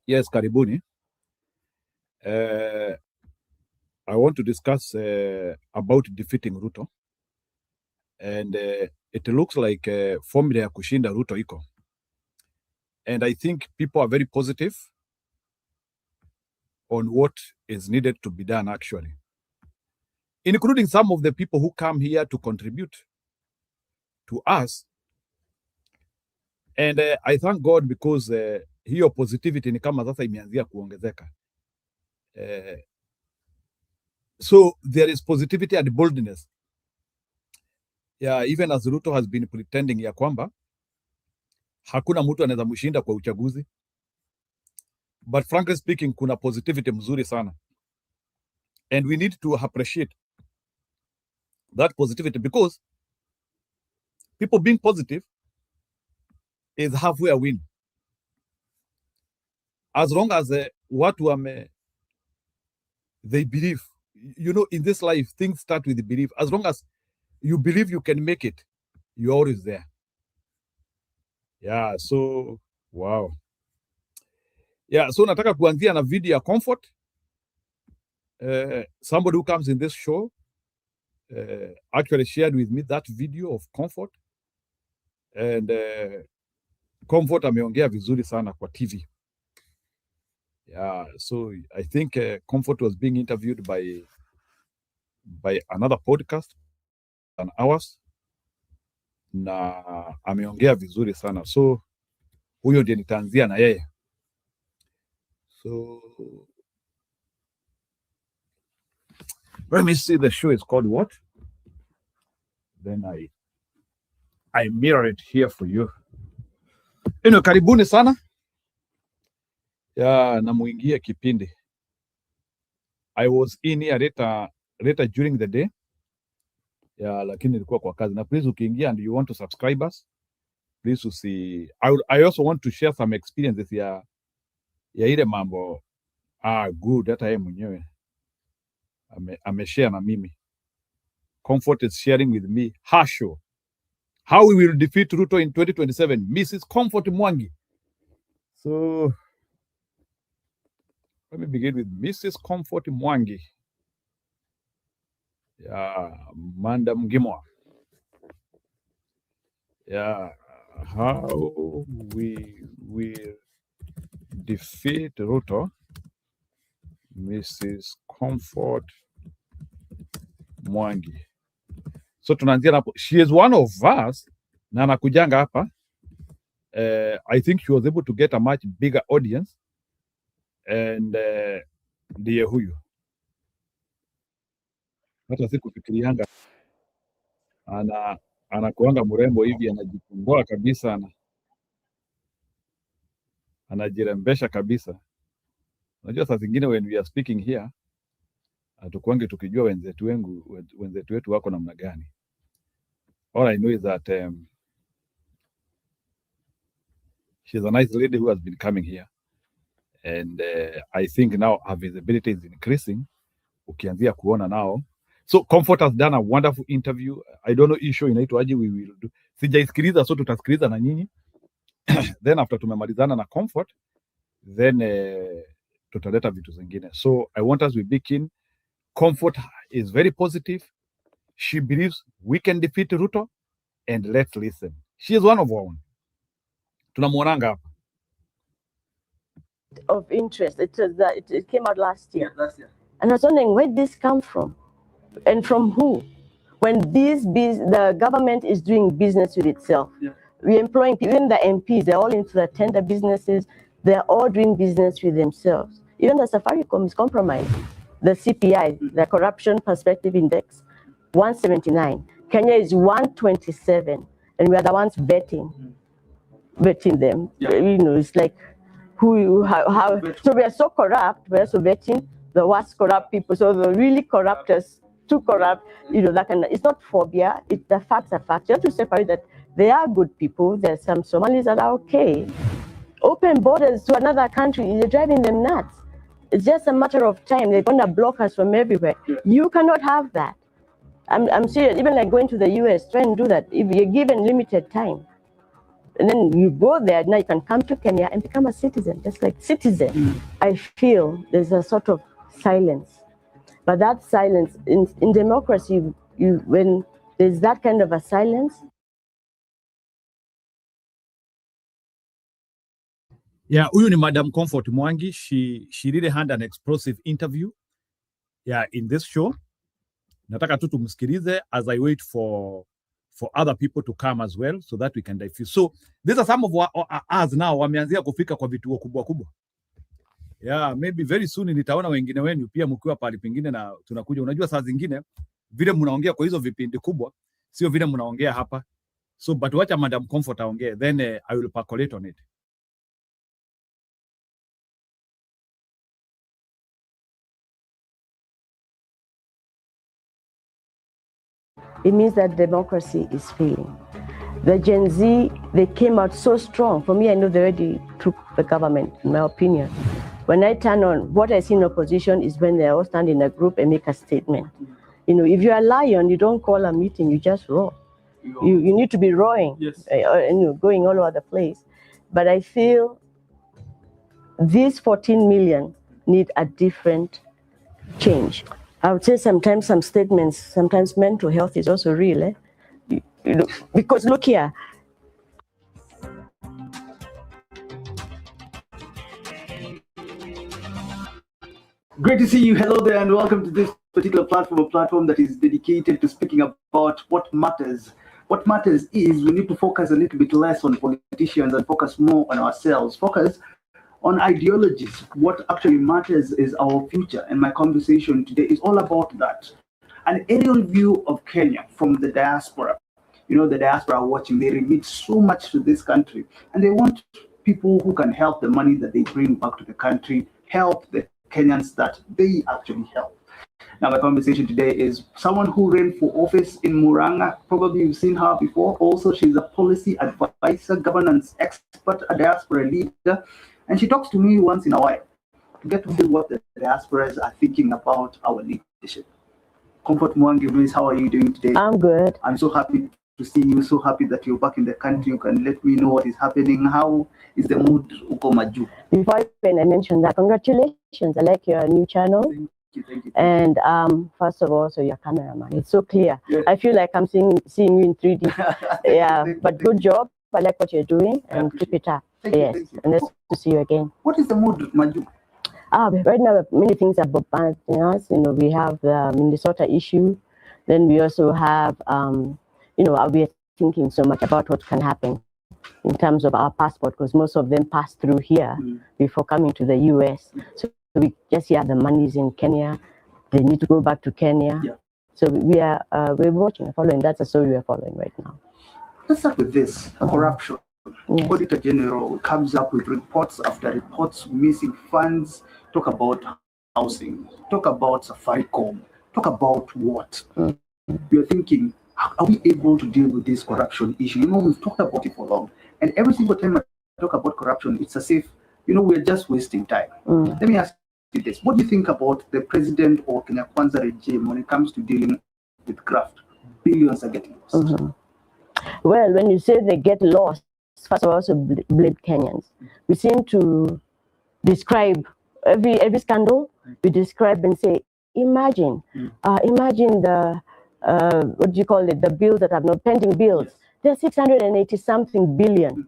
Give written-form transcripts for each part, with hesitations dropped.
Yes, karibuni. I want to discuss about defeating Ruto, and it looks like formula ya kushinda Ruto iko, and I think people are very positive on what is needed to be done actually, including some of the people who come here to contribute to us, and I thank God because hiyo positivity ni kama sasa imeanzia kuongezeka. So there is positivity and boldness. Yeah, even as Ruto has been pretending ya kwamba hakuna mtu anaweza mshinda kwa uchaguzi, but frankly speaking kuna positivity mzuri sana, and we need to appreciate that positivity because people being positive is halfway a win. As long as watu they believe, you know, in this life things start with the belief. As long as you believe you can make it, you're always there. Yeah, so wow. Yeah, so nataka kuanzia na video ya Comfort. Somebody who comes in this show actually shared with me that video of Comfort, and Comfort ameongea vizuri sana kwa TV. Yeah, so I think Comfort was being interviewed by another podcast than ours, na ameongea vizuri sana, so huyo ndiye nitaanzia na yeye. So let me see, the show is called what? Then I mirror it here for you. Karibuni sana. Yeah, na muingie kipindi. I was in here later during the day. Yeah, lakini nilikuwa kwa kazi. Na please ukiingia and you want to subscribe us, please usi. I also want to share some experiences ya ile mambo good hata yeye mwenyewe ameshare na mimi. Comfort is sharing with me her show, how we will defeat Ruto in 2027. Mrs. Comfort Mwangi. So let me begin with Mrs. Comfort Mwangi. Yeah, Madam Gimwa. Yeah, how we will defeat Ruto, Mrs. Comfort Mwangi. So tunaanzia hapo. She is one of us na anakujanga hapa. I think she was able to get a much bigger audience, and ndiye huyu. Hata sikufikirianga anakuanga mrembo hivi, anajifungua kabisa, anajirembesha kabisa. Unajua saa zingine when we are speaking here hatukuange tukijua wenzetu wetu wako namna gani. All I know is that she's a nice lady who has been coming here, and I think now her visibility is increasing. Ukianzia kuona now. So Comfort has done a wonderful interview. I don't know issue inaitwaje, we will do. Sijaisikiliza, so tutasikiliza na nyinyi. Then after tumemalizana na Comfort, then tutaleta vitu zingine. So I want us to begin. Comfort is very positive. She believes we can defeat Ruto, and let's listen. She is one of our own. Tunamuonanga hapa. Of interest. It came out last year. Yeah, last year. And I was wondering where did this come from, and from who? When the government is doing business with itself, yeah. We're employing people, even the MPs, they're all into the tender businesses. They're all doing business with themselves. Even the Safaricom is compromised. The CPI, the Corruption Perspective Index, 179. Kenya is 127, and we are the ones betting them. Yeah. You know, it's like how. So we are so corrupt. We are so betting the worst corrupt people. So the really corruptors, too corrupt. You know, that it's not phobia. The facts are facts. You have to separate that. They are good people. There's some Somalis that are okay. Open borders to another country, you're driving them nuts. It's just a matter of time. They're going to block us from everywhere. Yeah. You cannot have that. I'm serious. Even like going to the US, try and do that. If you're given limited time, And then you go there, now you can come to Kenya and become a citizen, just like citizen. I feel there's a sort of silence. But that silence, in democracy, when there's that kind of a silence. Yeah, huyu ni Madam Comfort Mwangi. She really had an explosive interview in this show. Nataka tu tumsikilize as I wait for other people to come as well so that we can diffuse. So these are some of us now wameanzia kufika kwa vituo kubwa kubwa. Yeah, maybe very soon nitaona wengine wenu pia mkiwa pale pengine na tunakuja. Unajua saa zingine vile mnaongea kwa hizo vipindi kubwa sio vile mnaongea hapa. So but wacha Madam Comfort aongee, then I will percolate on it. It means that democracy is failing. The Gen Z, they came out so strong. For me, I know they already took the government, in my opinion. When I turn on, what I see in opposition is when they all stand in a group and make a statement. You know, if you're a lion, you don't call a meeting, you just roar. You need to be roaring, yes, and going all over the place. But I feel these 14 million need a different change. I would say sometimes some statements, sometimes mental health is also real. You know, because look here. Great to see you. Hello there, and welcome to this particular platform, a platform that is dedicated to speaking about what matters. What matters is we need to focus a little bit less on politicians and focus more on ourselves. Focus on ideologies. What actually matters is our future. And my conversation today is all about that. An aerial view of Kenya from the diaspora. You know, the diaspora are watching. They remit so much to this country, and they want people who can help the money that they bring back to the country, help the Kenyans that they actually help. Now, my conversation today is someone who ran for office in Muranga. Probably you've seen her before. Also, she's a policy advisor, governance expert, a diaspora leader, and she talks to me once in a while to get to see what the diasporas are thinking about our leadership. Comfort Mwangi, Miss, how are you doing today? I'm good. I'm so happy to see you, so happy that you're back in the country. You can let me know what is happening. How is the mood, Uko Maju? Before I mention that, congratulations. I like your new channel. Thank you. And first of all, so your cameraman, it's so clear. Yeah. I feel like I'm seeing you in 3D. Yeah, but good job. I like what you're doing, and keep it up. Thank you. And nice to see you again. What is the mood, Maju? Right now, many things are bombarding us. You know, we have the Minnesota issue. Then we also have, you know, we are thinking so much about what can happen in terms of our passport, because most of them pass through here before coming to the US. So we just hear the money's in Kenya. They need to go back to Kenya. Yeah. So we're watching, following. That's the story we're following right now. Let's start with this, corruption. Yes. Auditor General comes up with reports after reports, missing funds, talk about housing, talk about Safaricom, talk about what? You're thinking, are we able to deal with this corruption issue? You know, we've talked about it for long. And every single time I talk about corruption, it's as if, you know, we're just wasting time. Let me ask you this. What do you think about the president or Kenya Kwanza regime when it comes to dealing with graft? Billions are getting lost. Well, when you say they get lost, first of all, also blame Kenyans. We seem to describe every scandal. We describe and say, imagine the what do you call it? The bills that have not pending bills. They're 680 something billion.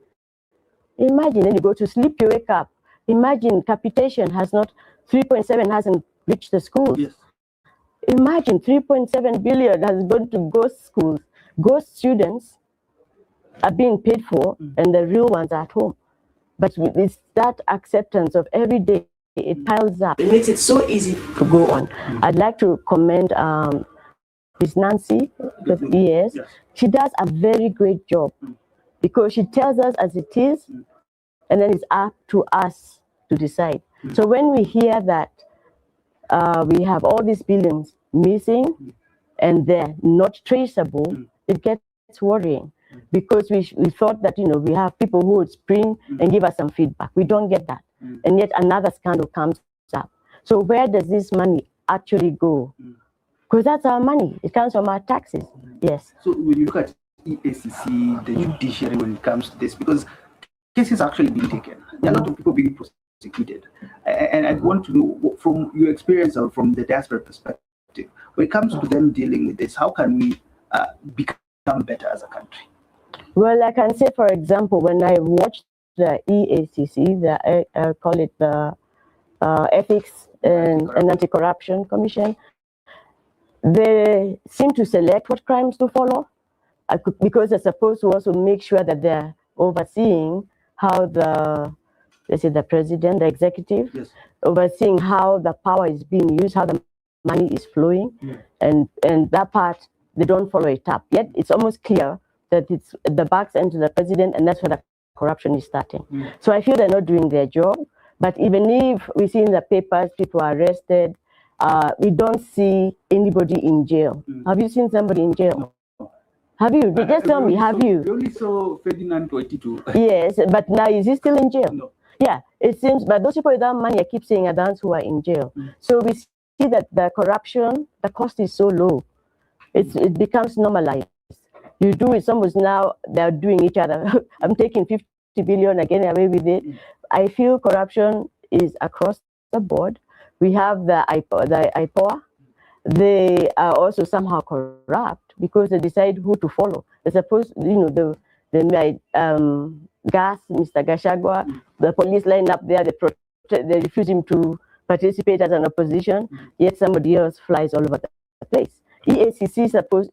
Imagine, then you go to sleep, you wake up. Imagine capitation has not 3.7 hasn't reached the schools. Yes. Imagine 3.7 billion has gone to ghost schools. Ghost students are being paid for, and the real ones are at home. But it's that acceptance of every day, it piles up. It makes it so easy to go on. I'd like to commend Miss Nancy, yes. She does a very great job because she tells us as it is, and then it's up to us to decide. So when we hear that we have all these billions missing and they're not traceable, it gets worrying. Because we thought that, you know, we have people who would spring and give us some feedback. We don't get that. And yet another scandal comes up. So where does this money actually go? Because that's our money. It comes from our taxes. Yes. So when you look at EACC, the judiciary when it comes to this? Because cases are actually being taken. There are a lot of people being prosecuted. And I want to know from your experience or from the diaspora perspective, when it comes to them dealing with this, how can we become better as a country? Well, I can say, for example, when I watched the EACC, I call it the Ethics and Anti-Corruption Commission, they seem to select what crimes to follow because they're supposed to also make sure that they're overseeing how let's say the president, the executive, Yes. overseeing how the power is being used, how the money is flowing, and that part, they don't follow it up. Yet it's almost clear that it's the backs end to the president, and that's where the corruption is starting. So I feel they're not doing their job. But even if we see in the papers people are arrested, we don't see anybody in jail. Have you seen somebody in jail? No. Have you? Just tell me, have you? We only saw Ferdinand 22. Yes, but now is he still in jail? No. Yeah, it seems, but those people without money, I keep saying, are the ones who are in jail. So we see that the corruption, the cost is so low. It becomes normalized. You do it, almost now they're doing each other. I'm taking 50 billion again away with it. I feel corruption is across the board. We have the IPOA. They are also somehow corrupt because they decide who to follow. They're supposed, the gas, Mr. Gashagwa, the police line up there, they refuse him to participate as an opposition, yet somebody else flies all over the place. EACC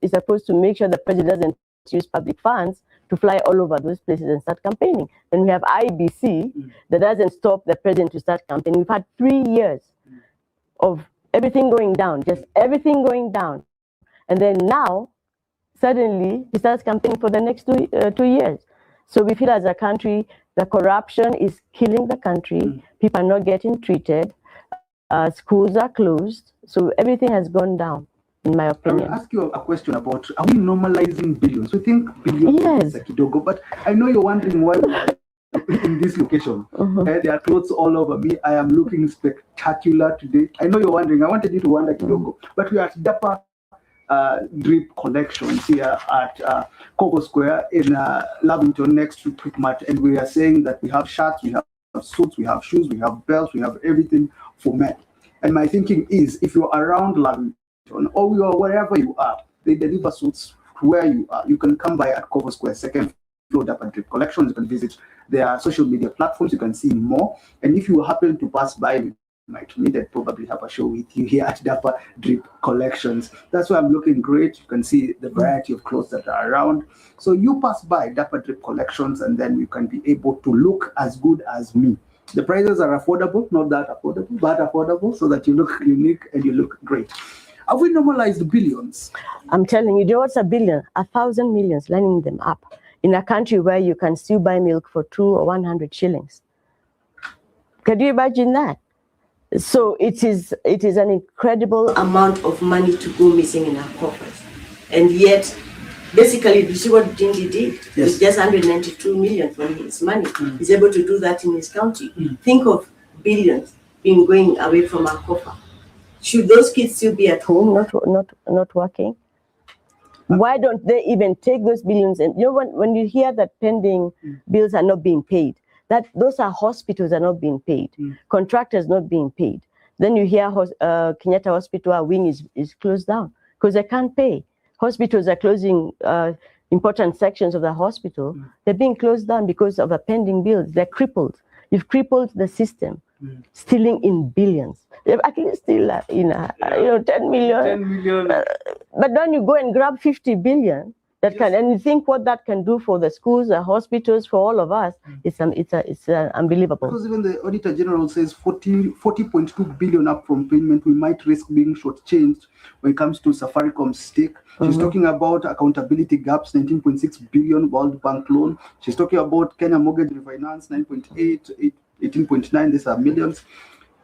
is supposed to make sure the president doesn't use public funds to fly all over those places and start campaigning. Then we have IBC that doesn't stop the president to start campaigning. We've had 3 years of everything going down, just everything going down. And then now, suddenly, he starts campaigning for the next 2 years. So we feel as a country, the corruption is killing the country. People are not getting treated. Schools are closed. So everything has gone down, in my opinion. I'll ask you a question about, are we normalizing billions? We think billions is a kidogo, but I know you're wondering why in this location. There are clothes all over me. I am looking spectacular today. I know you're wondering. I wanted you to wonder kidogo, but we are at Dapa drip collections here at Kogo Square in Lavington next to Quickmart, and we are saying that we have shirts, we have suits, we have shoes, we have belts, we have everything for men. And my thinking is, if you're around Lavington or you are wherever you are, they deliver suits to where you are. You can come by at Kogo Square, second floor, Dapa drip collections. You can visit their social media platforms. You can see more. And if you happen to pass by, we might meet and probably have a show with you here at Dapa Drip Collections. That's why I'm looking great. You can see the variety of clothes that are around. So you pass by Dapa Drip Collections and then you can be able to look as good as me. The prices are affordable, not that affordable, but affordable, so that you look unique and you look great. Have we normalized billions? I'm telling you, what's a billion? 1,000 millions, lining them up in a country where you can still buy milk for 2 or 100 shillings. Can you imagine that? So it is an incredible amount of money to go missing in our coffers. And yet, basically, you see what Dindi did? Yes. It's just 192 million from his money. He's able to do that in his county. Think of billions being going away from our coffer. Should those kids still be at home, not working? Why don't they even take those billions? And when you hear that pending bills are not being paid, that those are hospitals are not being paid, contractors not being paid. Then you hear Kenyatta Hospital, our wing is closed down because they can't pay. Hospitals are closing important sections of the hospital. They're being closed down because of a pending bills. They're crippled. You've crippled the system, stealing in billions. They've actually still, 10 million. 10 million. But then you go and grab 50 billion. And you think what that can do for the schools, the hospitals, for all of us, it's unbelievable. Because even the Auditor General says 40.2 billion up from payment, we might risk being shortchanged when it comes to Safaricom's stake. She's talking about accountability gaps, 19.6 billion World Bank loan. She's talking about Kenya Mortgage Refinance, 9.8, 18.9, these are millions.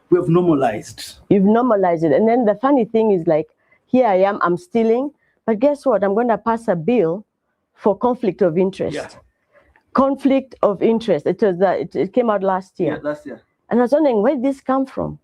We have normalized. You've normalized it. And then the funny thing is, like, here I am, I'm stealing. But guess what? I'm going to pass a bill for conflict of interest. Yeah. Conflict of interest. It came out last year. Yeah, last year. And I was wondering, where did this come from?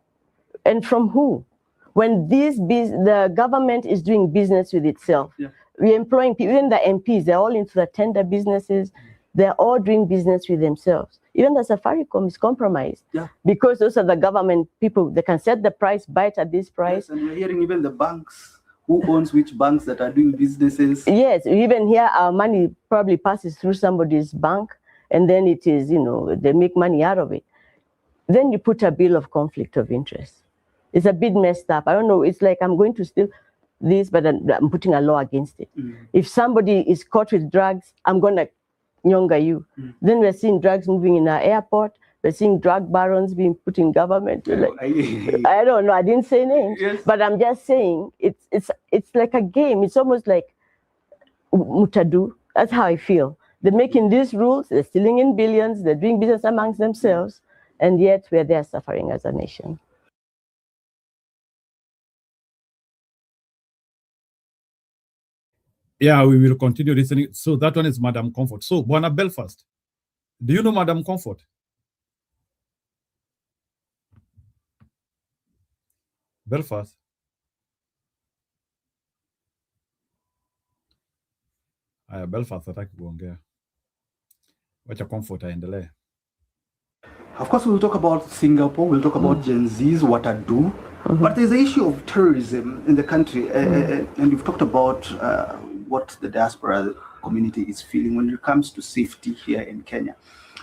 And from who? When the government is doing business with itself. Yeah. we're employing people, even the MPs, they're all into the tender businesses. They're all doing business with themselves. Even the Safaricom is compromised because those are the government people. They can set the price, buy it at this price. Yes, and we're hearing even the banks, who owns which banks that are doing businesses. Yes, even here our money probably passes through somebody's bank, and then it is, they make money out of it. Then you put a bill of conflict of interest. It's a bit messed up. I don't know. It's like I'm going to steal this, but I'm putting a law against it. If somebody is caught with drugs, I'm going to nyonga you. Then we're seeing drugs moving in our airport. We're seeing drug barons being put in government. I don't know. I didn't say names, but I'm just saying it's like a game. It's almost like mutadu. That's how I feel. They're making these rules. They're stealing in billions. They're doing business amongst themselves, and yet we're there suffering as a nation. Yeah, we will continue listening. So that one is Madam Comfort. So, Bwana Belfast, do you know Madam Comfort? Belfast? Aya, Belfast hataki kuongea. Wacha Comfort aendelee. Of course, we'll talk about Singapore, we'll talk about Gen Zs, what to do. But there's the issue of terrorism in the country. And you've talked about what the diaspora community is feeling when it comes to safety here in Kenya.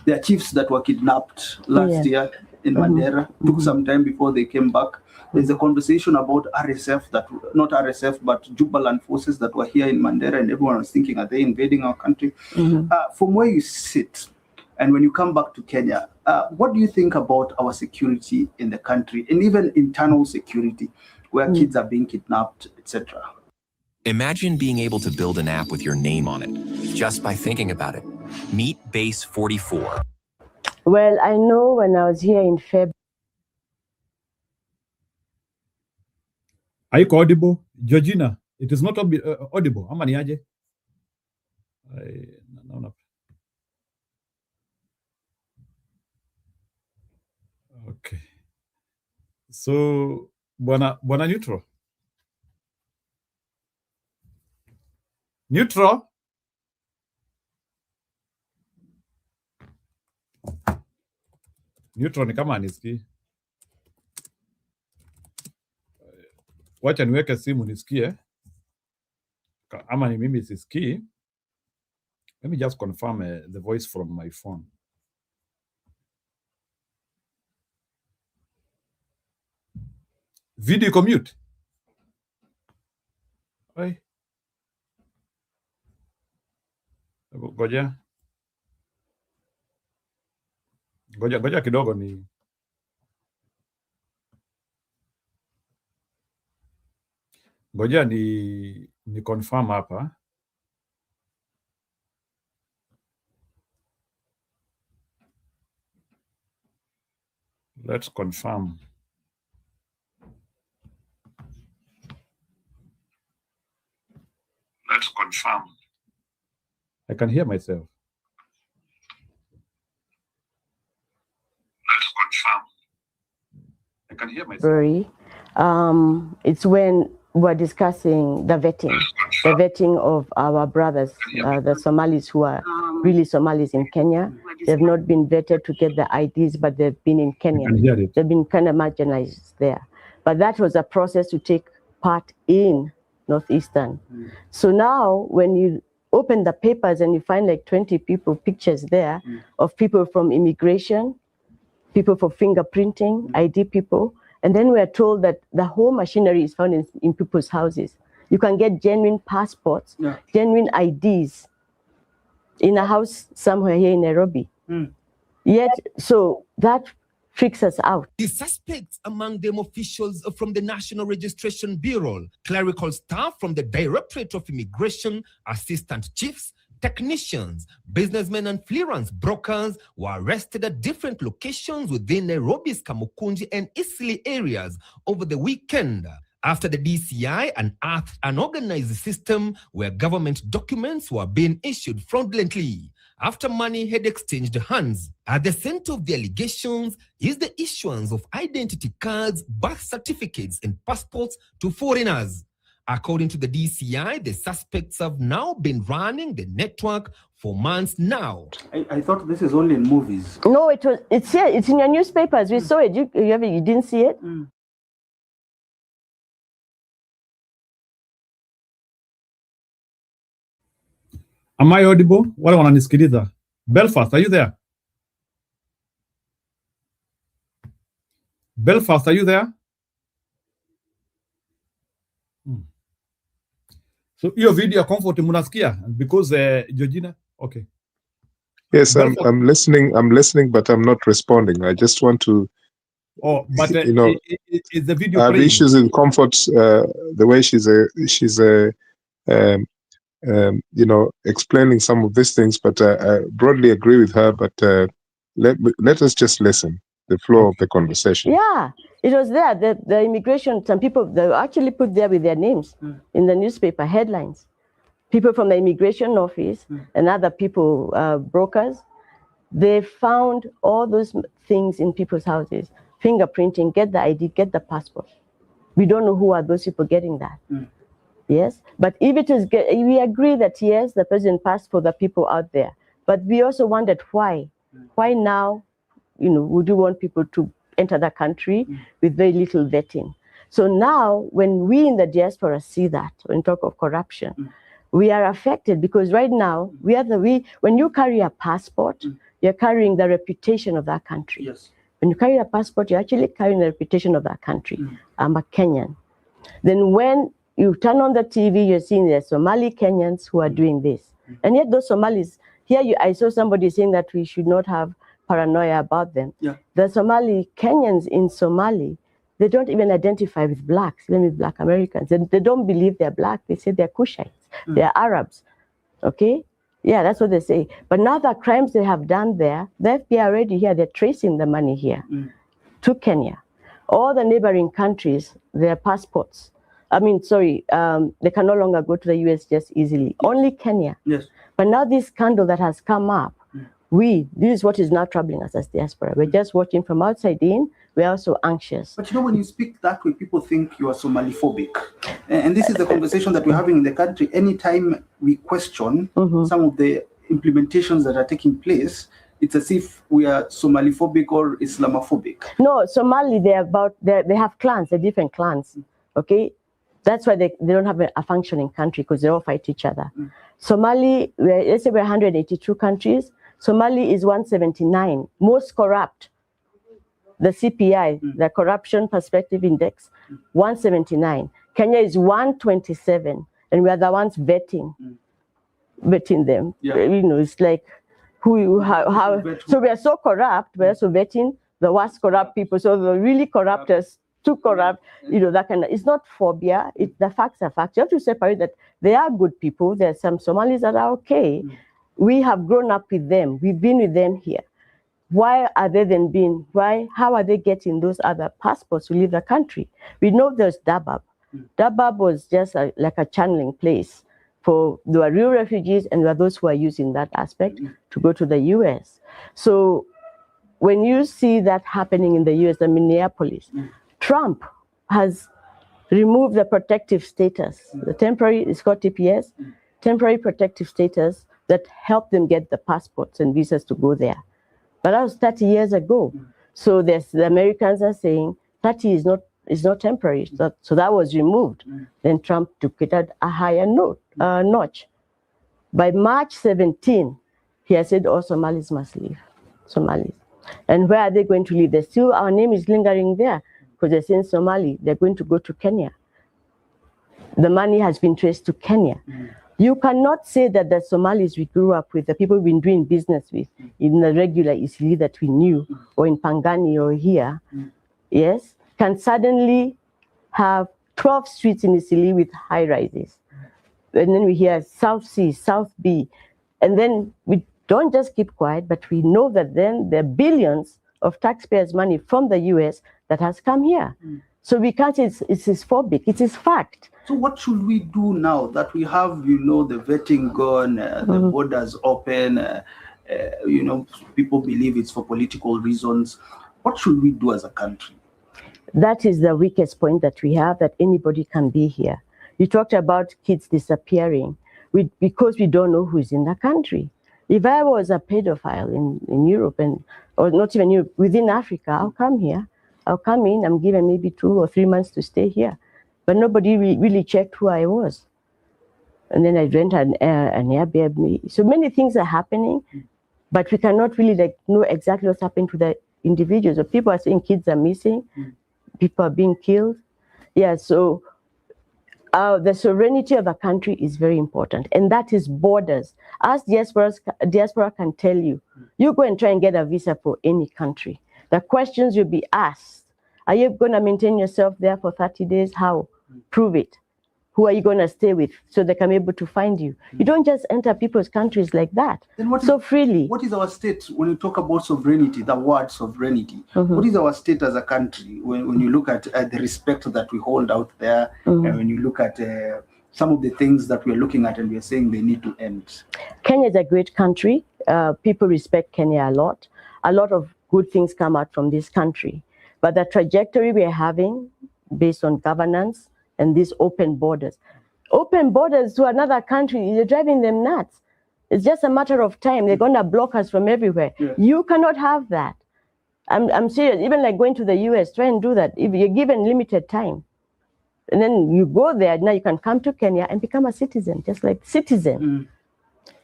There are chiefs that were kidnapped last year in Mandera. Took some time before they came back. There's a conversation about RSF, not RSF, but Jubaland forces that were here in Mandera, and everyone was thinking, are they invading our country? From where you sit, and when you come back to Kenya, what do you think about our security in the country, and even internal security, where kids are being kidnapped, etc.? Imagine being able to build an app with your name on it, just by thinking about it. Meet Base 44. Well, I know when I was here in February. Are you audible? Georgina, it is not audible. Ama ni aje? No. Okay. So, Bwana Neutral. Neutral? Neutral ni kama anisikii. Wacha niweke simu nisikie. Ama ni mimi sisikii. Let me just confirm the voice from my phone. Video commute. Oi. Ngoja kidogo ni ngoja ni confirm hapa. Let's confirm. I can hear myself. I can hear myself. It's when we're discussing the vetting of our brothers, the Somalis who are really Somalis in Kenya. They've not been vetted to get the IDs, but they've been in Kenya. They've been kind of marginalized there. But that was a process to take part in Northeastern. So now when you open the papers and you find like 20 pictures there of people from immigration, people for fingerprinting, ID people, and then we're told that the whole machinery is found in people's houses. You can get genuine passports, genuine IDs in a house somewhere here in Nairobi. Yet, so that freaks us out. The suspects among them officials from the National Registration Bureau, clerical staff from the Directorate of Immigration, assistant chiefs, technicians, businessmen and clearance brokers were arrested at different locations within Nairobi's Kamukunji and Eastleigh areas over the weekend, after the DCI unearthed an organized system where government documents were being issued fraudulently after money had exchanged hands. At the center of the allegations is the issuance of identity cards, birth certificates, and passports to foreigners. According to the DCI, the suspects have now been running the network for months now. I thought this is only in movies. No, it's here. It's in your newspapers. We saw it. You didn't see it? Am I audible? Wale wananisikiliza. Belfast, are you there? Belfast, are you there? So hiyo video ya Comfort munasikia because Georgina, okay. Yes, I'm listening, but I'm not responding. I just want to. Oh, but is the video I have playing? issues in Comfort. The way she's explaining some of these things, but I broadly agree with her. But let us just listen the flow of the conversation. Yeah, it was there. The immigration, some people, they actually put there with their names in the newspaper headlines. People from the immigration office and other people, brokers, they found all those things in people's houses. Fingerprinting, get the ID, get the passport. We don't know who are those people getting that. Yes, but if it is, we agree that yes, the president passed for the people out there. But we also wondered why. Why now, would you want people to enter the country with very little vetting? So now, when we in the diaspora see that, when talk of corruption, we are affected because right now, when you carry a passport, you're carrying the reputation of that country. Yes. When you carry a passport, you're actually carrying the reputation of that country. I'm a Kenyan. Then when you turn on the TV, you're seeing the Somali Kenyans who are doing this. And yet those Somalis, I saw somebody saying that we should not have paranoia about them. Yeah. The Somali Kenyans in Somali, they don't even identify with blacks, even with black Americans. They don't believe they're black. They say they're Cushites, they're Arabs. Okay? Yeah, that's what they say. But now the crimes they have done there, the FBI already here, they're tracing the money here to Kenya. All the neighboring countries, their passports, they can no longer go to the US just easily. Only Kenya. Yes. But now this scandal that has come up, this is what is now troubling us as diaspora. We're just watching from outside in. We're also anxious. But when you speak that way, people think you are Somaliphobic. And this is the conversation that we're having in the country. Anytime we question some of the implementations that are taking place, it's as if we are Somaliphobic or Islamophobic. No, Somali, they have clans, they're different clans. Okay? That's why they don't have a functioning country, because they all fight each other. Somali, let's say we're 182 countries. Somali is 179, most corrupt. The CPI, the Corruption Perspective Index, 179. Kenya is 127, and we are the ones vetting them. Yeah. It's like how. So we are so corrupt. We're also vetting the worst corrupt people. So the really corrupt is too corrupt. That kind of. It's not phobia. The facts are facts. You have to separate that. They are good people. There are some Somalis that are okay. We have grown up with them. We've been with them here. Why are they then how are they getting those other passports to leave the country? We know there's Dabab. Dabab was just like a channeling place there were real refugees and there were those who are using that aspect to go to the US. So when you see that happening in the US, the Minneapolis, Trump has removed the protective status, the temporary, it's called TPS, temporary protective status that helped them get the passports and visas to go there. But that was 30 years ago. So the Americans are saying 30 is not temporary. So that was removed. Then Trump took it at a higher notch. By March 17, he has said all Somalis must leave. Somalis. And where are they going to leave? Our name is lingering there because they're saying Somali. They're going to go to Kenya. The money has been traced to Kenya. You cannot say that the Somalis we grew up with, the people we've been doing business with in the regular Isili that we knew, or in Pangani or here, yes, can suddenly have 12 streets in Isili with high rises. And then we hear South C, South B. And then we don't just keep quiet, but we know that then there are billions of taxpayers' money from the US that has come here. So we can't say it's phobic, it is fact. So what should we do now that we have, the vetting gone, the borders open, people believe it's for political reasons. What should we do as a country? That is the weakest point that we have, that anybody can be here. You talked about kids disappearing because we don't know who's in the country. If I was a pedophile in Europe, or not even Europe, within Africa, I'll come here. I'll come in, I'm given maybe 2 or 3 months to stay here. But nobody really checked who I was. And then I rent an Airbnb. So many things are happening, but we cannot really know exactly what's happening to the individuals. So people are saying kids are missing, people are being killed. Yeah, so the sovereignty of a country is very important, and that is borders. As diaspora can tell you, you go and try and get a visa for any country. The questions you'll be asked, are you going to maintain yourself there for 30 days? How? Prove it. Who are you going to stay with so they can be able to find you? You don't just enter people's countries like that, so freely. What is our state when you talk about sovereignty, the word sovereignty? What is our state as a country when you look at the respect that we hold out there, and when you look at some of the things that we're looking at and we're saying they need to end? Kenya is a great country. People respect Kenya a lot. A lot of good things come out from this country. But the trajectory we're having based on governance and these open borders to another country, you're driving them nuts. It's just a matter of time. They're going to block us from everywhere. Yeah. You cannot have that. I'm serious. Even like going to the US, try and do that. If you're given limited time, and then you go there, now you can come to Kenya and become a citizen, just like citizen.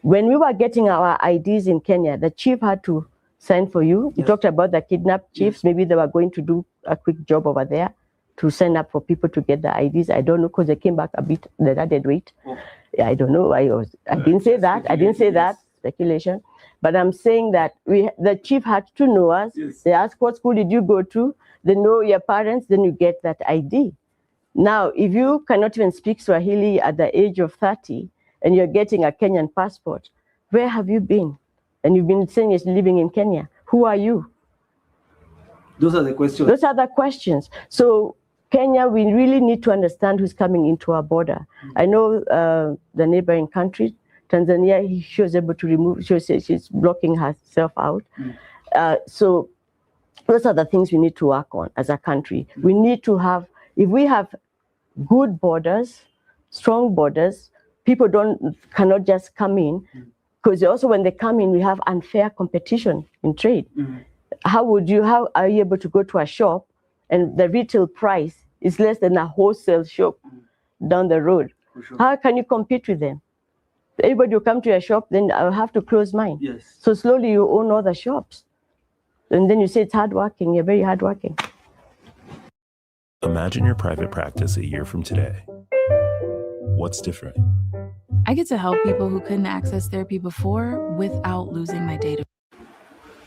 When we were getting our IDs in Kenya, the chief had to sign for you. You talked about the kidnapped chiefs. Maybe they were going to do a quick job over there to sign up for people to get the IDs. I don't know, because they came back a bit, they added weight. Yeah, I don't know. I didn't say that. I didn't say that. Speculation. But I'm saying that the chief had to know us. They ask, what school did you go to? They know your parents, then you get that ID. Now, if you cannot even speak Swahili at the age of 30 and you're getting a Kenyan passport, where have you been? And you've been saying you're living in Kenya. Who are you? Those are the questions. Those are the questions. So Kenya, we really need to understand who's coming into our border. I know the neighboring country, Tanzania, she was able to remove, she's blocking herself out. So those are the things we need to work on as a country. We need to have, if we have good borders, strong borders, people cannot just come in, because also when they come in, we have unfair competition in trade. How are you able to go to a shop and the retail price is less than a wholesale shop down the road? Sure. How can you compete with them? Everybody will come to your shop, then I'll have to close mine. Yes. So slowly you own all the shops. And then you say it's hardworking, you're very hardworking. Imagine your private practice a year from today. What's different? I get to help people who couldn't access therapy before without losing my data.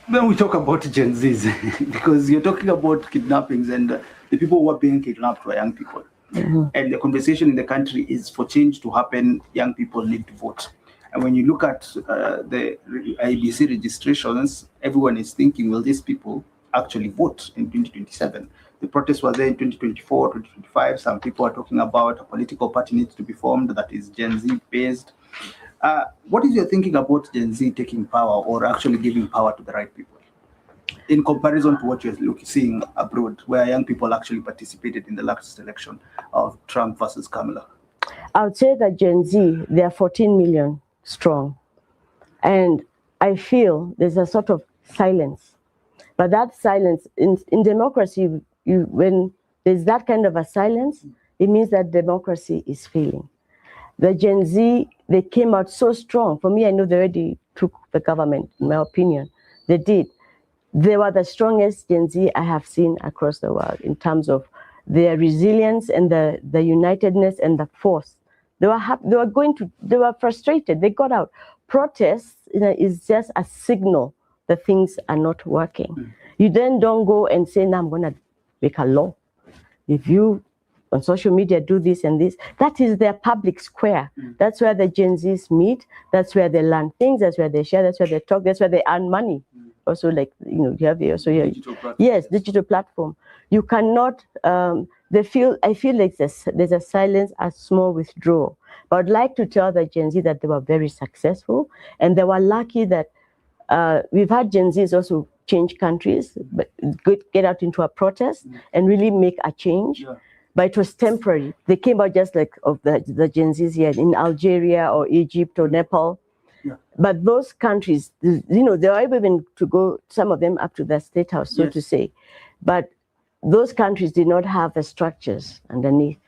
When we talk about Gen Zs, because you're talking about kidnappings and the people who are being kidnapped were young people. And the conversation in the country is for change to happen, young people need to vote. And when you look at the IBC registrations, everyone is thinking, will these people actually vote in 2027? The protests were there in 2024, 2025. Some people are talking about a political party needs to be formed that is Gen Z based. What is your thinking about Gen Z taking power or actually giving power to the right people in comparison to what you're seeing abroad, where young people actually participated in the last election of Trump versus Kamala? I would say that Gen Z, they are 14 million strong. And I feel there's a sort of silence. But that silence, in democracy, when there's that kind of a silence, it means that democracy is failing. The Gen Z, they came out so strong. For me, I know they already took the government, in my opinion. They did. They were the strongest Gen Z I have seen across the world in terms of their resilience and the unitedness and the force. They were frustrated. They got out. Protests, is just a signal that things are not working. You then don't go and say, "No, I'm going to make a law." If you on social media do this and this, that is their public square. That's where the Gen Zs meet. That's where they learn things. That's where they share. That's where they talk. That's where they earn money. Also, like, you have also your digital platform. You cannot. I feel like there's a silence, a small withdrawal. But I'd like to tell the Gen Z that they were very successful, and they were lucky that we've had Gen Zs also change countries, but get out into a protest and really make a change. but it was temporary. They came out just like of the Gen Zs here in Algeria or Egypt or Nepal. Yeah. But those countries, you know, they were able even to go, some of them up to the State House, so Yes. to say. But those countries did not have the structures underneath.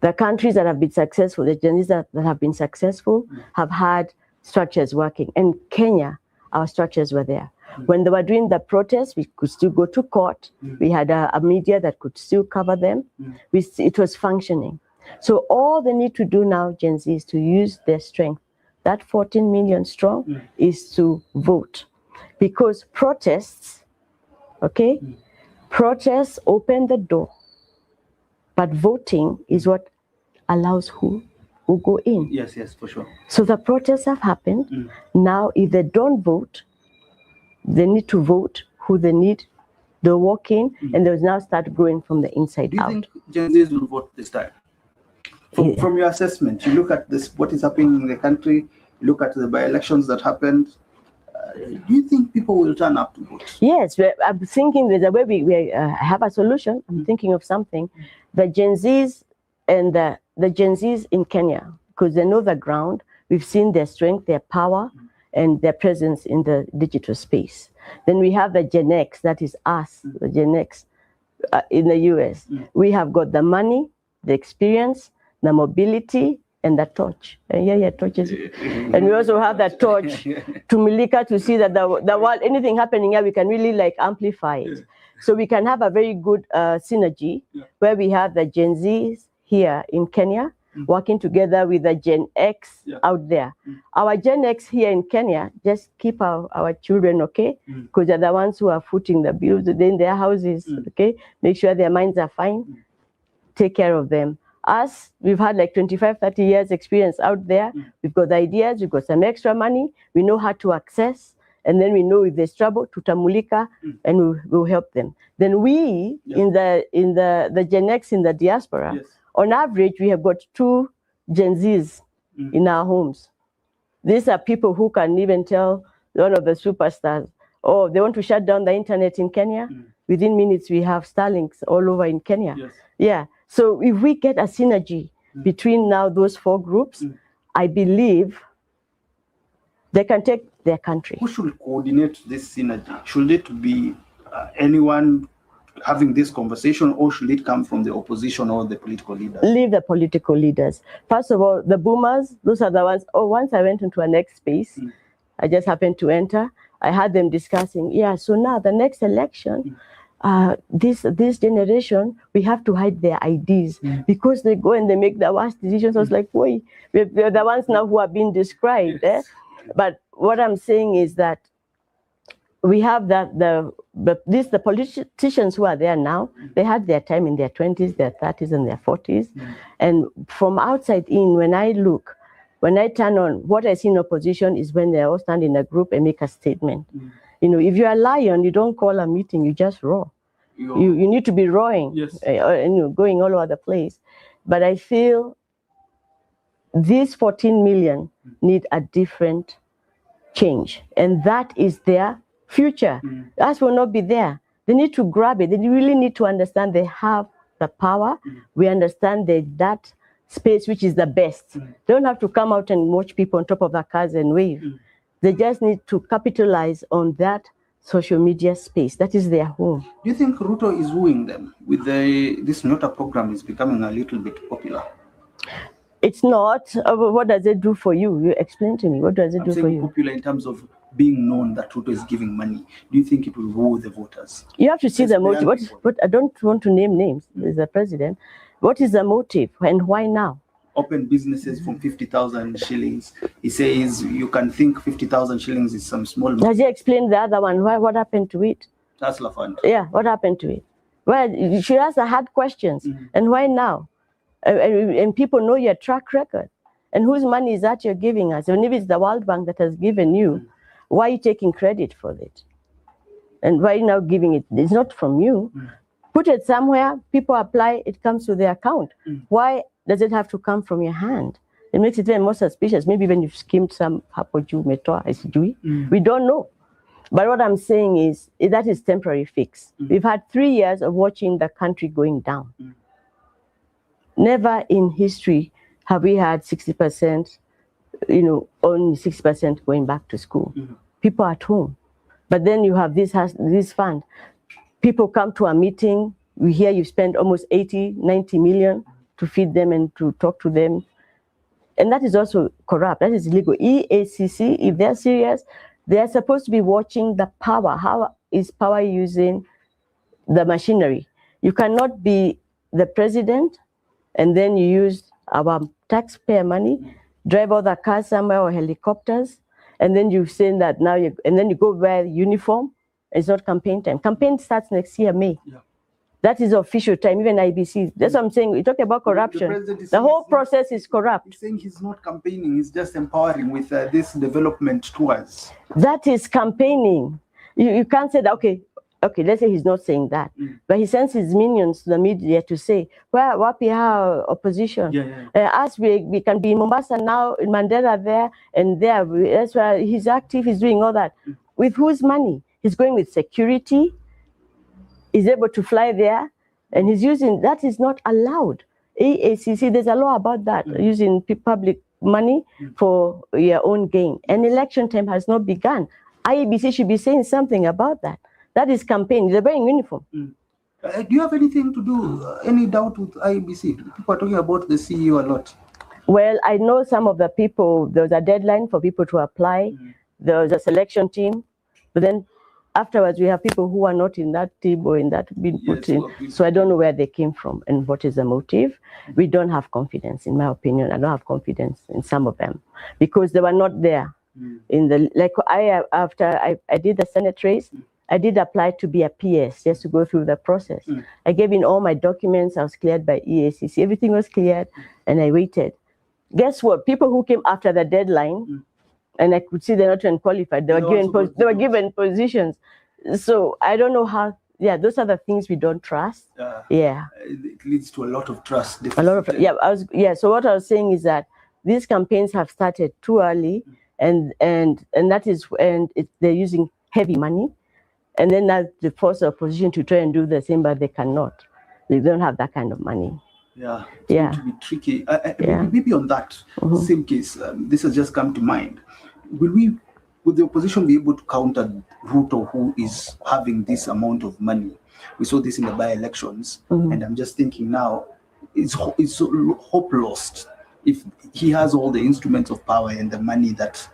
The countries that have been successful, the Gen Zs that have been successful, have had structures working. And Kenya, our structures were there. When they were doing the protests, we could still go to court. We had a media that could still cover them. It was functioning. So all they need to do now, Gen Z, is to use their strength. That 14 million strong is to vote. Because protests, okay, protests open the door. But voting is what allows who go in. Yes, for sure. So the protests have happened. Now, if they don't vote, they need to vote who they need. They'll walk in, and they'll now start growing from the inside out. Do you think Gen Zs will vote this time? From your assessment, you look at this, what is happening in the country, you look at the by-elections that happened. Do you think people will turn up to vote? Yes, I'm thinking there's a way we have a solution. I'm thinking of something. The Gen Zs and the Gen Zs in Kenya, because they know the ground. We've seen their strength, their power, and their presence in the digital space. Then we have the Gen X, that is us, the Gen X in the US. We have got the money, the experience, the mobility, and the torch. Torches. And we also have that torch to Milika to see that the world, anything happening here, we can really like amplify it. So we can have a very good synergy where we have the Gen Zs here in Kenya working together with the Gen X out there. Our Gen X here in Kenya, just keep our children, okay? Because they're the ones who are footing the bills in their houses, okay? Make sure their minds are fine. Take care of them. Us, we've had like 25, 30 years experience out there. We've got the ideas, we've got some extra money. We know how to access. And then we know if there's trouble, tutamulika, and we'll help them. Then we, in the Gen X in the diaspora, on average, we have got 2 Gen Zs in our homes. These are people who can even tell one of the superstars, oh, they want to shut down the internet in Kenya. Within minutes, we have Starlinks all over in Kenya. Yeah. So if we get a synergy between now those 4 groups, I believe they can take their country. Who should coordinate this synergy? Should it be anyone having this conversation, or should it come from the opposition or the political leaders? Leave the political leaders. First of all, the boomers, those are the ones. Oh, once I went into a next space, I just happened to enter. I had them discussing, so now the next election, this generation, we have to hide their IDs because they go and they make the worst decisions. I was like, boy, we're the ones now who are being described. But what I'm saying is that we have the politicians who are there now, they had their time in their 20s, their 30s, and their 40s. And from outside in, when I turn on, what I see in opposition is when they all stand in a group and make a statement. You know, if you're a lion, you don't call a meeting, you just roar. You need to be roaring, and going all over the place. But I feel these 14 million need a different change, and that is their future. Us will not be there. They need to grab it. They really need to understand they have the power. We understand that space which is the best. They don't have to come out and watch people on top of their cars and wave. They just need to capitalize on that social media space. That is their home. Do you think Ruto is wooing them with this Nyota program is becoming a little bit popular? It's not. What does it do for you? You explain to me. What does it do for you? Popular in terms of being known that Ruto is giving money. Do you think it will woo the voters? You have to see the motive. What I don't want to name names. As the president, what is the motive and why now? Open businesses from 50,000 shillings. He says you can think 50,000 shillings is some small money. Has he explained the other one? What happened to it? That's La Fund. Yeah, what happened to it? Well, you should ask the hard questions. And why now? And people know your track record. And whose money is that you're giving us? And if it's the World Bank that has given you, why are you taking credit for it? And why are you now giving it? It's not from you. Put it somewhere, people apply, it comes to their account. Why does it have to come from your hand? It makes it very more suspicious. Maybe when you've skimmed some hapoju metoa, we don't know. But what I'm saying is that is temporary fix. We've had 3 years of watching the country going down. Never in history have we had 60%, only 60% going back to school. People at home. But then you have this fund. People come to a meeting, we hear you spend almost 80, 90 million to feed them and to talk to them. And that is also corrupt, that is illegal. EACC, if they're serious, they're supposed to be watching the power. How is power using the machinery? You cannot be the president and then you use our taxpayer money, drive all the cars somewhere or helicopters, and then you say that now and then you go wear uniform. It's not campaign time. Campaign starts next year, May. Yeah. That is official time, even IBC. That's what I'm saying. We talk about corruption. The whole process is corrupt. He's saying he's not campaigning, he's just empowering with this development tours. That is campaigning. You can't say that, okay, let's say he's not saying that. But he sends his minions to the media to say, well, what we have opposition. As we can be in Mombasa now, in Mandela there, and there. That's why he's active, he's doing all that. With whose money? He's going with security. He's able to fly there, and he's using, that is not allowed. AACC, there's a law about that, using public money for your own gain. And election time has not begun. IEBC should be saying something about that. That is campaign. They're wearing uniform. Do you have anything to do, any doubt with IEBC? People are talking about the CEO a lot. Well, I know some of the people, there was a deadline for people to apply. There was a selection team, but then afterwards we have people who are not in that team or in that being put in. So I don't know where they came from and what is the motive. We don't have confidence, in my opinion. I don't have confidence in some of them because they were not there. After I did the Senate race, I did apply to be a PS just to go through the process. I gave in all my documents. I was cleared by EACC. Everything was cleared, and I waited. Guess what? People who came after the deadline, and I could see they're not unqualified. They were given positions. So I don't know how. Yeah, those are the things we don't trust. It leads to a lot of trust. A lot of So what I was saying is that these campaigns have started too early, and that is they're using heavy money. And then that's the force of opposition to try and do the same, but they cannot. They don't have that kind of money. It's going to be tricky. Maybe on that same case, this has just come to mind. Will the opposition be able to counter Ruto, who is having this amount of money? We saw this in the by-elections, and I'm just thinking now, it's hope lost if he has all the instruments of power and the money that.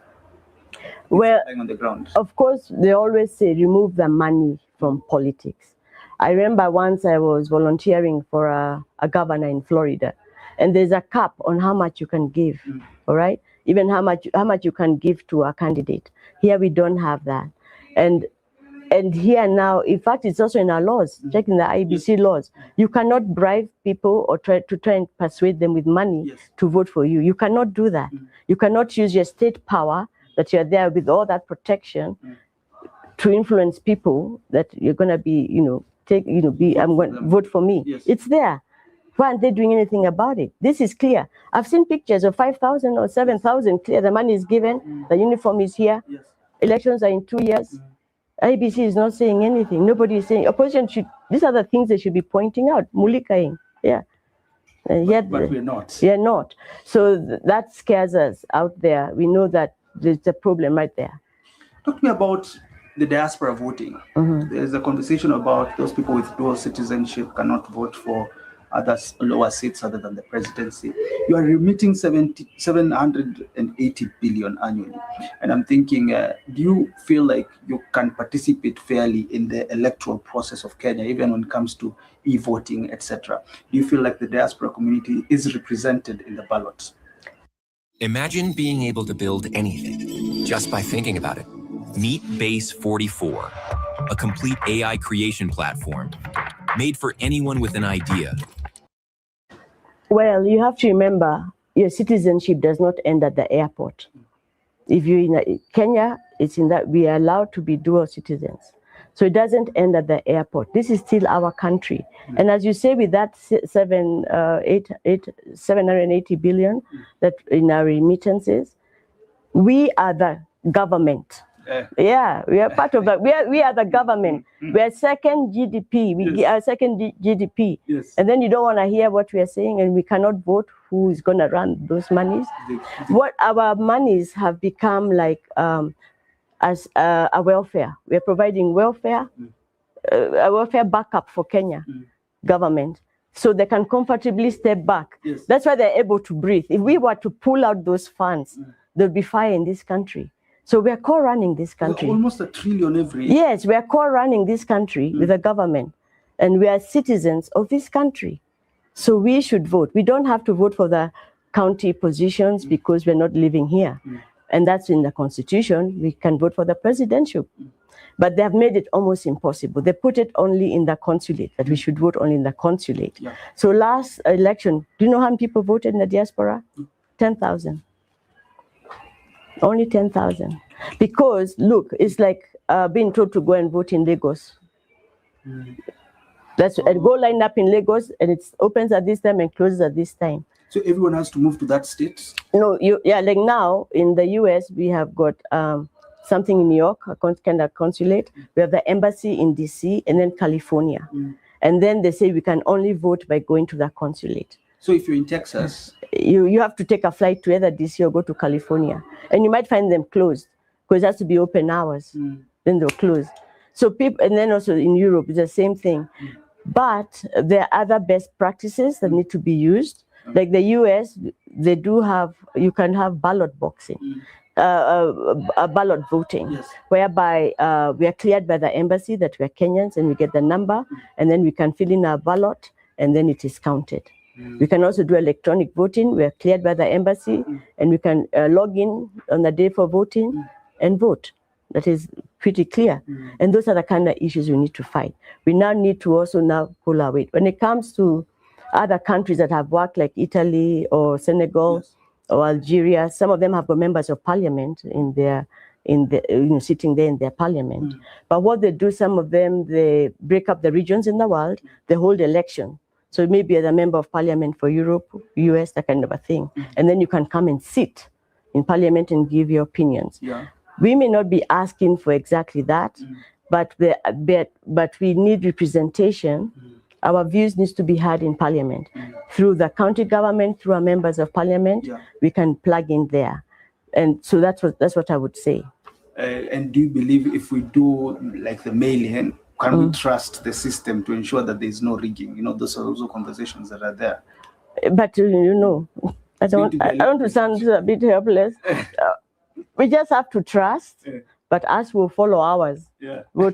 Well, on the ground. Of course, they always say remove the money from politics. I remember once I was volunteering for a governor in Florida, and there's a cap on how much you can give, all right? Even how much you can give to a candidate. Here we don't have that. And here now, in fact, it's also in our laws, checking the IBC laws. You cannot bribe people or try and persuade them with money to vote for you. You cannot do that. You cannot use your state power that you're there with all that protection to influence people that you're going to be, I'm going to vote for me. It's there. Why aren't they doing anything about it? This is clear. I've seen pictures of 5,000 or 7,000 clear. The money is given. The uniform is here. Elections are in 2 years. IBC is not saying anything. Nobody is saying. Opposition should. These are the things they should be pointing out. Mulikaing. But we're not. We are not. So that scares us out there. We know that there's a problem right there. Talk to me about the diaspora voting. There's a conversation about those people with dual citizenship cannot vote for other lower seats other than the presidency. You are remitting 780 billion annually. And I'm thinking, do you feel like you can participate fairly in the electoral process of Kenya, even when it comes to e-voting, etc.? Do you feel like the diaspora community is represented in the ballot? Imagine being able to build anything just by thinking about it. Meet Base 44, a complete AI creation platform made for anyone with an idea. Well, you have to remember, your citizenship does not end at the airport. If you're in Kenya, it's in that we are allowed to be dual citizens. So it doesn't end at the airport. This is still our country. And as you say, with that 780 billion that in our remittances, we are the government. Yeah, we are part of that. We are the government. We are second GDP. We are second GDP. Yes. And then you don't want to hear what we are saying, and we cannot vote who is going to run those monies. What our monies have become like as a welfare. We are providing welfare, a welfare backup for Kenya government, so they can comfortably step back. Yes. That's why they're able to breathe. If we were to pull out those funds, there'll be fire in this country. So we are co-running this country. Almost $1 trillion every year. Yes, we are co-running this country with the government, and we are citizens of this country. So we should vote. We don't have to vote for the county positions because we're not living here. And that's in the constitution. We can vote for the presidential. But they have made it almost impossible. They put it only in the consulate, that we should vote only in the consulate. Yeah. So last election, do you know how many people voted in the diaspora? 10,000. Only 10,000. Because, look, it's like being told to go and vote in Lagos. That's and go line up in Lagos, and it opens at this time and closes at this time. So everyone has to move to that state? No, like now in the US, we have got something in New York, a kind of consulate. We have the embassy in DC, and then California. And then they say we can only vote by going to the consulate. So if you're in Texas, you have to take a flight to either DC or go to California. And you might find them closed because it has to be open hours. Then they'll close. So people, and then also in Europe, it's the same thing. But there are other best practices that need to be used. Like the US, they do have, you can have ballot boxing, ballot voting, Yes. whereby we are cleared by the embassy that we are Kenyans and we get the number, and then we can fill in our ballot, and then it is counted. We can also do electronic voting. We are cleared by the embassy, and we can log in on the day for voting and vote. That is pretty clear. And those are the kind of issues we need to fight. We now need to also now pull our weight. When it comes to other countries that have worked, like Italy or Senegal or Algeria, some of them have got members of parliament sitting there in their parliament. But what they do, some of them, they break up the regions in the world, they hold election. So maybe as a member of parliament for Europe, US, that kind of a thing. And then you can come and sit in parliament and give your opinions. yeah. We may not be asking for exactly that, but we need representation. Our views needs to be heard in parliament. Through the county government, through our members of parliament, we can plug in there. And so that's what I would say. And do you believe if we do like the mail-in, can we trust the system to ensure that there is no rigging? You know, those are also conversations that are there. But I don't want to sound a bit helpless. We just have to trust, but us will follow ours. We'll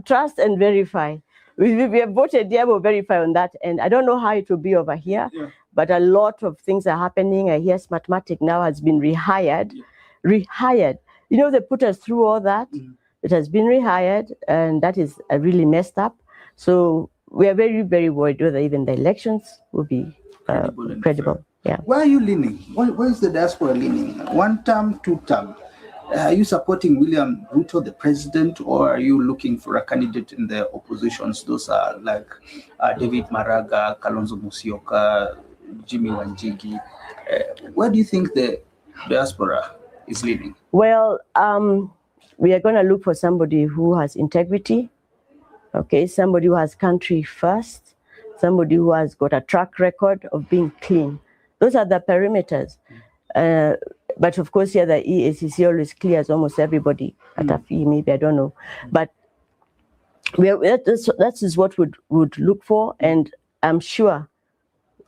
trust and verify. We have voted there, we'll verify on that. And I don't know how it will be over here, but a lot of things are happening. I hear Smartmatic now has been rehired. You know, they put us through all that. It has been rehired, and that is really messed up. So we are very, very worried whether even the elections will be credible. Yeah. Where are you leaning? Where is the diaspora leaning? 1 term, 2 term? Are you supporting William Ruto, the president, or are you looking for a candidate in the oppositions? Those are like David Maraga, Kalonzo Musyoka, Jimmy Wanjigi. Where do you think the diaspora is leaning? Well, we are going to look for somebody who has integrity, okay, somebody who has country first, somebody who has got a track record of being clean. Those are the perimeters. But of course, here the EACC always clears almost everybody at a fee, maybe, I don't know. But that is what we would look for. And I'm sure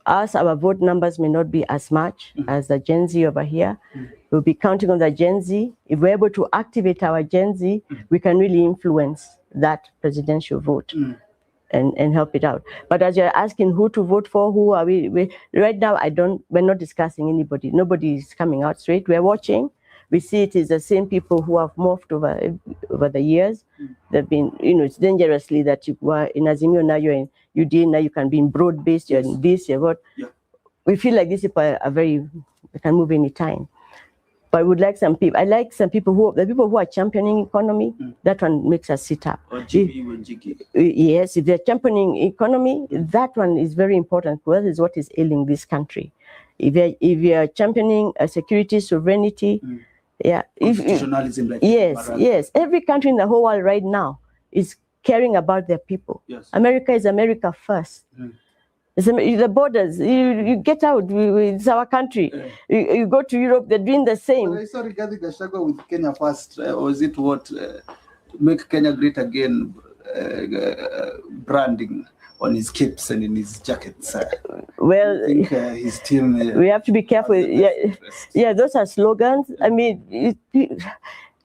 our vote numbers may not be as much as the Gen Z over here. We'll be counting on the Gen Z. If we're able to activate our Gen Z, we can really influence that presidential vote. And help it out. But as you're asking who to vote for, who are we right now, we're not discussing anybody. Nobody is coming out straight. We're watching. We see it is the same people who have morphed over the years. They've been, it's dangerously that you were in Azimio, now you're in UDA, now you can be in broad-based, you're in this, you're what. We feel like these people are they can move any time. But I would like some people. I like some people the people who are championing economy. That one makes us sit up. Yes, if they're championing economy, that one is very important. Because that is what is ailing this country. If you're championing security, sovereignty, Yeah. Constitutionalism, like yes. Every country in the whole world right now is caring about their people. Yes. America is America first. The borders, you get out, it's our country. You go to Europe, they're doing the same. But I saw regarding the struggle with Kenya first, was it what make Kenya great again, branding on his capes and in his jackets? Well, I think his team. We have to be careful. Yeah, those are slogans. I mean,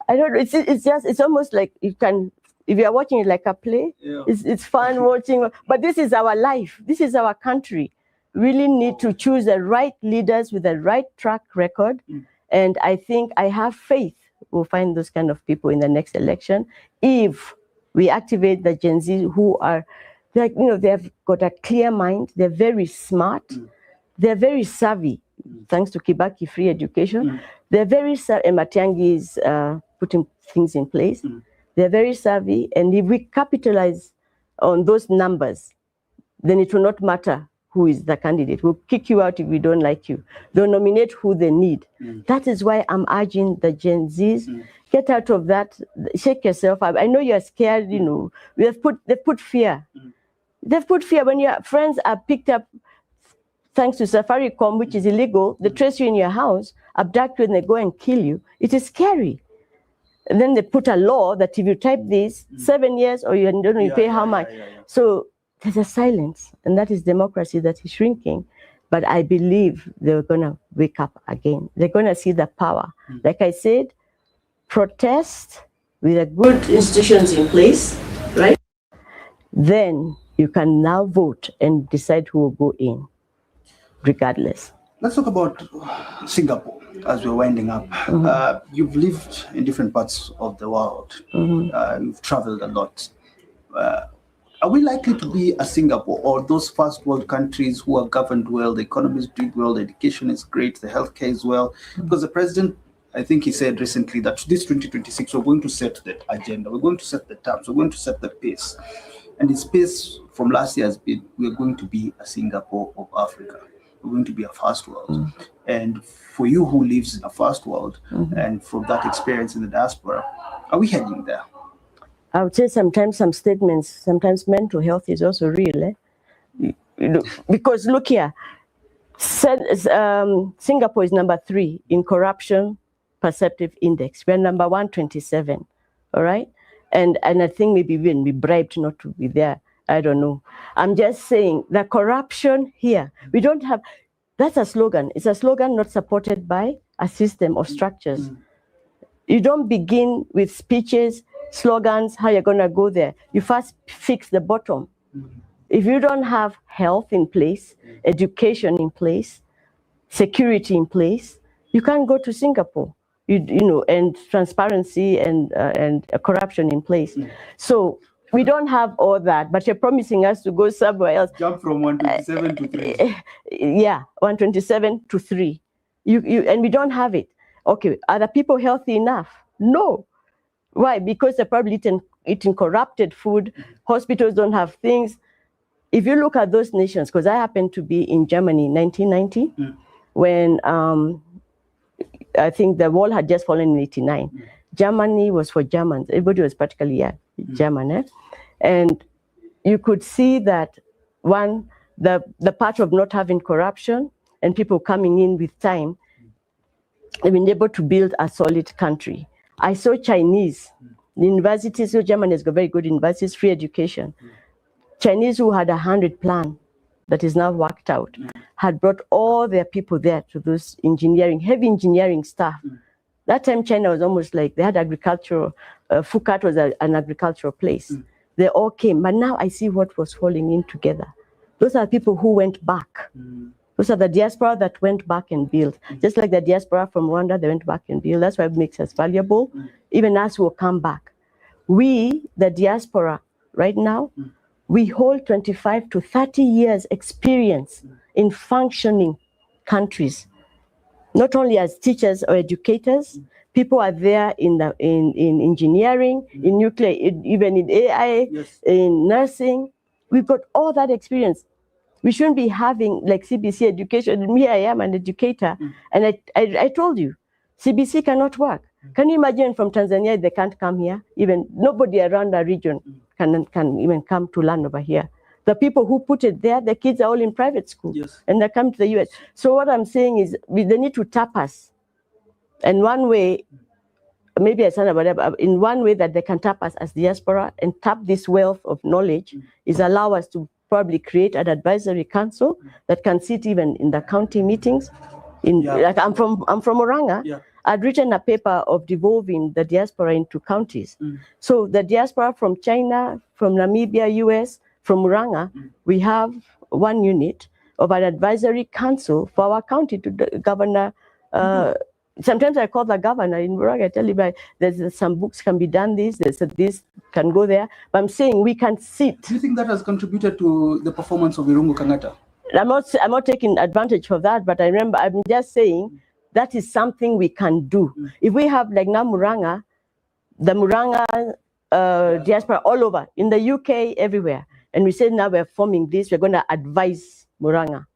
I don't know. It's almost like you can. If you are watching it like a play, it's fun watching. But this is our life. This is our country. We really need to choose the right leaders with the right track record. And I think I have faith we'll find those kind of people in the next election if we activate the Gen Z who are, like, they've got a clear mind. They're very smart. They're very savvy, thanks to Kibaki free education. They're very savvy. And Matiang'i is putting things in place. They're very savvy, and if we capitalize on those numbers, then it will not matter who is the candidate. We'll kick you out if we don't like you. They'll nominate who they need. That is why I'm urging the Gen Zs, get out of that, shake yourself up. I know you're scared, they've put fear. They've put fear when your friends are picked up thanks to Safaricom, which is illegal. They trace you in your house, abduct you, and they go and kill you. It is scary. And then they put a law that if you type this, 7 years or you don't know, you pay how much. So there's a silence, and that is democracy that is shrinking. But I believe they're going to wake up again. They're going to see the power. Like I said, protest with the good institutions in place, right? Then you can now vote and decide who will go in, regardless. Let's talk about Singapore as we're winding up. You've lived in different parts of the world. You've traveled a lot. Are we likely to be a Singapore or those first world countries who are governed well, the economy is doing well, the education is great, the healthcare is well? Because the president, I think he said recently that this 2026, we're going to set the agenda, we're going to set the terms, we're going to set the pace. And his pace from last year has been, we're going to be a Singapore of Africa. We're going to be a first world. And for you who lives in a first world, and from that experience in the diaspora, are we heading there? I would say sometimes some statements, sometimes mental health is also real. Because look here, Singapore is number 3 in corruption perceptive index. We're number 127, all right? And I think maybe when we bribed not to be there, I don't know. I'm just saying the corruption here, we don't have, that's a slogan. It's a slogan not supported by a system of structures. You don't begin with speeches, slogans, how you're going to go there. You first fix the bottom. If you don't have health in place, education in place, security in place, you can't go to Singapore. And transparency and corruption in place. So we don't have all that, but you're promising us to go somewhere else. Jump from 127 to 3. Yeah, 127 to 3. And we don't have it. Okay, are the people healthy enough? No. Why? Because they're probably eating corrupted food. Hospitals don't have things. If you look at those nations, because I happened to be in Germany in 1990, when I think the wall had just fallen in 89. Germany was for Germans. Everybody was practically German. And you could see that, one, the part of not having corruption and people coming in with time, they've been able to build a solid country. I saw Chinese universities, so Germany has got very good universities, free education. Chinese who had 100 plan that is now worked out, had brought all their people there to those engineering, heavy engineering stuff. That time China was almost like, they had agricultural, Phuket was an agricultural place. They all came, but now I see what was falling in together. Those are people who went back. Those are the diaspora that went back and built. Just like the diaspora from Rwanda, they went back and built. That's why it makes us valuable. Even us will come back. We, the diaspora, right now, we hold 25 to 30 years experience in functioning countries. Not only as teachers or educators, people are there in engineering, in nuclear, even in AI, in nursing. We've got all that experience. We shouldn't be having like CBC education. Me, I am an educator, and I told you, CBC cannot work. Can you imagine from Tanzania they can't come here? Even nobody around the region can even come to learn over here. The people who put it there, the kids are all in private school, and they come to the US. So what I'm saying is, they need to tap us. And one way, maybe I said whatever, in one way that they can tap us as diaspora and tap this wealth of knowledge is allow us to probably create an advisory council that can sit even in the county meetings. Like I'm from Oranga. I'd written a paper of devolving the diaspora into counties. So the diaspora from China, from Namibia, US, from Oranga, we have one unit of an advisory council for our county to the governor. Sometimes I call the governor in Oranga. I tell him there's some books can be done this can go there. But I'm saying we can sit. Do you think that has contributed to the performance of Irungu Kangata? I'm not taking advantage of that, but I'm just saying that is something we can do. If we have like now Muranga, the Muranga diaspora all over, in the UK, everywhere, and we say now we're forming this, we're going to advise Muranga,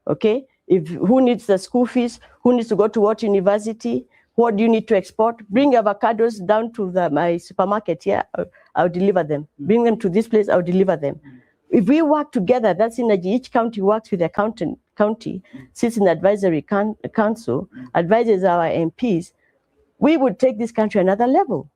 okay? Who needs the school fees, who needs to go to what university, what do you need to export? Bring avocados down to my supermarket here, I'll deliver them. Bring them to this place, I'll deliver them. If we work together, that synergy, each county works with their county, sits in the advisory council, advises our MPs, we would take this country another level.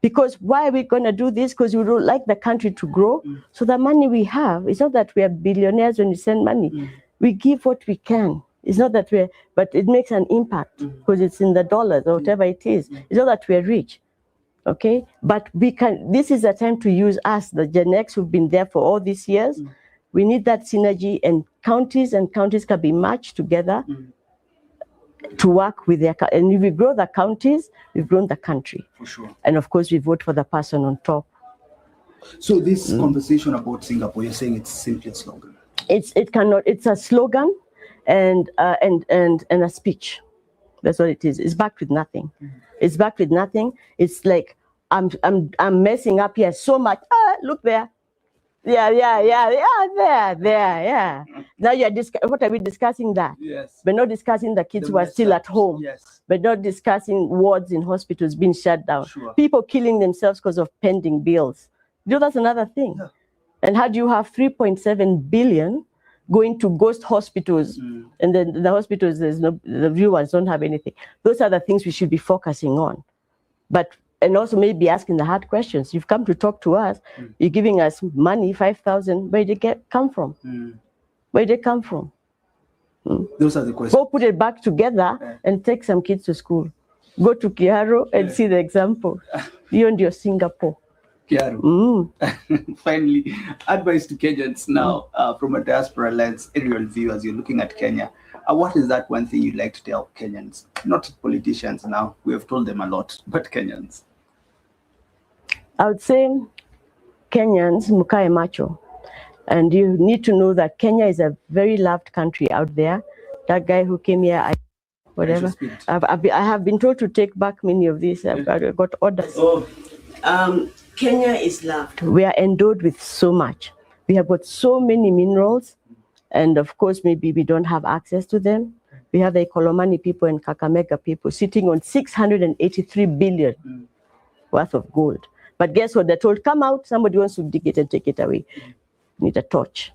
Because why are we going to do this? Because we would like the country to grow. So the money we have, it's not that we are billionaires when we send money. We give what we can. It's not that but it makes an impact because it's in the dollars or whatever it is. It's not that we're rich. Okay, but this is a time to use us, the Gen X who've been there for all these years. We need that synergy, and counties can be matched together to work with their, and if we grow the counties, we've grown the country. For sure. And of course, we vote for the person on top. So this conversation about Singapore, you're saying it's simply a slogan? It's a slogan and a speech. That's what it is. It's backed with nothing. It's backed with nothing. It's like I'm messing up here so much. Look there. Yeah, there. Now what are we discussing that? Yes. We're not discussing the kids who are still at home. Yes. We're not discussing wards in hospitals being shut down. Sure. People killing themselves because of pending bills. That's another thing. Yeah. And how do you have 3.7 billion going to ghost hospitals, and then the hospitals, the viewers don't have anything? Those are the things we should be focusing on. And also maybe asking the hard questions. You've come to talk to us, you're giving us money, 5,000, where did it come from? Where did it come from? Those are the questions. Go put it back together and take some kids to school. Go to Kiaro and see the example. You and your Singapore. Kiaro. Finally, advice to Kenyans now from a diaspora lens, aerial view as you're looking at Kenya. What is that one thing you'd like to tell Kenyans? Not politicians now, we have told them a lot, but Kenyans. I would say Kenyans, mukae macho. And you need to know that Kenya is a very loved country out there. That guy who came here, I have been told to take back many of these. I've got orders. Kenya is loved. We are endowed with so much. We have got so many minerals. And of course, maybe we don't have access to them. We have the Ikolomani people and Kakamega people sitting on 683 billion worth of gold. But guess what? They're told, come out, somebody wants to dig it and take it away. Need a torch.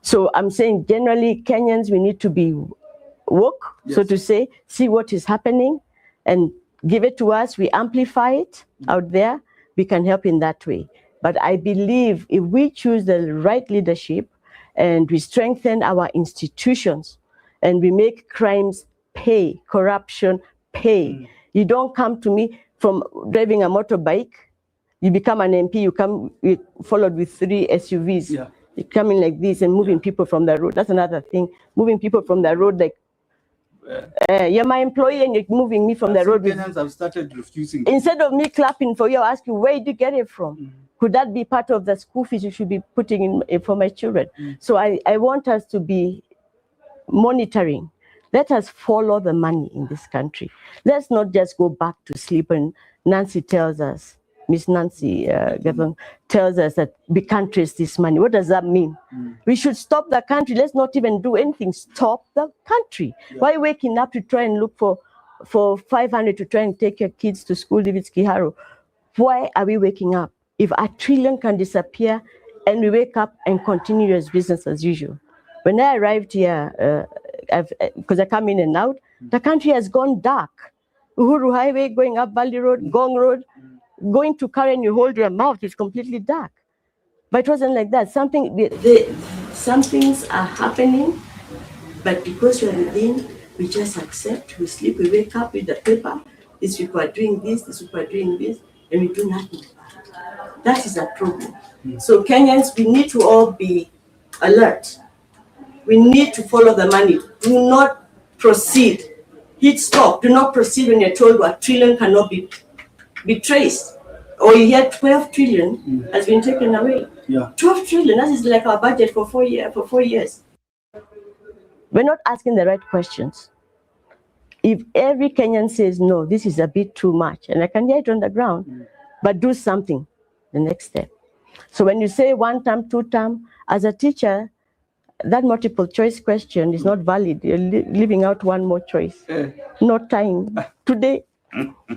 So I'm saying generally Kenyans, we need to be woke, so to say, see what is happening and give it to us. We amplify it out there. We can help in that way. But I believe if we choose the right leadership and we strengthen our institutions and we make crimes pay, corruption pay. You don't come to me from driving a motorbike. You become an MP, you followed with 3 SUVs. Yeah. You're coming like this and moving people from the road. That's another thing. Moving people from the road, like, you're my employee and you're moving me from the road. Kenyans have started refusing. Instead of me clapping for you, I'll ask you, where did you get it from? Could that be part of the school fees you should be putting in for my children? So I want us to be monitoring. Let us follow the money in this country. Let's not just go back to sleep. And Nancy tells us, Miss Nancy tells us that we can't trace this money. What does that mean? We should stop the country. Let's not even do anything. Stop the country. Why waking up to try and look for for 500 to try and take your kids to school if it's Kiharu. Why are we waking up? If $1 trillion can disappear and we wake up and continue as business as usual. When I arrived here, because I come in and out, the country has gone dark. Uhuru Highway going up Bali Road, Gong Road, going to Karen, you hold your mouth, it's completely dark. But it wasn't like that. Some things are happening, but because we are within, we just accept, we sleep, we wake up with the paper, these people are doing this, these people are doing this, and we do nothing about it. That is a problem. So Kenyans, we need to all be alert. We need to follow the money. Do not proceed. Hit stop. Do not proceed when you're told $1 trillion cannot be traced. Or you hear 12 trillion has been taken away. Yeah. 12 trillion, that is like our budget for 4 years. We're not asking the right questions. If every Kenyan says, no, this is a bit too much, and I can hear it on the ground, but do something, the next step. So when you say 1 term, 2 term, as a teacher, that multiple choice question is not valid. You're leaving out one more choice. No time. Today,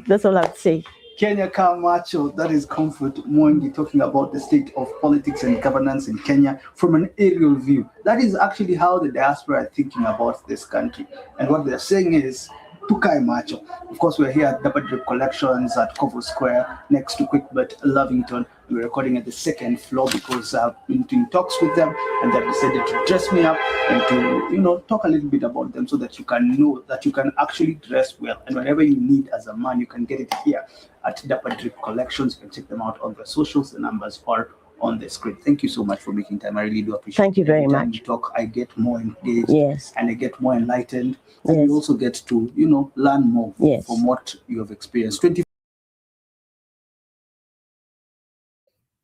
that's all I'd say. Kenya Kamacho, that is Comfort Mwangi talking about the state of politics and governance in Kenya from an aerial view. That is actually how the diaspora are thinking about this country. And what they're saying is, Tukai Macho. Of course, we're here at Double Drip Collections at Kovo Square, next to Quickbet Lovington. We're recording at the 2nd floor because I've been in talks with them and they've decided to dress me up and to, talk a little bit about them so that you can know that you can actually dress well. And whatever you need as a man, you can get it here at Double Drip Collections. You can check them out on their socials. The numbers are on the screen. Thank you so much for making time. I really do appreciate it. Thank you very much. Every time you talk, I get more engaged. Yes. And I get more enlightened. And you also get to, learn more from what you have experienced.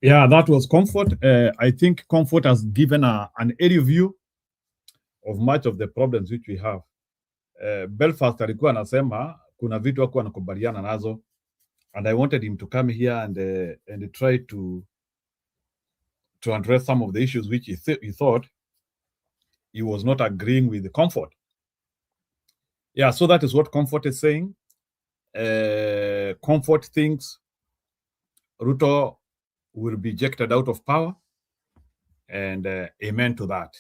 Yeah, that was Comfort. I think Comfort has given an area view of much of the problems which we have. Belfast alikuwa anasema kuna vitu hakuwa anakubaliana nazo, and I wanted him to come here and try to address some of the issues which he thought he was not agreeing with the Comfort. Yeah, so that is what Comfort is saying. Comfort thinks Ruto will be ejected out of power, and amen to that.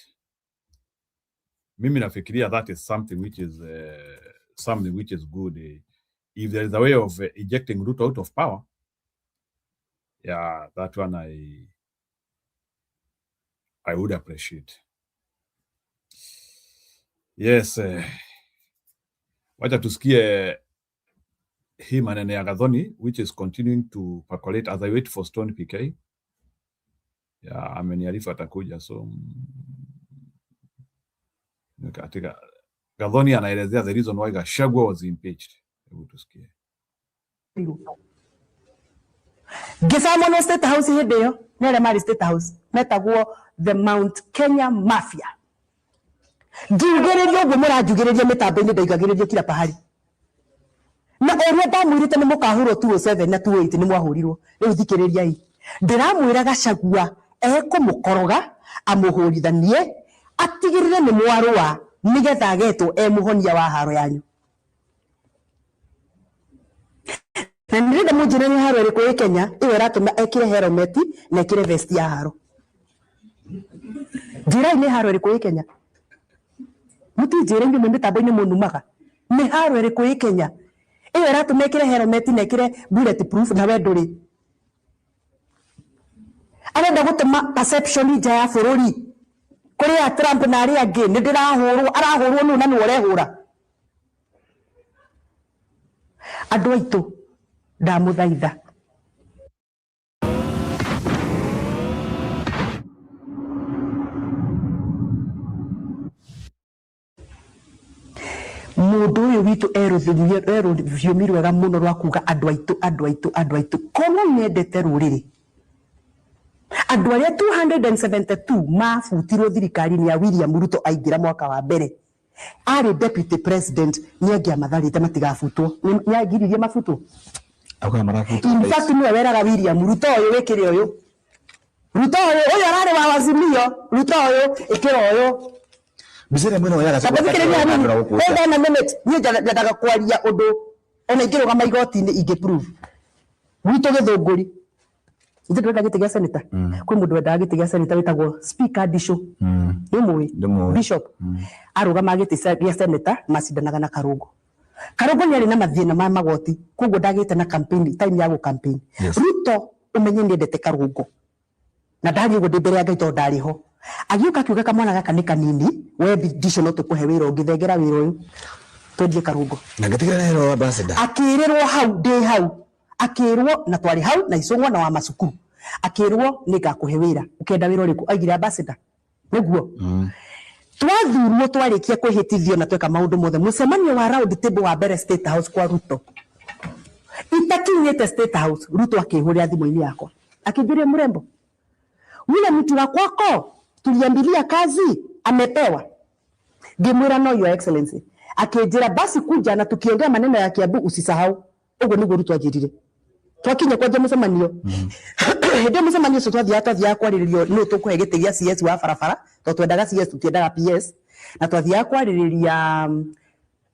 Mimi nafikiria that is something which is good. If there is a way of ejecting Ruto out of power, yeah, that one I would appreciate. Yes, wacha tusikie hii maneno ya Gathoni, which is continuing to percolate as I wait for Stone PK. Yeah, ameniarifu atakuja, so katika Gathoni anaelezea the reason why Gachagua was impeached. Hebu tusikie. Gisamo no State House hĩndĩ nere mari State House metagwo the Mount Kenya Mafia. Njugĩrĩrio ũguo mũranjugĩrĩria mĩtambo-inĩ ndaigagĩrĩrio kila pahali. Na ũrĩa ndamwĩrĩte nĩ mũkahũrwo 207 na 208 nĩ mwahũrirwo. Rĩu thikĩrĩriai. Ndĩramwĩra Gachagua ekũmũkoroga amũhũrithanie atigĩrĩre nĩ mwarũa nĩgetha agetwo mũhonia wa haro yanyu. Na nĩrenda mũnjĩre nĩ haro ĩrĩkũ ĩ Kenya ĩyo ĩratũma ekĩre helmet na ekĩre vest ya haro. Njĩrai nĩ haro ĩrĩkũ ĩ Kenya. Mũtinjĩre inyuĩ mĩtambo-inĩ mũnumaga. Nĩ haro ĩrĩkũ ĩ Kenya ĩyo ĩratũma ekĩre helmet na ekĩre bulletproof na we ndũrĩ. Arenda gũtũma perception nja ya bũrũri kũrĩa Trump na arĩa angĩ nĩ ndĩrahũrwo arahũrwo nũ na nĩ ũrehũra. Andũ aitũ ndamũthaitha mũndũ ũyũ witũ erũthiomi rwega mũno rwa kuga andũ aitũ koguo nyendete rũrĩrĩ. Andũ arĩa 272 mabutirwo thirikari-inĩ ya William Ruto aingĩra mwaka wa mbere arĩ deputy president nĩangĩamatharĩte matigabutwo nĩangiririe mabutwo. In fact nĩwe weraga William Ruto ũyũ wĩkĩre ũyũ Ruto ũyũ ararĩ wa Azimio Ruto ũyũ ĩkĩra ũyũ Bisere mwino yaga sababu kile ni hanini hold on a minute ni jadaga kwaria undu ona ingiro kama igoti-ini ingiprove Ruto githunguri ite twenda gite gya senator kwi mundu wendaga gite gya senator witagwo speaker Disho ni bishop arugama gite gya senator macindanaga na Karungu ni ari na mathina ma magoti koguo ndagite na campaign time ya go campaign Ruto umenye ni ndete Karungu na ndari ugo ndibere ya Ngai to ndari ho agiuka kiuga kamwana gaka ni kanini we Disho no tukuhe wira ungithengera wira uyu tondie Karungu na ngatigira nero ambassador akirirwo hau ndi hau akirwo na twari hau na icungwa na wa macukuru akirwo ni ngakuhe wira ukenda wira uriku aigire ambassador niguo twathurwo twarikia kwihitithio na tweka maundu mothe mucemanio wa round table wa mbere State House kwa Ruto itakinyite State House Ruto akihuria thimu-ini yakwa akimbiria mrembo yule mtu wa kwako tuliambilia kazi amepewa ngimwira no your excellency akijira basi kuja na tukiongea maneno ya Kiambu usisahau ugo niguo Ruto ajirire twakinya kwa mucemanio hende mucemanio so twathia kwariririo ni tukuhe gite gya CS wa barabara to twendaga CS tutiendaga PS na twathia kwaririria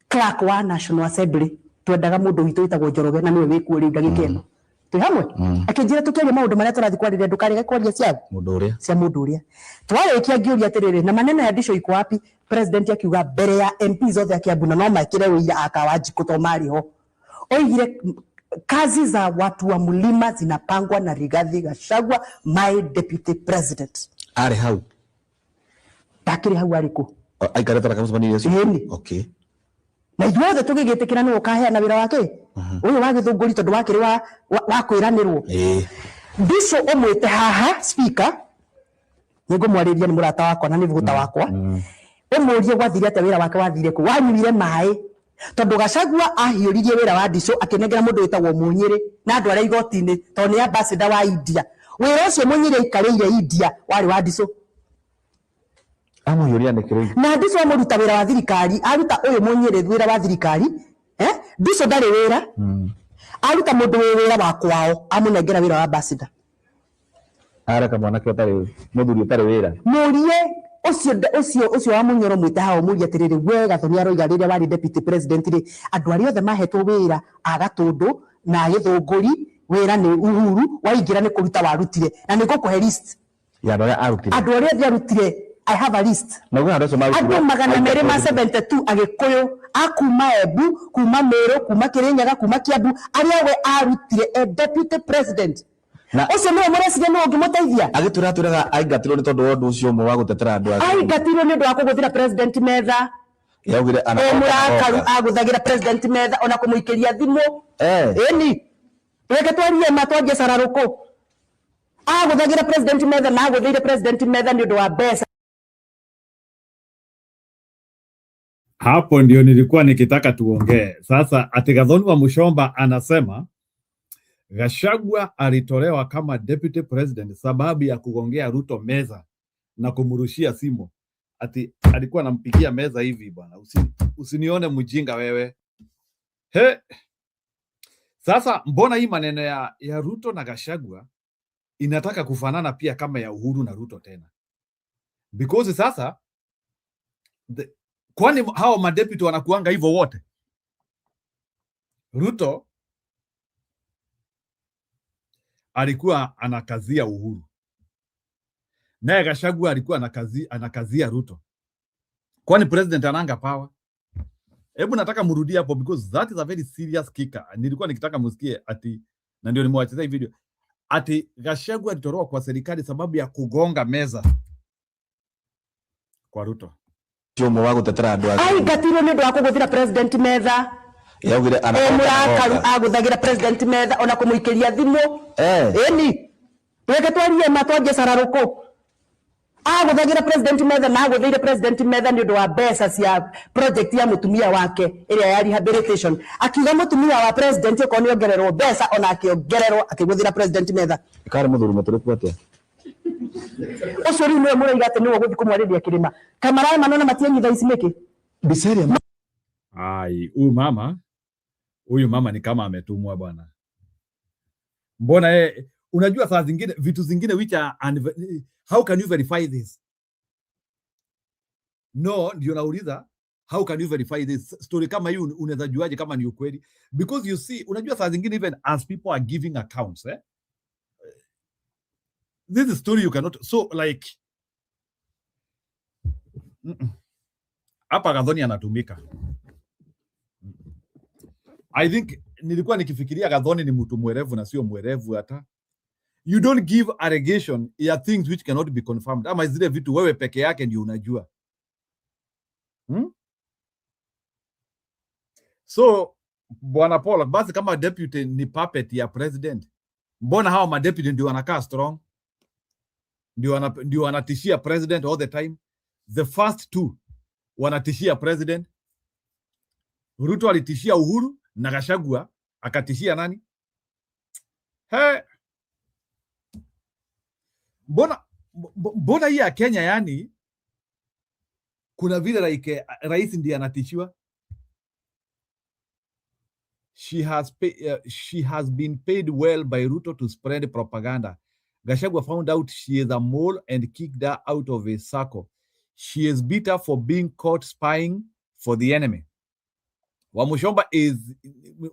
clerk wa National Assembly twendaga mundu witu witagwo Njoroge na niwe wikuo ri ndagika ino twi hamwe akijira tukiaria maundu maria turathi kwaririria ndukarege kwaria cia mundu uria twarikia ngiuria atiriri na maneno ya Disho iko wapi president akiuga mbere ya MP zothe Kiambu na no makire wira akawanjiko to mari ho oigire kazi za watu wa mlima zinapangwa na Rigathi Gachagua my deputy president ari hau takiri hau ariko aikareta na kamsmani yesu okay na ijuothe tugigitikira ni ukahea na wira wake uyu wa githunguri tondu wakiri wa kwiranirwo Disho umwite haha speaker nigo mwariria ni murata wakwa na ni vuguta wakwa umurie gwathire ate wira wake wathire ku wanyuire mai tondu Gachagua ahiuririe wira wa Disho akinengera mundu witagwo Munyiri na andu aria igoti-ini to ni ambassador wa India wira ucio Munyiri ikarire India wari wa Disho amuhiuria nekire na Disho amuruta wira wa thirikari aruta uyu Munyiri wira wa thirikari Disho ndari wira aruta mundu wira wa kwao amunengera wira wa ambassador ara kamwana ke tare muthuri tare wira murie ucio wa Munyoro mwite hao muria atiriri wega thoni aroiga riria wari deputy president ri andu aria othe mahetwo wira agatundu na githunguri wira ni Uhuru waingira ni kuruta warutire na ni gukuhe list ya andu aria arutire I have a list na gwa ndo maru andu magana mere ma 72 agikuyu akuma Embu kuma Meru kuma Kirinyaga kuma Kiambu aria we arutire a deputy president na ucio no murecire no ngimuteithia agituraturaga aingatirwo ni tondu wondu ucio umwe wa gutetera andu ake aingatirwo ni ndu wa kuguthira president metha yaugire ana murakaru aguthagira president metha ona kumuikiria thimu eni reke twarie matwaje sararuko aguthagira president metha na aguthaire president metha ni ndu wa mbeca. Hapo ndio nilikuwa nikitaka tuongee sasa. Ati Gathoni wa Mushomba anasema Gachagua alitolewa kama deputy president sababu ya kugongea Ruto meza na kumrushia simu. Ati alikuwa anampigia meza hivi bwana, usinione mjinga wewe. Sasa mbona hii maneno ya Ruto na Gachagua inataka kufanana pia kama ya Uhuru na Ruto tena? Because sasa kwani hao madeputy wanakuanga hivyo wote? Ruto alikuwa anakazia Uhuru, naye Gachagua alikuwa anakazia Ruto. Kwani president ananga power? Hebu nataka mrudie hapo because that is a very serious kicker. Nilikuwa nikitaka msikie ati, na ndio nimewachezea hii video, ati Gachagua alitoroka kwa serikali sababu ya kugonga meza kwa Ruto. Sio mwa wa gutetera andu ake aingatirwo ni ndu wa kuguthira president metha yaugire ana murakaru aguthagira president metha ona kumuikiria thimu eni reke twarie matwaje sararuko aguthagira president metha na aguthaire president metha ni ndu wa mbeca cia project ya mutumia wake iria ya rehabilitation akiuga mutumia wa president uko ni ongererwo mbeca ona akiongererwo akiguthira president metha kare muthuri maturiku atia ucio riu niwe muraiga ati niwe guthi kumwariria kirima kamarae manona matianyitha isimiki biseria ai huyu mama ni kama ametumwa bwana. Mbona unajua saa zingine vitu zingine which are how can you verify this? No, ndio nauliza, how can you verify this story kama hii? Unaweza juaje kama ni ukweli? Because you see, unajua saa zingine even as people are giving accounts, this is story you cannot, so like hapa Gathoni anatumika. I think nilikuwa nikifikiria Gathoni ni mtu mwerevu na sio mwerevu hata. You don't give allegation ya things which cannot be confirmed. Ama zile vitu wewe peke yake ndio unajua. So Bwana Paul, basi kama deputy ni puppet ya president, mbona hao ma deputy ndio wanakaa strong? Ndio wanatishia president all the time. The first two wanatishia president. Ruto alitishia Uhuru na Gachagua akatishia nani? Mbona hii ya Kenya yani kuna vile like rais ndiye anatishiwa. She has been paid well by Ruto to spread propaganda. Gachagua found out she is a mole and kicked her out of a circle. She is bitter for being caught spying for the enemy.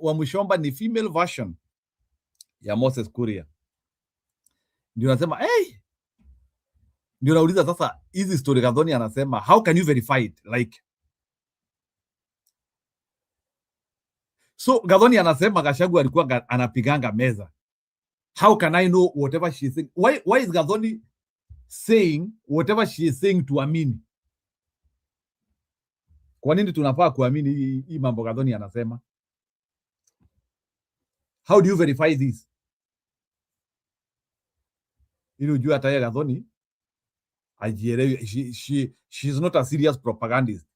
Wamushomba ni female version ya Moses Kuria. Ndio nasema ndio nauliza sasa, hizi story Gathoni anasema, how can you verify it? Like, so Gathoni anasema Gachagua alikuwa anapiganga meza. How can I know whatever she is saying? Why is Gathoni saying whatever she is saying to amini? Kwa nini tunafaa kuamini hii mambo Gathoni anasema? How do you verify this? Ili ujue hata yeye Gathoni ajielewe, she is not a serious propagandist.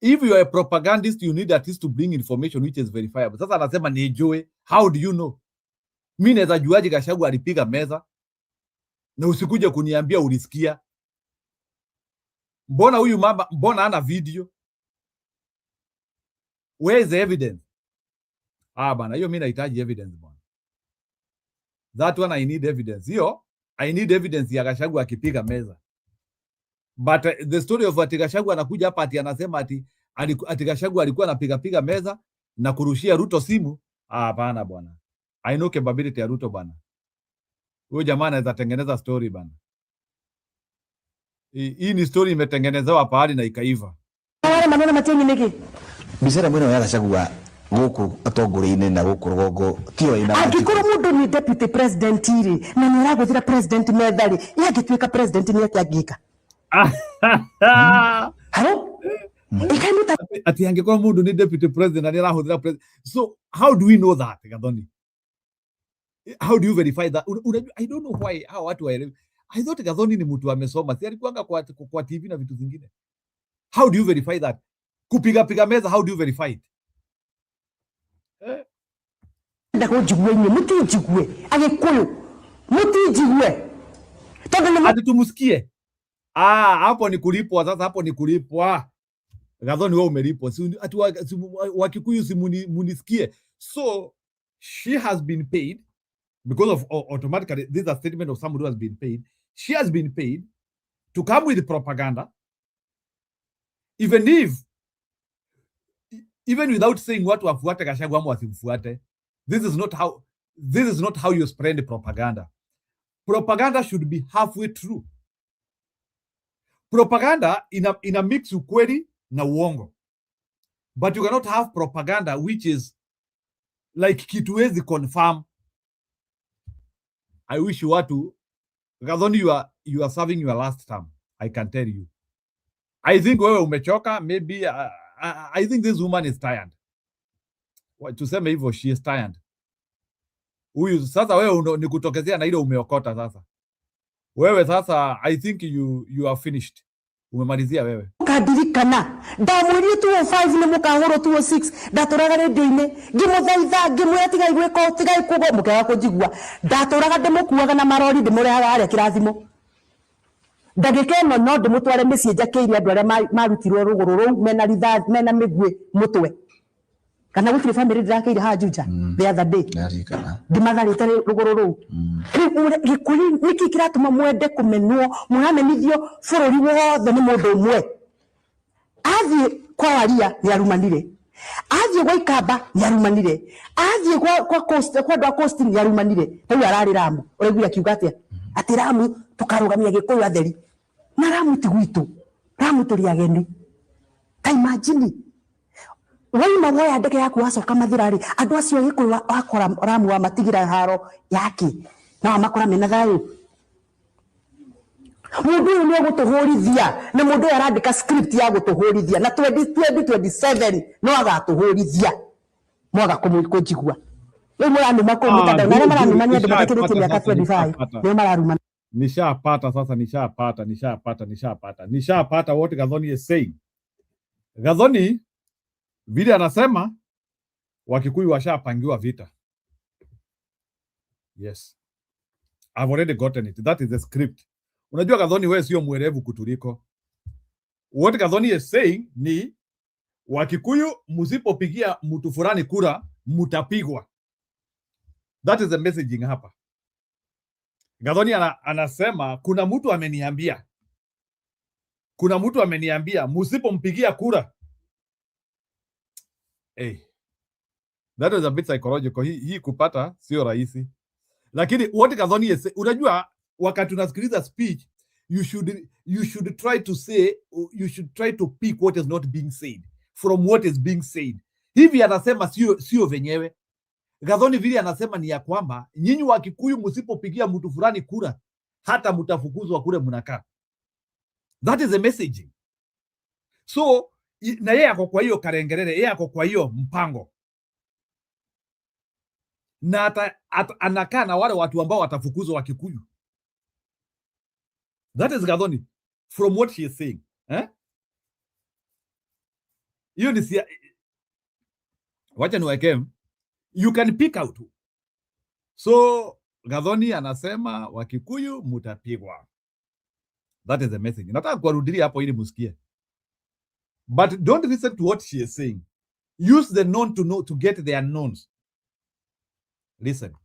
If you are a propagandist, you need at least to bring information which is verifiable. Sasa anasema nijue. How do you know? Mimi naweza juaje Gachagua alipiga meza na usikuje kuniambia ulisikia? Mbona huyu mama, mbona ana video? Where is the evidence? Bana, hiyo mimi nahitaji evidence bwana. That one I need evidence. Hiyo I need evidence ya Gachagua akipiga meza. But the story of Gachagua anakuja hapa ati anasema ati Gachagua alikuwa anapiga meza na kurushia Ruto simu. Hapana bwana. I know capability ya Ruto bwana. Huyo jamaa anaweza tengeneza story bwana. Hii ni story imetengenezewa pahali na ikaiva. Wale maneno matengi niki. Bisera mwino ya Gachagua guku atongore-ine na guku rugongo tio ina angikoro mundu ni deputy president iri na ni araguthira president methari yagituika president ni akiangika halo ikamuta ati angikoro mundu ni deputy president na ni arahuthira president. So how do we know that Gathoni? How do you verify that? I don't know why how watu waelewi. I thought Gathoni ni mtu amesoma, si alikuanga kwa TV na vitu zingine. How do you verify that? Kupiga meza, how do you verify it? Ndako jigwenye muti jigwe agikuyu muti jigwe hadi tumusikie. Hapo ni kulipwa sasa, hapo ni kulipwa. Gathoni wewe umelipwa, si ati Wakikuyu si munisikie. So she has been paid because of automatically this is a statement of somebody who has been paid. She has been paid to come with propaganda, even without saying watu wafuate Gachagua ama wasimfuate. This is not how you spread propaganda. Propaganda should be halfway true. Propaganda ina mix ukweli na uongo. But you cannot have propaganda which is like kituwezi confirm. I wish watu Gathoni, you are serving your last term. I can tell you. I think wewe umechoka, maybe I think this woman is tired. Tuseme hivyo, she is tired. Huyu sasa wewe ni kutokezea na ile umeokota sasa. Wewe sasa I think you are finished. Umemalizia wewe. Kadirikana. Ndamwiri 205 ni mukahoro 206. Ndatoraga radio-ine. Ngimuthaitha ngimwetiga igwe ko tigai kugo mukaga kujigwa. Ndatoraga ndimukuaga na marori ndimurehaga haria kirathimo. Ndagika ino no ndimutware micii njakiire andu aria marutirwo ruguru ruu mena rithathi mena migwe mutwe. Kana gutire family ndirakeire ha Juja the other day. Ndimatharite ruguru ruu. Gikuri niki kiratuma mwende kumenwo muhamenithio bururi wothe ni mundu umwe. Athie kwa Waria ni arumanire. Athie gwa Ikamba ni arumanire. Athie kwa Coast kwa Dwa Coast ni arumanire. Riu arari Ramu. Uregua kiuga atia? Ati Ramu tukarugamia Gikuyu atheri. Na Ramu ti gwitu. Ramu turi ageni. Ta imagine. Waima woya ndege yaku wacoka Mathirari. Andu acio Gikuyu wakora Ramu wa matigira haro yake. Na makora mena thayu. Mundu uyu ni gutuhurithia na mundu arandika script ya gutuhurithia na 2027 no agatuhurithia mwaga kumujigua riu muranuma ku mitandao na maranuma ni andu matakirite miaka 25 ni mararuma. Nishapata sasa, nishapata what Gathoni is saying. Gathoni vile anasema Wakikuyu washapangiwa vita. Yes, I've already gotten it. That is the script. Unajua Gathoni wewe sio mwerevu kutuliko. What Gathoni is saying ni Wakikuyu msipopigia mtu fulani kura mtapigwa. That is the messaging hapa. Gathoni anasema kuna mtu ameniambia msipompigia kura. Hey. That was a bit psychological. Hii kupata sio rahisi. Lakini what Gathoni is saying, unajua wakati unasikiliza speech, you should try to pick what is not being said from what is being said. Hivi anasema sio venyewe. Gathoni vile anasema ni ya kwamba nyinyi Wakikuyu msipopigia mtu fulani kura hata mtafukuzwa kule mnakaa. That is the messaging. So na yeye ako kwa hiyo karengerere, yeye ako kwa hiyo mpango. Na anakaa na wale watu ambao watafukuzwa Wakikuyu. That is Gathoni from what she is saying. Hiyo ni wacha niweke, you can pick out. So Gathoni anasema Wakikuyu mutapigwa. That is the message. Nataka kuwarudilia hapo ili musikie. But don't listen to what she is saying. Use the known to get the unknowns. Listen.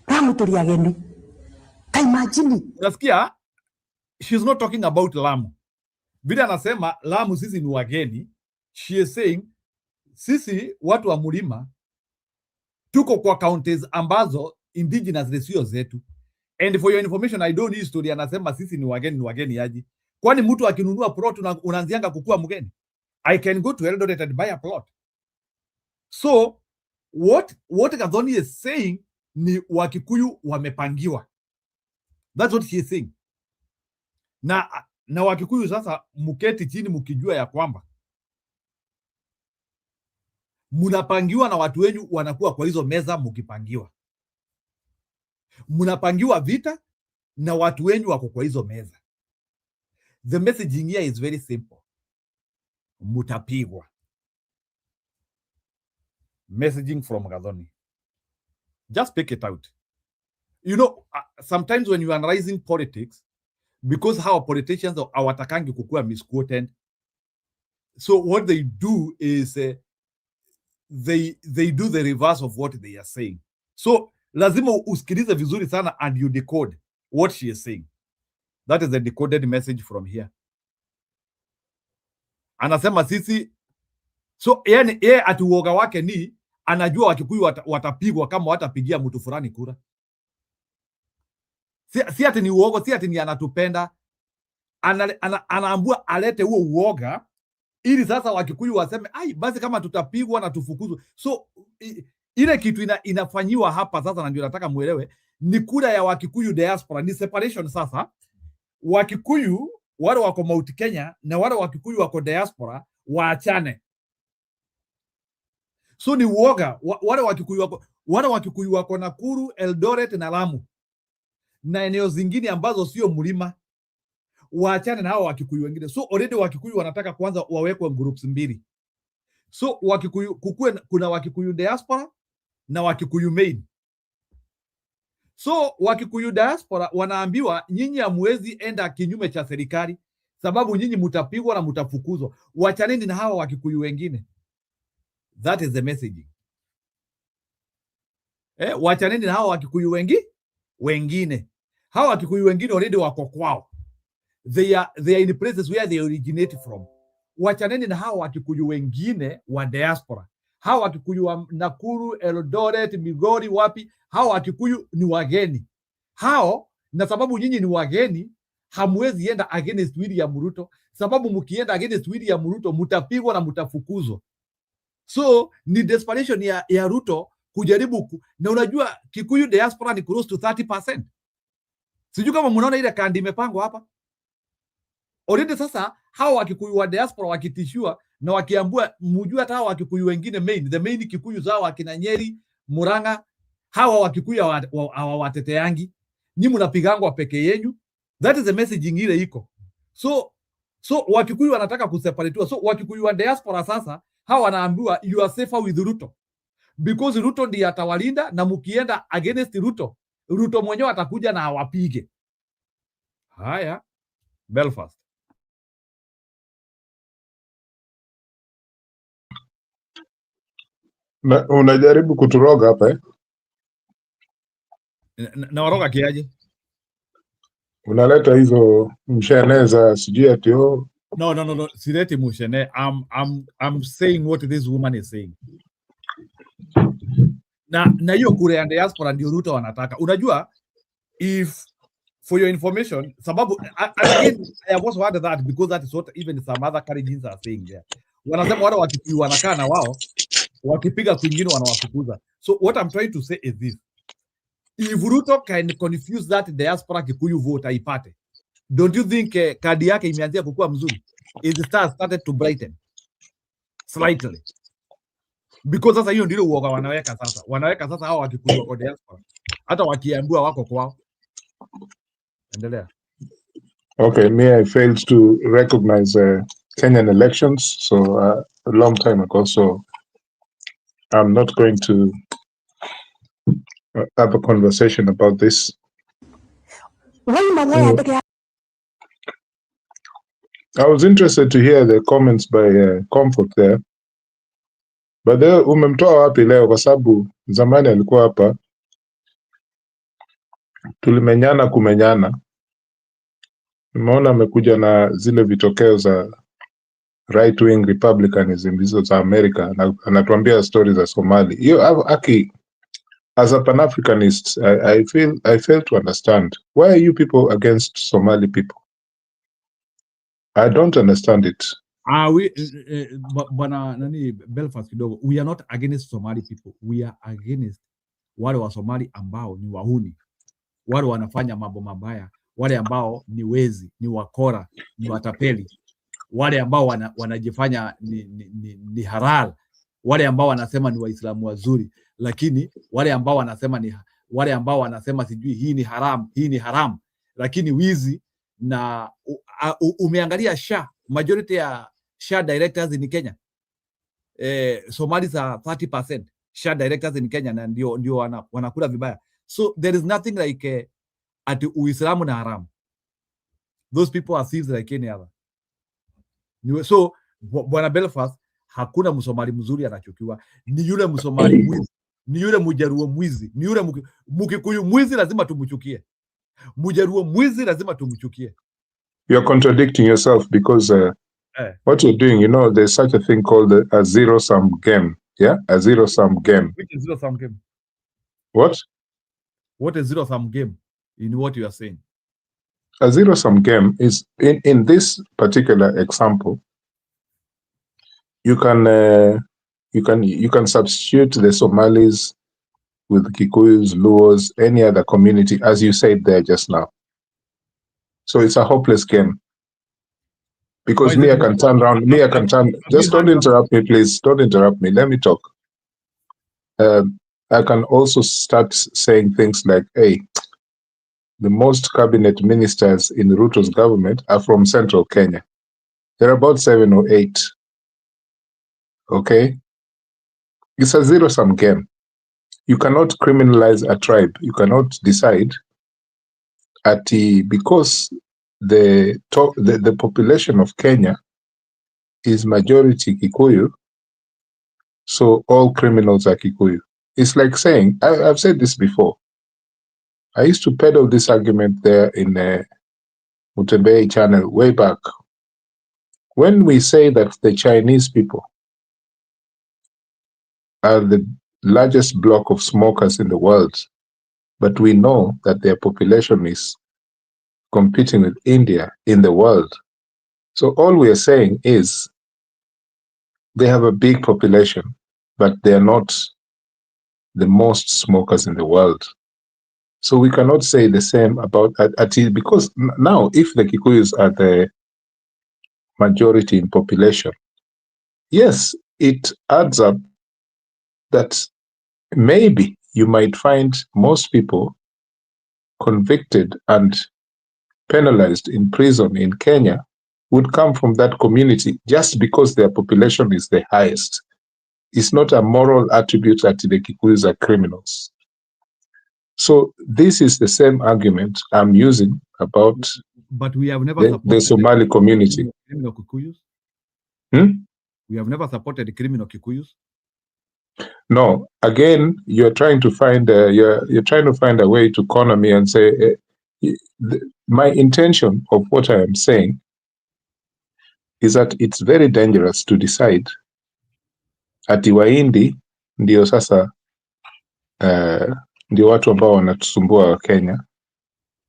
Ramu turi ageni. Ta imagine. Unasikia? She's not talking about Lamu. Vile anasema Lamu sisi ni wageni. She is saying sisi watu wa Mlima tuko kwa counties ambazo indigenous sio zetu. And for your information, I don't need story. Anasema sisi ni wageni aje. Kwani mtu akinunua plot unaanzianga kukua mgeni? I can go to Eldoret and buy a plot. So what Gathoni is saying ni Wakikuyu wamepangiwa. That's what she is saying. Na Wakikuyu sasa muketi chini mukijua ya kwamba munapangiwa na watu wenyu wanakuwa kwa hizo meza mukipangiwa. Munapangiwa vita na watu wenyu wako kwa hizo meza. The messaging here is very simple. Mutapigwa. Messaging from Gathoni. Just pick it out. You know, sometimes when you are analyzing politics, because how politicians hawatakangi kukua misquoted, so what they do is they do the reverse of what they are saying. So lazima usikilize vizuri sana and you decode what she is saying. That is the decoded message from here. Anasema sisi, so yeye atuoga wake ni anajua Wakikuyu watapigwa kama watapigia mtu fulani kura. Si ati ni uoga, si ati ni anatupenda. Anaambua alete huo uoga ili sasa Wakikuyu waseme ai basi kama tutapigwa na tufukuzwe. So ile kitu inafanyiwa hapa sasa, na ndio nataka muelewe, ni kura ya Wakikuyu diaspora, ni separation sasa. Wakikuyu wale wako Mount Kenya na wale Wakikuyu wako diaspora waachane. So ni uoga wale Wakikuyu wako Nakuru, Eldoret na Lamu na eneo zingine ambazo sio mlima waachane na hao Wakikuyu wengine. So already Wakikuyu wanataka kwanza wawekwe groups mbili. So Wakikuyu kuna Wakikuyu diaspora na Wakikuyu main. So Wakikuyu diaspora wanaambiwa nyinyi hamwezi enda kinyume cha serikali sababu nyinyi mtapigwa na mtafukuzwa. Waachaneni na hawa Wakikuyu wengine. That is the messaging. Waachaneni na hawa Wakikuyu wengine. Hawa Wakikuyu wengine already wako kwao. They are in places where they originate from. wachaneni na hawa Wakikuyu wengine wa diaspora. Hawa Wakikuyu wa Nakuru, Eldoret, Migori, wapi, hawa Wakikuyu ni wageni. Hao, na sababu nyinyi ni wageni, hamwezi enda against William Ruto, sababu mkienda against William Ruto mtapigwa na mtafukuzwa. So ni desperation ya Ruto kujaribu na unajua Kikuyu diaspora ni close to 30%. Sijui kama mnaona ile kandi imepangwa hapa. Already sasa hawa Wakikuyu wa diaspora wakitishua na wakiambua mjue hata hawa Wakikuyu wengine the main Kikuyu zao akina Nyeri, Murang'a, hawa Wakikuyu hawawateteangi. Nyinyi mnapigangwa peke yenu. That is the messaging ile iko. So Wakikuyu wanataka kuseparatiwa. So Wakikuyu wa diaspora sasa hawa wanaambiwa you are safer with Ruto. Because Ruto ndiye atawalinda na mkienda against Ruto mwenyewe atakuja na awapige. Haya, Belfast. Unajaribu kuturoga hapa eh? Na waroga kiaje? Unaleta hizo msheneza sijui ati No. Sileti mushene. I'm saying what this woman is saying. Na hiyo kure ya diaspora ndio Ruto wanataka. Unajua, if for your information, sababu again I have also heard that because that is what even some other Kalenjins are saying there. Wanasema wale Wakikuyu wanakaa na wao wakipiga kwingine wanawafukuza. So what I'm trying to say is this. If Ruto can confuse that diaspora Kikuyu vote aipate, don't you think kadi yake imeanzia kukua mzuri? It started to brighten slightly. Because sasa hiyo ndio uoga wanaweka sasa. Wanaweka sasa hao Wakikuyu kwa diaspora. Hata wakiambua wako kwao. Endelea. Okay, I failed to recognize Kenyan elections a long time ago, so I'm not going to have a conversation about this. I was interested to hear the comments by Comfort there. But umemtoa wapi leo kwa sababu zamani alikuwa hapa. Tulimenyana kumenyana. Nimeona amekuja na zile vitokeo za right wing republicanism hizo za Amerika na anatuambia stories za Somali. Hiyo aki as a Pan-Africanist, I fail to understand. Why are you people against Somali people? I don't understand it. Bwana nani Belfast kidogo. We are not against Somali people. We are against wale wa Somali ambao ni wahuni. Wale wanafanya mambo mabaya. Wale ambao ni wezi, ni wakora, ni watapeli. Wale ambao wanajifanya ni halal. Wale ambao wanasema ni Waislamu wazuri, lakini wale ambao wanasema sijui hii ni haram, lakini wizi na umeangalia majority ya directors in Kenya. Somalis are 30% directors in Kenya na ndio wanakula vibaya. So there is nothing like ati Uislamu na haram. Those people are thieves like any other. So Bwana Belfast, hakuna Msomali mzuri anachukiwa. Ni yule Msomali mwizi, ni yule Mujaruo mwizi, ni yule Mkikuyu mwizi lazima tumchukie. Mujaruo mwizi lazima tumchukie. You're contradicting yourself because what you're doing, there's such a thing called a zero-sum game. Yeah? A zero-sum game. Which is zero-sum game? What? What is zero-sum game in what you are saying? A zero-sum game is, in this particular example, you can substitute the Somalis with Kikuyus, Luos, any other community, as you said there just now. So it's a hopeless game. Because I can turn around, just don't interrupt me, please. Don't interrupt me. Let me talk. I can also start saying things like, hey, the most cabinet ministers in Ruto's government are from central Kenya. There are about 7 or 8. Okay? It's a zero-sum game. You cannot criminalize a tribe. You cannot decide because the population of Kenya is majority Kikuyu, so all criminals are Kikuyu. It's like saying, I've said this before. I used to peddle this argument there in Mutembei channel way back when we say that the Chinese people are the largest block of smokers in the world, but we know that their population is competing with India in the world. So all we are saying is they have a big population, but they are not the most smokers in the world. So we cannot say the same about Ati, because now if the Kikuyus are the majority in population, yes, it adds up that maybe you might find most people convicted and penalized in prison in Kenya would come from that community just because their population is the highest. It's not a moral attribute that the Kikuyus are criminals. So this is the same argument I'm using about But we have never the Somali community. Criminal Kikuyus. Hmm? We have never supported criminal Kikuyus. No, again, you're trying to find you're trying to find a way to corner me and say my intention of what I am saying is that it's very dangerous to decide ati Wahindi ndio sasa ndio watu ambao wanatusumbua wa Kenya,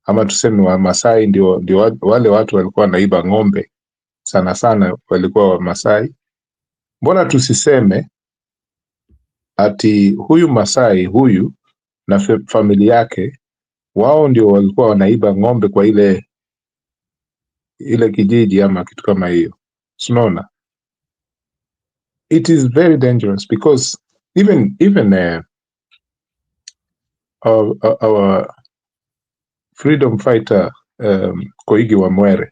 ama tuseme Wamasai ndio wale watu walikuwa wanaiba ng'ombe sana sana walikuwa Wamasai. Mbona tusiseme ati huyu Masai huyu na familia yake wao ndio walikuwa wanaiba ng'ombe kwa ile kijiji ama kitu kama hiyo? Unaona, it is very dangerous because even our freedom fighter Koigi Wamwere,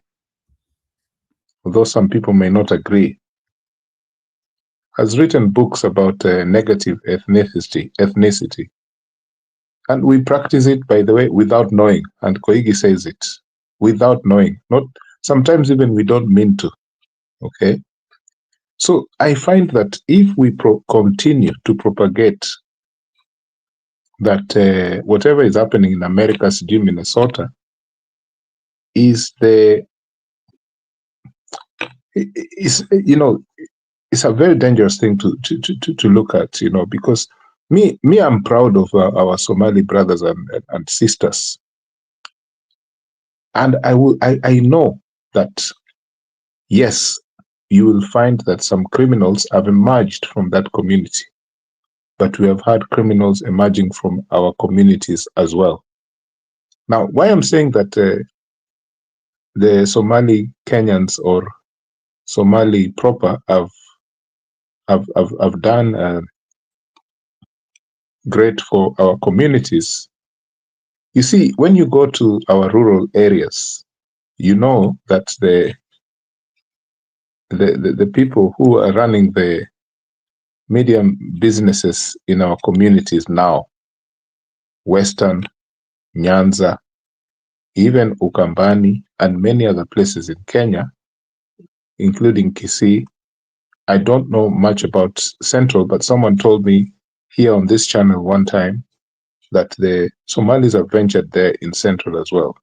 although some people may not agree, has written books about negative ethnicity. And we practice it, by the way, without knowing. And Koigi says it, without knowing. Not sometimes even we don't mean to. Okay? So I find that if we continue to propagate that whatever is happening in America's Minnesota is it's a very dangerous thing to look at, because me, I'm proud of our Somali brothers and sisters, and I know that yes, you will find that some criminals have emerged from that community, but we have had criminals emerging from our communities as well. Now, why I'm saying that the Somali Kenyans or Somali proper have done great for our communities. You see, when you go to our rural areas, you know that the people who are running the medium businesses in our communities now, Western, Nyanza, even Ukambani, and many other places in Kenya, including Kisii. I don't know much about Central, but someone told me here on this channel one time that the Somalis have ventured there in Central as well.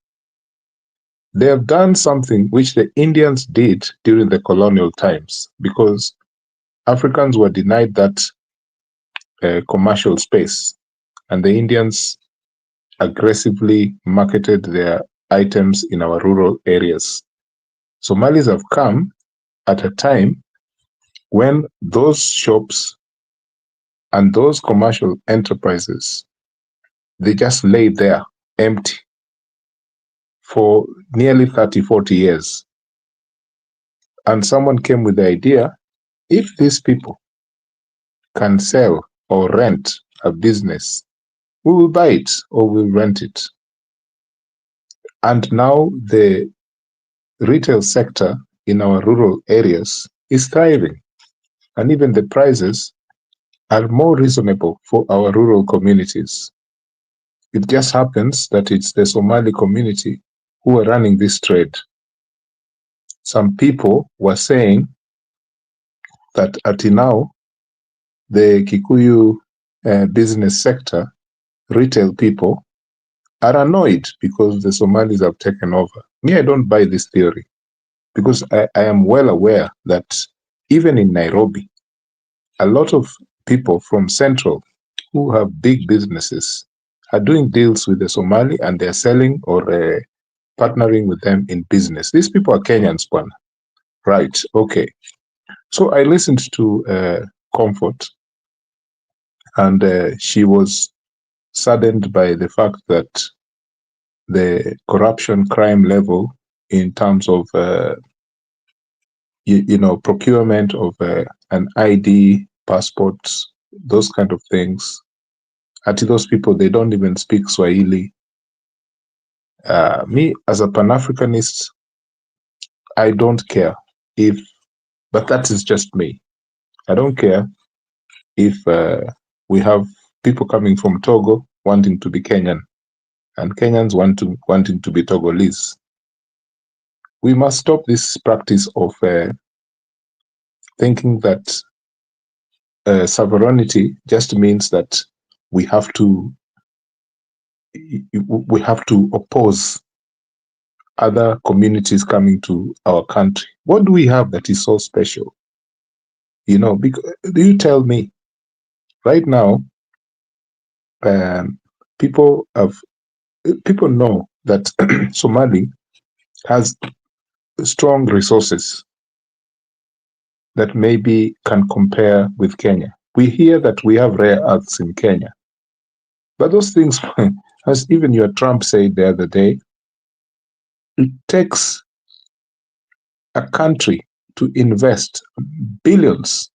They have done something which the Indians did during the colonial times, because Africans were denied that commercial space, and the Indians aggressively marketed their items in our rural areas. Somalis have come at a time when those shops and those commercial enterprises, they just lay there empty for nearly 30, 40 years. And someone came with the idea, if these people can sell or rent a business, we will buy it or we'll rent it. And now the retail sector in our rural areas is thriving. And even the prices are more reasonable for our rural communities. It just happens that it's the Somali community who are running this trade. Some people were saying that until now, the Kikuyu business sector, retail people, are annoyed because the Somalis have taken over. Me, I don't buy this theory. because I am well aware that even in Nairobi, a lot of people from Central who have big businesses are doing deals with the Somali, and they're selling or partnering with them in business. These people are Kenyans, Bwana. Right, okay. So I listened to Comfort, and she was saddened by the fact that the corruption crime level in terms of procurement of an ID, passports, those kind of things. Actually, those people, they don't even speak Swahili. Me, as a Pan-Africanist, I don't care if, but that is just me. I don't care if we have people coming from Togo wanting to be Kenyan and Kenyans wanting to be Togolese. We must stop this practice of thinking that sovereignty just means that we have to oppose other communities coming to our country. What do we have that is so special? Because you tell me right now, people know that Somali has strong resources that maybe can compare with Kenya. We hear that we have rare earths in Kenya, but those things, as even your Trump said the other day, it takes a country to invest billions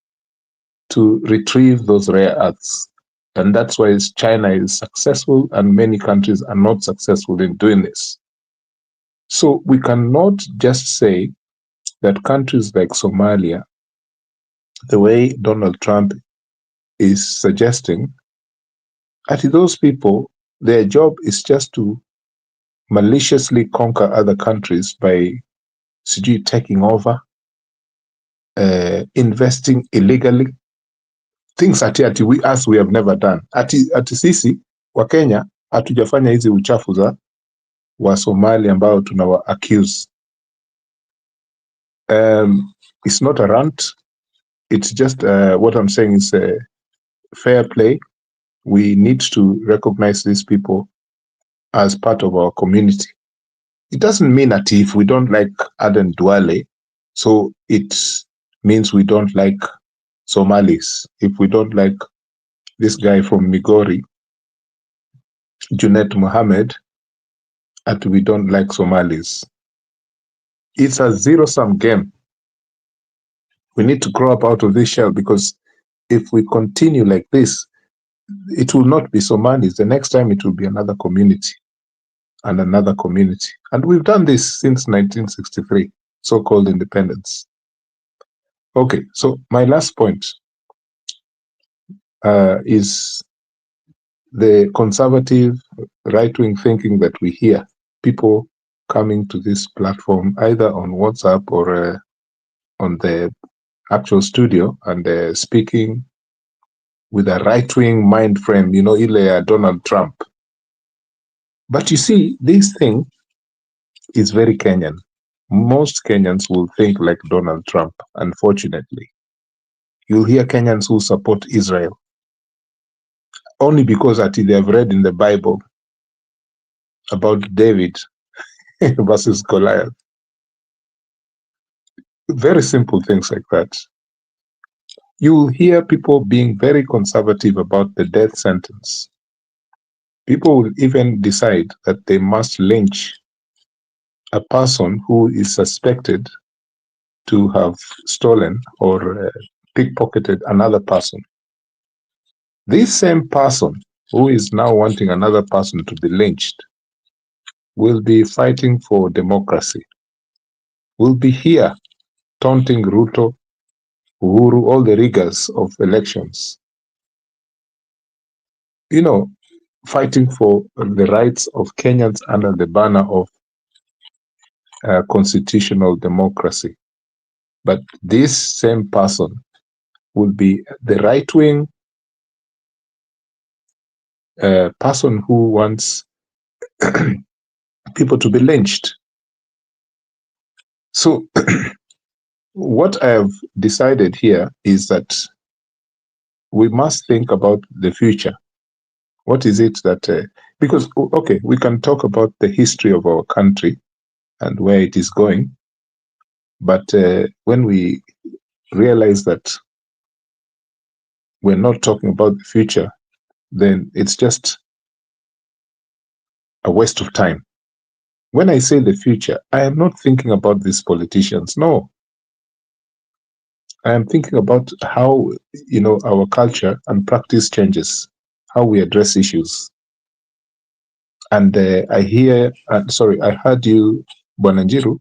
to retrieve those rare earths. And that's why China is successful and many countries are not successful in doing this. So we cannot just say that countries like Somalia, the way Donald Trump is suggesting, that those people, their job is just to maliciously conquer other countries by taking over, investing illegally, things ati we have never done. Ati sisi wa Kenya hatujafanya hizi uchafu za wa Somali ambao tunawa accuse. It's not a rant. It's just what I'm saying is fair play. We need to recognize these people as part of our community. It doesn't mean that if we don't like Aden Duale, so it means we don't like Somalis. If we don't like this guy from Migori, Junet Mohammed, and we don't like Somalis. It's a zero-sum game. We need to grow up out of this shell, because if we continue like this, it will not be Somalis. The next time it will be another community and another community. And we've done this since 1963, so-called independence. Okay, so my last point is the conservative right-wing thinking that we hear. People coming to this platform either on WhatsApp or on the actual studio and speaking with a right-wing mind frame, ile Donald Trump. But you see, this thing is very Kenyan. Most Kenyans will think like Donald Trump, unfortunately. You'll hear Kenyans who support Israel only because they have read in the Bible about David versus Goliath. Very simple things like that. You'll hear people being very conservative about the death sentence. People will even decide that they must lynch a person who is suspected to have stolen or pickpocketed another person. This same person who is now wanting another person to be lynched will be fighting for democracy, will be here taunting Ruto, Uhuru, all the rigors of elections. Fighting for the rights of Kenyans under the banner of constitutional democracy. But this same person will be the right-wing person who wants people to be lynched. So what I have decided here is that we must think about the future. What is it that, because, okay, we can talk about the history of our country and where it is going, but when we realize that we're not talking about the future, then it's just a waste of time. When I say the future, I am not thinking about these politicians. No. I am thinking about how, our culture and practice changes, how we address issues. And I heard you, Bwananjiru,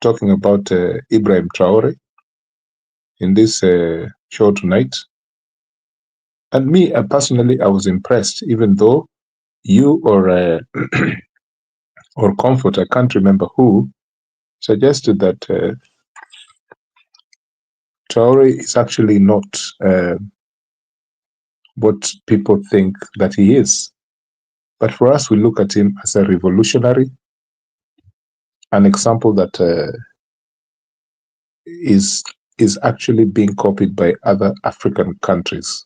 talking about Ibrahim Traore in this show tonight. And me, personally, I was impressed, even though you or or Comfort, I can't remember who, suggested that Traore is actually not what people think that he is. But for us, we look at him as a revolutionary, an example that is actually being copied by other African countries.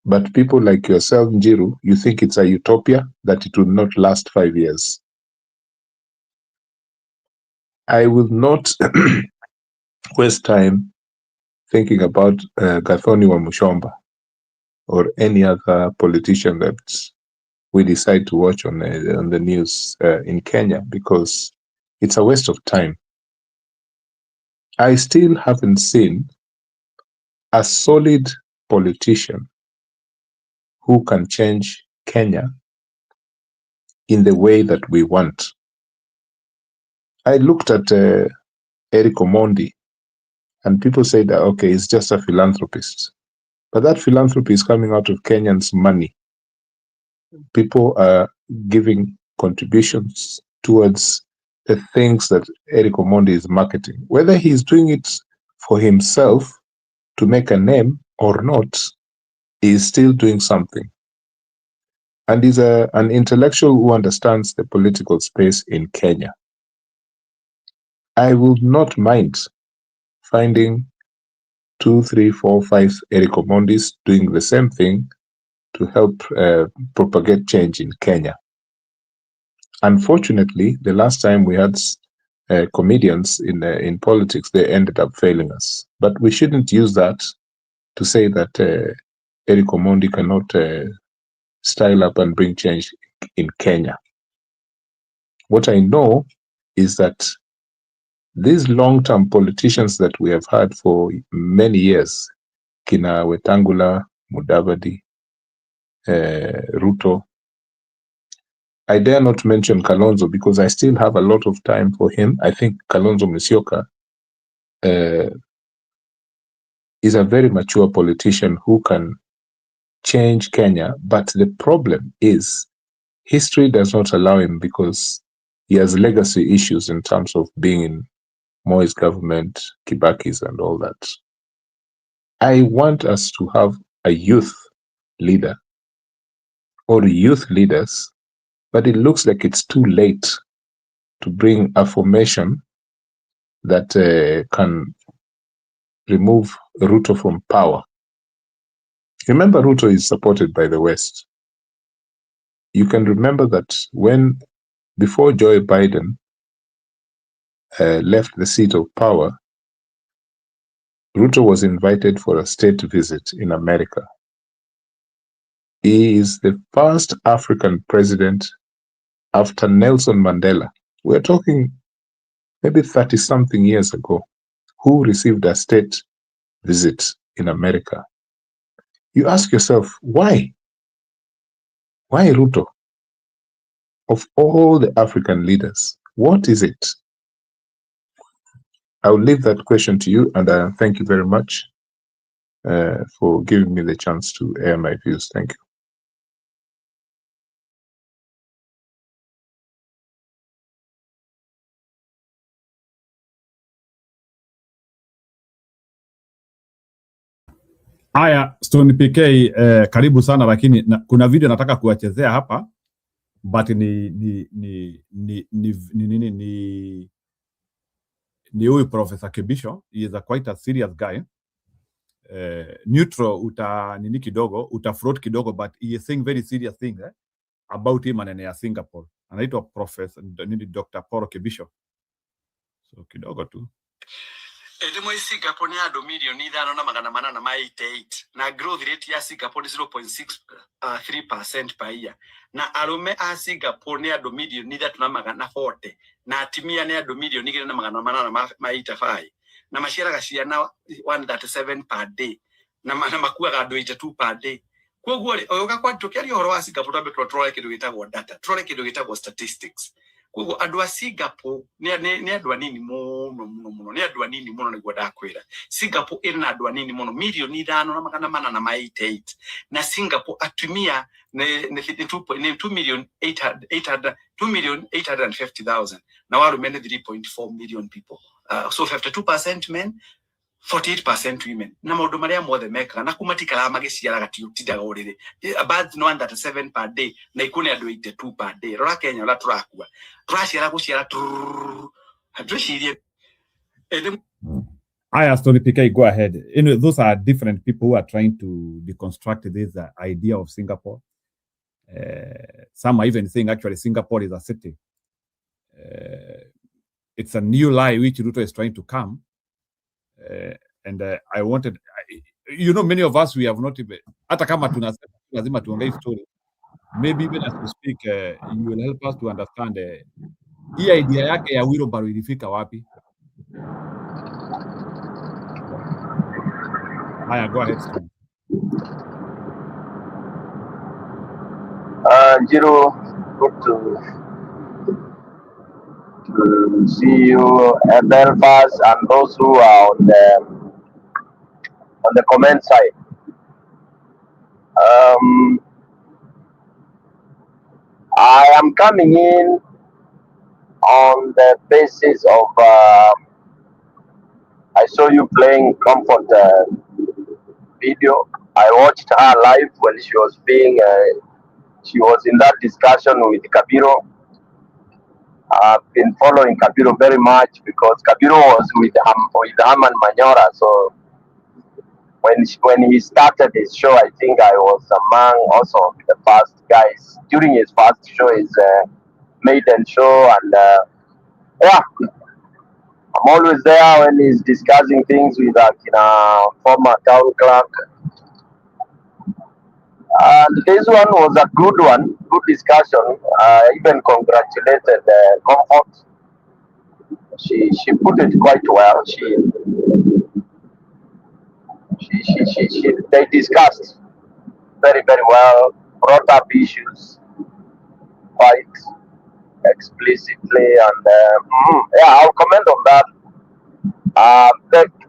But people like yourself, Njiru, you think it's a utopia, that it will not last 5 years. I will not waste time thinking about Gathoni wa Mushomba or any other politician that we decide to watch on the news in Kenya, because it's a waste of time. I still haven't seen a solid politician who can change Kenya in the way that we want. I looked at Eric Omondi, and people say that, okay, he's just a philanthropist. But that philanthropy is coming out of Kenyans' money. People are giving contributions towards the things that Eric Omondi is marketing. Whether he's doing it for himself to make a name or not, he is still doing something. And he's an intellectual who understands the political space in Kenya. I will not mind finding 2, 3, 4, 5 Eric Omondis doing the same thing to help propagate change in Kenya. Unfortunately, the last time we had comedians in politics, they ended up failing us. But we shouldn't use that to say that Eric Omondi cannot style up and bring change in Kenya. What I know is that these long-term politicians that we have had for many years, Kina Wetangula, Mudavadi, Ruto, I dare not mention Kalonzo because I still have a lot of time for him. I think Kalonzo Musyoka is a very mature politician who can change Kenya, but the problem is history does not allow him because he has legacy issues in terms of being in Moi's government, Kibaki's and all that. I want us to have a youth leader or youth leaders, but it looks like it's too late to bring a formation that can remove Ruto from power. Remember, Ruto is supported by the West. You can remember that before Joe Biden left the seat of power, Ruto was invited for a state visit in America. He is the first African president after Nelson Mandela. We're talking maybe 30-something years ago, who received a state visit in America. You ask yourself, why? Why Ruto? Of all the African leaders, what is it? I'll leave that question to you, and thank you very much for giving me the chance to air my views. Thank you. Haya, Stone PK, karibu sana, lakini kuna video nataka kuwachezea hapa, but ni ni huyu Professor Kibisho. He is quite a serious guy. Neutral uta nini kidogo, uta fraud kidogo, but he is saying very serious things about him maneno ya Singapore. Anaitwa Professor Dr. Paul Kibisho. So kidogo tu. Edemo Singapore ni ado milioni 588 na growth rate ya Singapore 0.63% per year. Na arume a Singapore ni ado milioni 340 na atimia ni ado milioni 485 na mashira gashiana 137 per day na makua ga 82 per day. Koguo ri oyoga kwa tukeri horo wa Singapore ambe trole kindu gitagwo data, trole kindu gitagwo statistics. Koguo andu a Singapore ni andu anini muno ni andu anini muno niguo ndakwira. Singapore ina andu anini muno milioni 588 na Singapore atumia ne 2,850,000 na warume ne 3.4 million people. So 52% men, 48% women. Na maundu maria mothe mekaga na kumatikara magiciaraga tiutindaga uriri. About 137 per day na ikune andu 82 per day. Rora Kenya ura turakua. Turaciara guciara hatucirie. Aya, Stony PK, go ahead. You know, those are different people who are trying to deconstruct this idea of Singapore. Some are even saying actually Singapore is a city. It's a new lie which Ruto is trying to come. And I wanted, you know, many of us, we have not even, hata kama tunasema lazima tuongee story. Maybe even as we speak, you will help us to understand hii idea yake ya wheelbarrow ilifika wapi. Haya, go ahead, Stone. Jiro, good to see you at Belfast and those who are on the comment side. I am coming in on the basis of I saw you playing Comfort video. I watched her live when she was being she was in that discussion with Kabiro. I've been following Kabiro very much because Kabiro was with Haman Manyora. So when he started his show, I think I was among also the first guys during his first show, his maiden show, and yeah, I'm always there when he's discussing things with former town clerk. And this one was a good one, good discussion. I even congratulated Comfort. She put it quite well. They discussed very well, brought up issues quite explicitly, and yeah, I'll comment on that.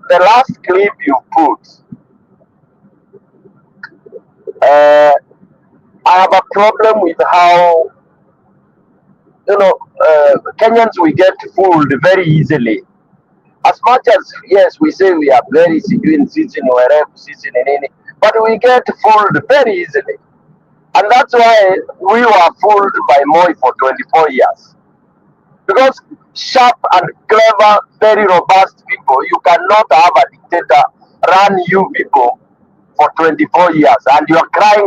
The last clip you put, I have a problem with how, you know, Kenyans, we get fooled very easily. As much as, yes, we say we are very doing season wherever season in any, but we get fooled very easily. And that's why we were fooled by Moi for 24 years. Because sharp and clever, very robust people, you cannot have a dictator run you people for 24 years. And you are crying,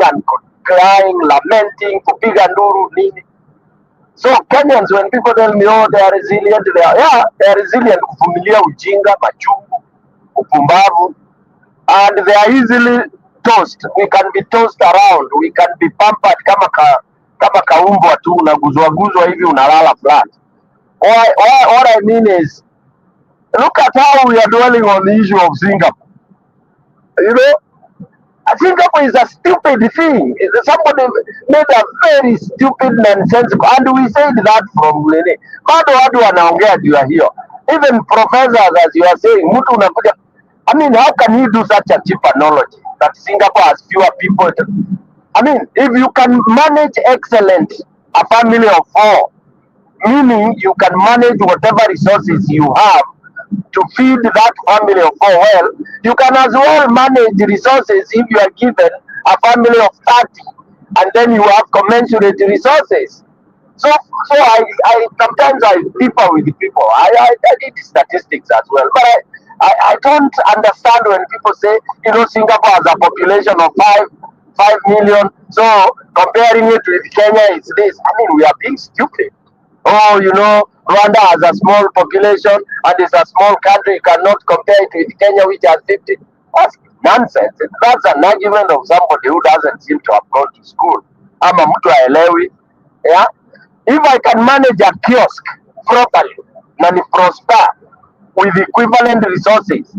lamenting, kupiga nduru, nini. So Kenyans, when people tell me, oh, they are resilient, they are resilient, kuvumilia ujinga, machungu, upumbavu, and they are easily tossed. We can be tossed around, we can be pampered kama kaumbwa tu, unaguzwa hivi unalala flat. What I mean is, look at how we are dwelling on the issue of Singapore. You know, Singapore is a stupid thing. Somebody made a very stupid, nonsensical, and we said that from Lene. Bado watu wanaongea juu ya hiyo. Even professors, as you are saying, mtu unakuja. I mean, how can you do such a cheap analogy that Singapore has fewer people? I mean, if you can manage excellent a family of 4, meaning you can manage whatever resources you have to feed that family of 4 well, you can as well manage the resources if you are given a family of 30 and then you have commensurate resources. So I sometimes I differ with the people. I did statistics as well, but I don't understand when people say, you know, Singapore has a population of 5 million, so comparing it with Kenya is this. I mean, we are being stupid. Oh, you know, Rwanda has a small population and it's a small country. You cannot compare it with Kenya, which has 50. That's nonsense. That's an argument of somebody who doesn't seem to have gone to school. Ama mtu haelewi. Yeah? If I can manage a kiosk properly, na ni prosper with equivalent resources,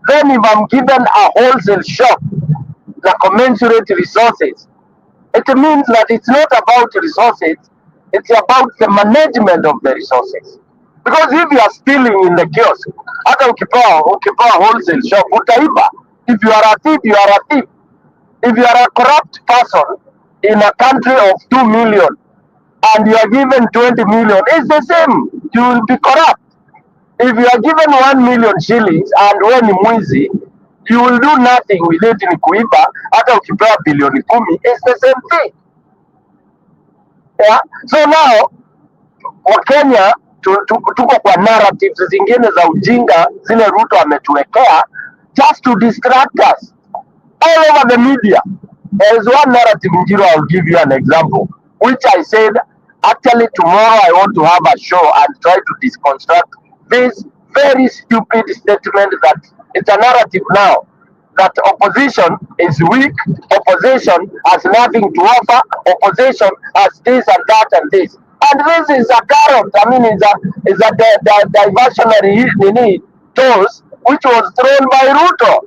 then if I'm given a wholesale shop, the commensurate resources, it means that it's not about resources, it's about the management of the resources. Because if you are stealing in the kiosk, hata ukipewa wholesale shop, utaiba. If you are a thief, you are a thief. If you are a corrupt person in a country of 2 million and you are given 20 million, it's the same. You will be corrupt. If you are given 1 million shillings and when ni mwizi, you will do nothing with it ni kuiba, hata ukipewa bilioni 10, it's the same thing. Yeah? So now, Wakenya tuko kwa narratives zingine za ujinga zile Ruto ametuwekea just to distract us all over the media. There is one narrative, Njiro, I'll give you an example, which I said, actually tomorrow I want to have a show and try to deconstruct this very stupid statement that it's a narrative now, that opposition is weak, opposition has nothing to offer, opposition has this and that and this. And this is a carrot, I mean, it's a diversionary toss which was thrown by Ruto.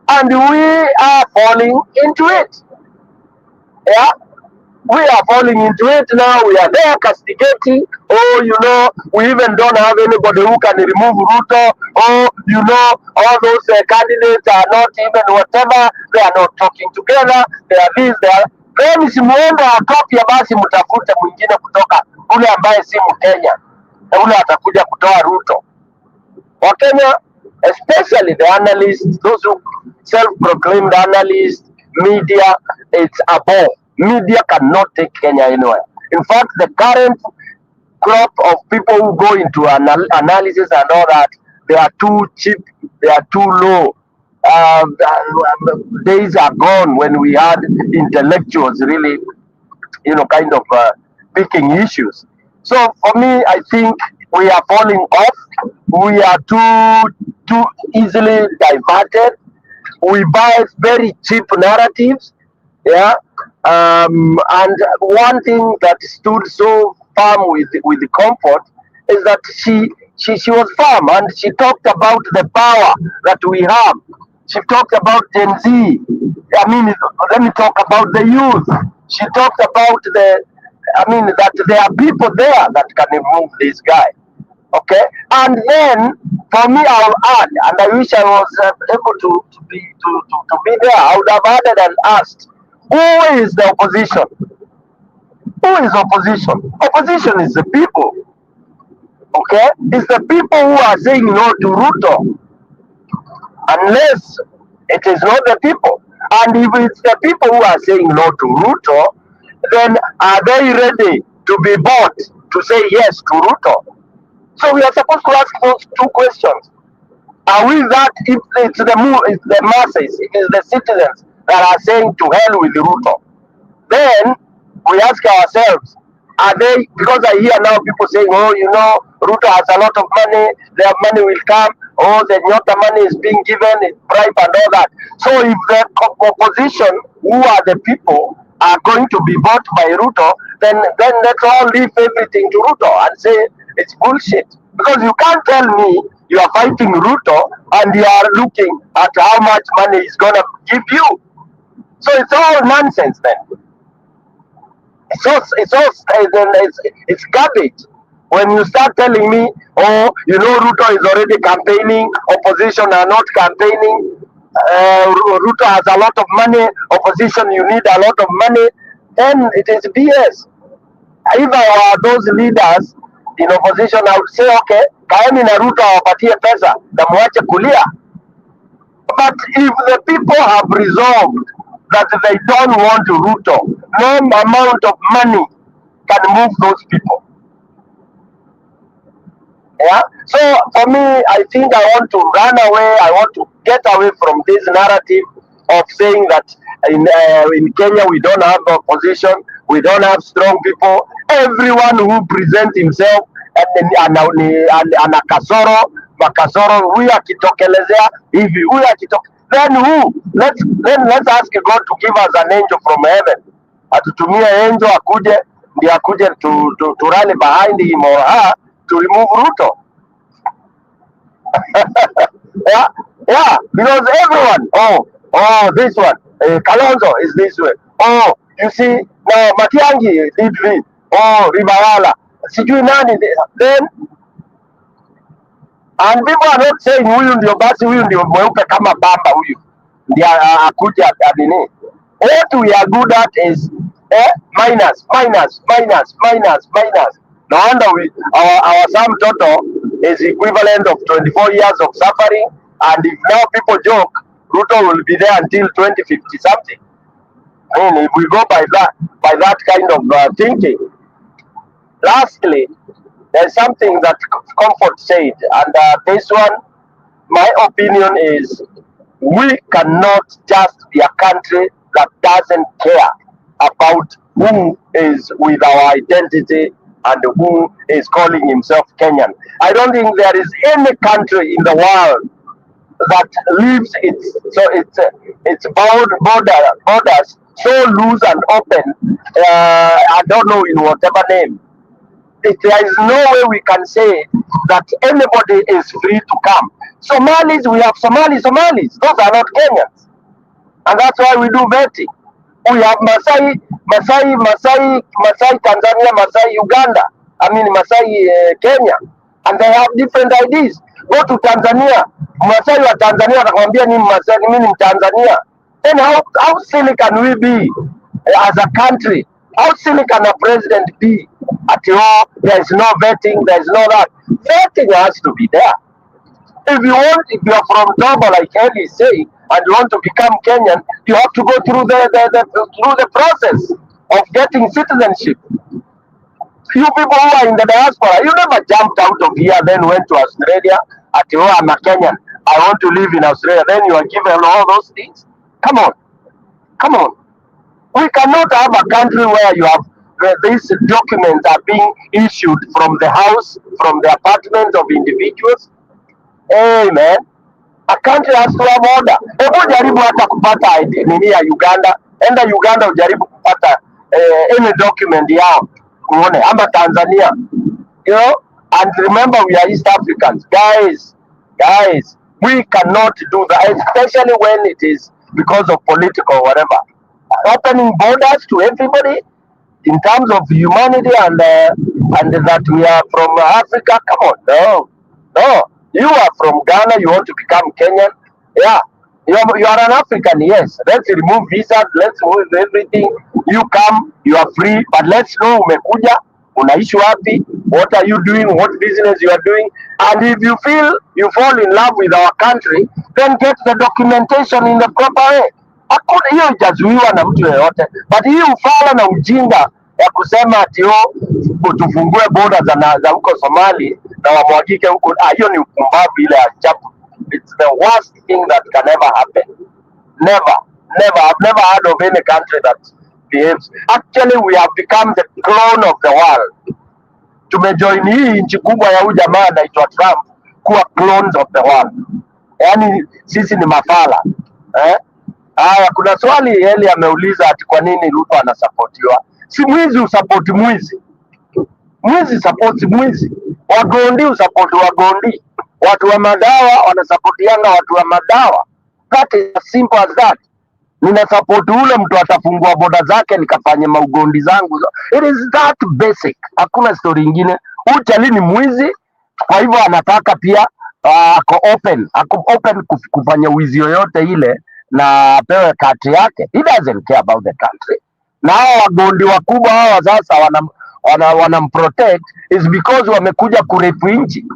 And we are falling into it. Yeah? We are falling into it now. We are there castigating. Oh, you know, we even don't have anybody who can remove Ruto. Oh, you know, all those candidates are not even whatever. They are not talking together. They are this, they are. Then simuende akapya basi mtafute mwingine kutoka ule ambaye si Mkenya. Ule atakuja kutoa Ruto. Wakenya, especially the analysts, those who self-proclaimed analysts, media, it's above. Media cannot take Kenya anywhere. In fact, the current crop of people who go into analysis and all that, they are too cheap, they are too low. Days are gone when we had intellectuals really, you know, kind of picking issues. So for me, I think we are falling off. We are too easily diverted. We buy very cheap narratives. Yeah. And one thing that stood so firm with the Comfort is that she was firm and she talked about the power that we have. She talked about Gen Z. I mean, let me talk about the youth. She talked about that there are people there that can remove this guy. Okay, and then for me, I'll add, and I wish I was able to be there. I would have added and asked, who is the opposition? Who is opposition? Opposition is the people. Okay, it's the people who are saying no to Ruto. Unless it is not the people, and if it's the people who are saying no to Ruto, then are they ready to be bought to say yes to Ruto? So we are supposed to ask those two questions. Are we that, if it's the masses, it is the citizens that are saying to hell with Ruto? Then we ask ourselves, are they, because I hear now people saying, oh, you know, Ruto has a lot of money, their money will come, oh, the Nyota money is being given, it's bribe and all that. So if the opposition, who are the people, are going to be bought by Ruto, then let's all leave everything to Ruto and say it's bullshit. Because you can't tell me you are fighting Ruto and you are looking at how much money he's going to give you. So it's all nonsense then. It's garbage. When you start telling me, oh, you know, Ruto is already campaigning, opposition are not campaigning, Ruto has a lot of money, opposition, you need a lot of money, then it is BS. If I were those leaders in opposition, I would say, okay, kaeni na Ruto awapatie pesa na muache kulia. But if the people have resolved that they don't want Ruto, no amount of money can move those people. Yeah. So for me, I think I want to run away. I want to get away from this narrative of saying that in Kenya we don't have opposition, we don't have strong people. Everyone who presents himself ana kasoro makasoro, huyu akitokelezea hivi, huyu then who? Let's ask God to give us an angel from heaven. Atutumie angel akuje, ndiye akuje to rally behind him or her to remove Ruto. Yeah, because everyone, this one, Kalonzo is this way. Oh, you see, now Matiangi did this. Oh, Ribawala, sijui nani, then, and people are not saying huyu ndio basi, huyu ndio mweupe kama bamba, huyu ndio akuja nini. What we are good at is minus. No wonder our sum total is equivalent of 24 years of suffering, and if now people joke, Ruto will be there until 2050 something. I mean, if we go by that kind of thinking. Lastly, there's something that Comfort said, and this one, my opinion is, we cannot just be a country that doesn't care about who is with our identity and who is calling himself Kenyan. I don't think there is any country in the world that leaves its borders so loose and open. I don't know in whatever name. There is no way we can say that anybody is free to come. Somalis, we have Somalis. Those are not Kenyans. And that's why we do vetting. We have Masai Tanzania, Masai Uganda. I mean Masai Kenya. And they have different IDs. Go to Tanzania. Masai wa Tanzania atakwambia ni Masai, mimi ni Tanzania. Then how silly can we be as a country? How silly can a president be? At all, there is no vetting, there is no that. Vetting has to be there. If you are from Togo, like Eli is saying, and you want to become Kenyan, you have to go through the process of getting citizenship. You people who are in the diaspora, you never jumped out of here, then went to Australia. At all, I'm a Kenyan, I want to live in Australia. Then you are given all those things. Come on. We cannot have a country where you have these documents are being issued from the house, from the apartment of individuals. Hey man, a country has to have order. Hebu jaribu hata kupata nini ya Uganda, enda Uganda ujaribu kupata any document yao uone, ama Tanzania, you know. And remember, we are East Africans, guys. We cannot do that, especially when it is because of political whatever. Opening borders to everybody in terms of humanity and that we are from Africa. Come on, no. You are from Ghana. You want to become Kenyan? Yeah, you are an African. Yes. Let's remove visas. Let's remove everything. You come. You are free. But let's know umekuja, unaishi wapi, what are you doing, what business you are doing, and if you feel you fall in love with our country, then get the documentation in the proper way. Hakuna hiyo ijazuiwa na mtu yeyote, but hii ufala na ujinga ya kusema ati tufungue boda za huko Somali na wamwagike huko, hiyo ni ukumbavu ile ya chapu. It's the worst thing that can ever happen. Never. I've never heard of any country that behaves. Actually, we have become the clone of the world. Tumejoin hii nchi kubwa ya huyu jamaa anaitwa Trump kuwa clones of the world. Yaani sisi ni mafala. Haya, kuna swali Eli ameuliza ati kwa nini Ruto anasapotiwa. Si mwizi usapoti mwizi. Mwizi sapoti mwizi. Wagondi usapoti wagondi. Watu wa madawa wanasapotiana watu wa madawa. That is as simple as that. Nina support ule mtu atafungua boda zake nikafanye maugondi zangu. It is that basic. Hakuna story nyingine. Uchali ni mwizi, kwa hivyo anataka pia ako open kufanya wizi yoyote ile na apewe kati yake. He doesn't care about the country. Na hao wagondi wakubwa hawa sasa wanamprotect is because wamekuja kurepu nchi.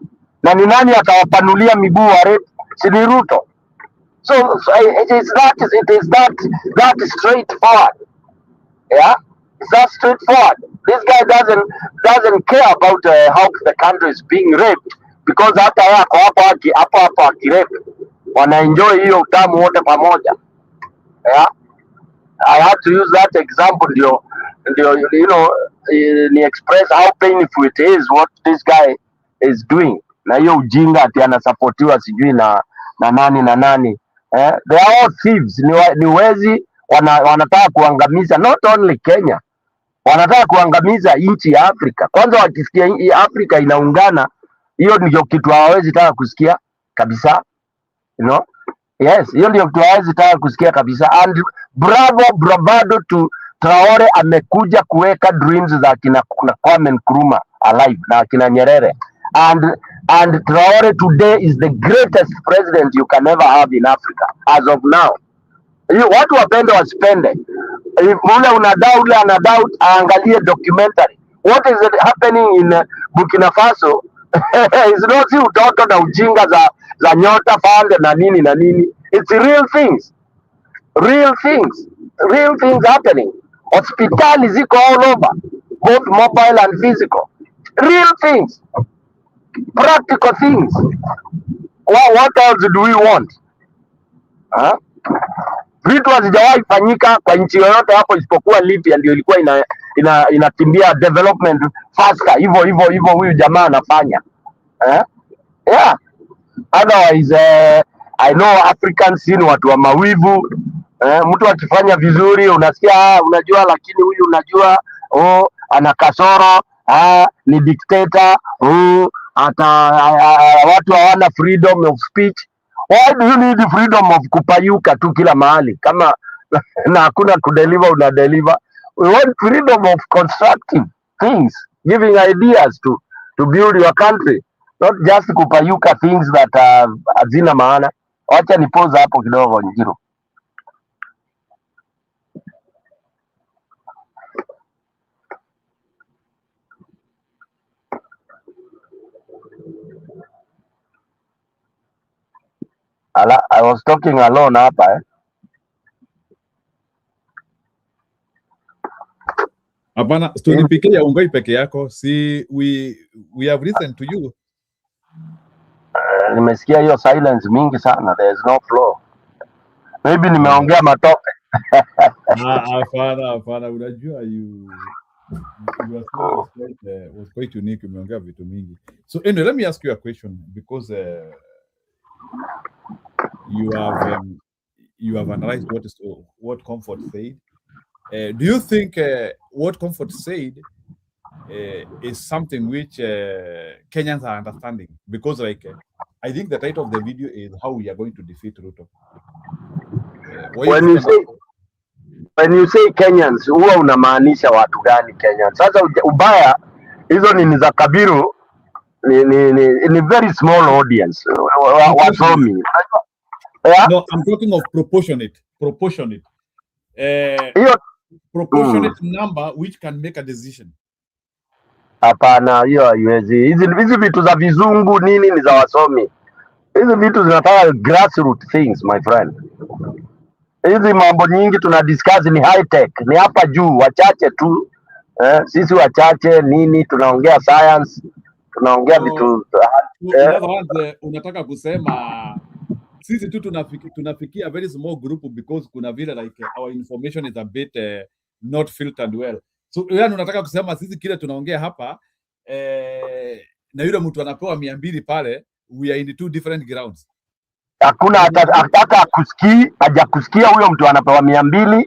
Na ni nani atawapanulia miguu wa rape? Si ni Ruto. So it is that straightforward. Yeah, it's that straightforward. This guy doesn't care about how the country is being raped, because hata yeye ako hapo akirape, wanaenjoy hiyo utamu wote pamoja. Yeah, I had to use that example ndio you know, ni express how painful it is what this guy is doing, na hiyo ujinga ati anasupportiwa sijui na nani. They are all thieves, ni wezi, wanataka kuangamiza not only Kenya, wanataka kuangamiza nchi ya Afrika. Kwanza wakisikia Afrika inaungana, hiyo ndio kitu hawawezi taka kusikia kabisa, you know. Yes, hiyo ndio kitu hawezi taka kusikia kabisa. And bravado to Traore, amekuja kuweka dreams za kina Kwame Nkrumah alive na kina Nyerere. And Traore today is the greatest president you can ever have in Africa as of now. Watu wapende wasipende, ule unadau ule anadau, aangalie documentary what is it happening in Burkina Faso. Is not si utoto na ujinga za nyota fund na nini. It's real things happening. Hospitali ziko all over, both mobile and physical. Real things, practical things. What else do we want? Vitu hazijawahi fanyika kwa nchi yoyote hapo isipokuwa Libya, ndio ilikuwa inakimbia development faster. Hivyo huyu jamaa anafanya. Yeah. Otherwise I know Africans ni watu wa mawivu. Mtu akifanya vizuri unasikia unajua, lakini huyu unajua ana kasoro, ni dictator, watu hawana freedom of speech. Why do you need freedom of kupayuka tu kila mahali kama na hakuna kudeliver, unadeliver? We want freedom of constructing things, giving ideas to build your country, not just kupayuka things that hazina maana. Wacha nipoza hapo kidogo Njiro. I was talking alone hapa Hapana, story pekee ya Ongoi peke yako, si we have listened to you. Nimesikia hiyo silence mingi sana, there is no flow. Maybe nimeongea matope. Hapana, unajua was quite unique, umeongea vitu mingi. So anyway, let me ask you a question, because you have analyzed what Comfort said. Do you think what Comfort said is something which Kenyans are understanding? Because I think the title of the video is how we are going to defeat Ruto. When you say Kenyans, huwa unamaanisha watu gani Kenyans? Sasa ubaya hizo ni za Kabiru, ni very small audience. Wasomi. Yeah? No, I'm talking of proportionate. Proportionate number which can make a decision. Hapana, hiyo haiwezi. Hizi vitu za vizungu nini ni za wasomi. Hizi vitu zinataka grassroots things, my friend. Hizi mambo nyingi tuna discuss ni high tech, ni hapa juu, wachache tu. Sisi wachache nini, tunaongea science, tunaongea vitu. Unataka kusema sisi tu tunafikia a very small group, because kuna vile like our information is a bit not filtered well. So yani unataka kusema sisi kile tunaongea hapa na yule mtu anapewa 200 pale, we are in two different grounds. Hakuna hata hajakusikia huyo mtu anapewa 200.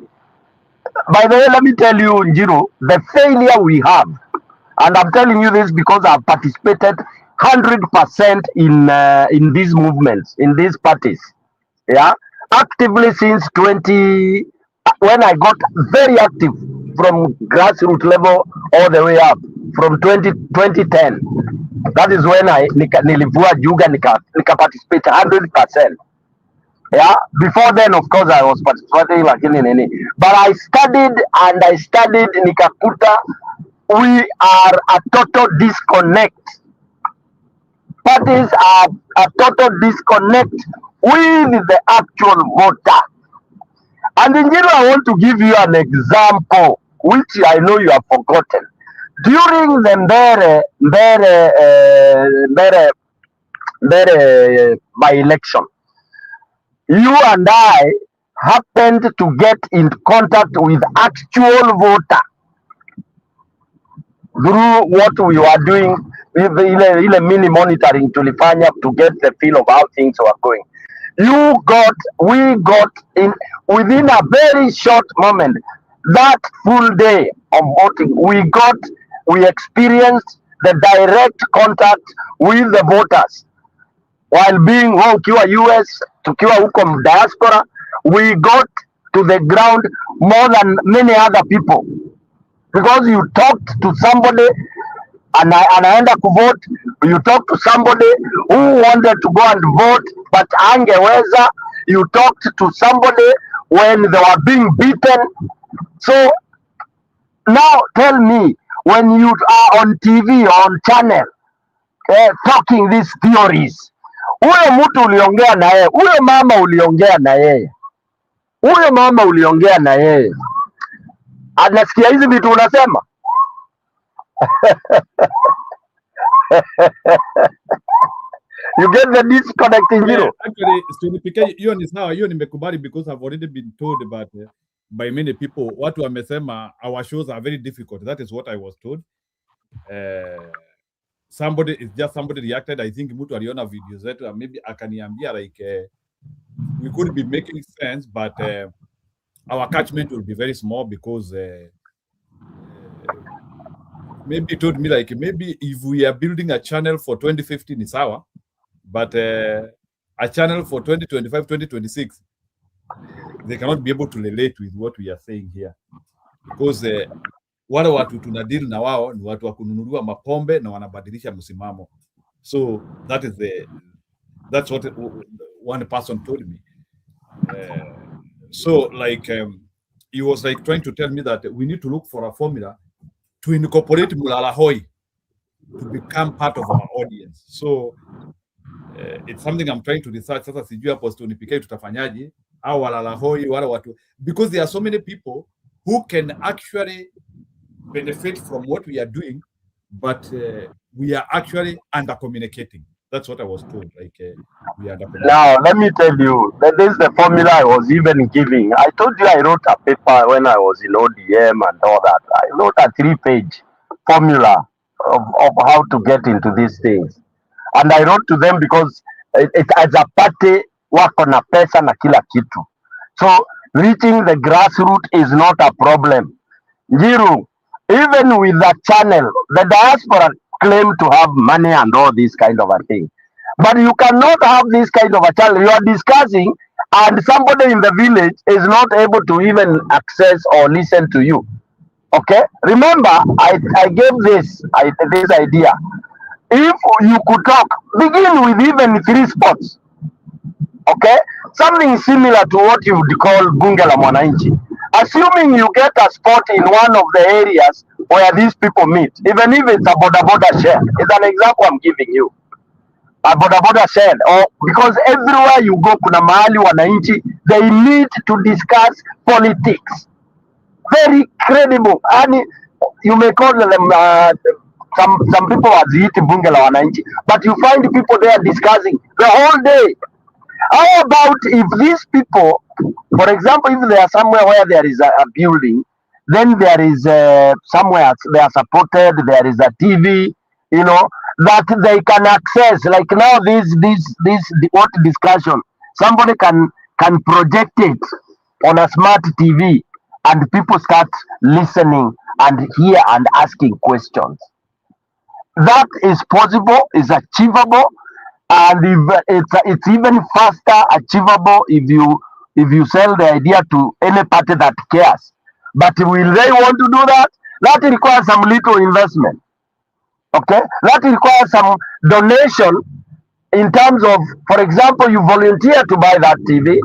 By the way, let me tell you Njiro, the failure we have, and I'm telling you this because I've participated 100% in these movements, in these parties, yeah, actively since when I got very active from grassroots level all the way up from 2010. That is when nilivua juga nika participate 100%. Yeah, before then of course I was participating lakini nini, but I studied nikakuta we are a total disconnect. Parties are a total disconnect with the actual voter. And in general, I want to give you an example, which I know you have forgotten. during the by election, you and I happened to get in contact with actual voter through what we were doing, ile mini monitoring tulifanya to get the feel of how things were going. We got in within a very short moment, that full day of voting, we experienced the direct contact with the voters while being ukiwa US, tukiwa huko diaspora, we got to the ground more than many other people, because you talked to somebody anaenda kuvote, you talk to somebody who wanted to go and vote but angeweza, you talked to somebody when they were being beaten. So now tell me, when you are on TV, on channel, talking these theories, huyo mtu uliongea na yeye, huyo mama uliongea na yeye, anasikia hizi vitu unasema? You get the disconnect in zero. Actually, PK, hiyo ni sawa, hiyo nimekubali, because I've already been told about by many people, watu wamesema our shows are very difficult. That is what I was told. Somebody reacted, I think mtu aliona video zetu and maybe akaniambia like we could be making sense, but our catchment will be very small, because maybe told me like, maybe if we are building a channel for 2015 is our, but a channel for 2025, 2026, they cannot be able to relate with what we are saying here, because wale watu tunadeal na wao ni watu wa kununuliwa mapombe na wanabadilisha msimamo. So that's what one person told me. So like he was like trying to tell me that we need to look for a formula to incorporate Mulala Hoi to become part of our audience. So it's something I'm trying to research. Sasa sijui hapo tunipike tutafanyaje au walala hoi wala watu, because there are so many people who can actually benefit from what we are doing, but we are actually under communicating. That's what I was told. Like we are under communicating. Now let me tell you that this is the formula I was even giving. I told you I wrote a paper when I was in ODM and all that. I wrote a 3-page formula of how to get into these things, and I wrote to them because it as a party wako na pesa na kila kitu, so reaching the grassroots is not a problem. Jiru, even with the channel, the diaspora claim to have money and all this kind of a thing, but you cannot have this kind of a channel. You are discussing and somebody in the village is not able to even access or listen to you. Okay, remember I gave this idea. If you could talk, begin with even 3 spots. Okay, something similar to what you would call Bunge la Mwananchi. Assuming you get a spot in one of the areas where these people meet, even if it's a boda shed, it's an example I'm giving you. A boda shed, or because everywhere you go, kuna mahali wananchi, they meet to discuss politics. Very credible, and you may call them some people waziiti bunge la wananchi, but you find people there discussing the whole day. How about if these people, for example, if they are somewhere where there is a building, then there is somewhere they are supported, there is a TV, you know, that they can access. Like now, this what discussion, somebody can project it on a smart TV, and people start listening and hear and asking questions. That is possible, is achievable, and it's even faster achievable if you sell the idea to any party that cares. But will they want to do that? That requires some little investment. Okay, that requires some donation in terms of, for example, you volunteer to buy that TV,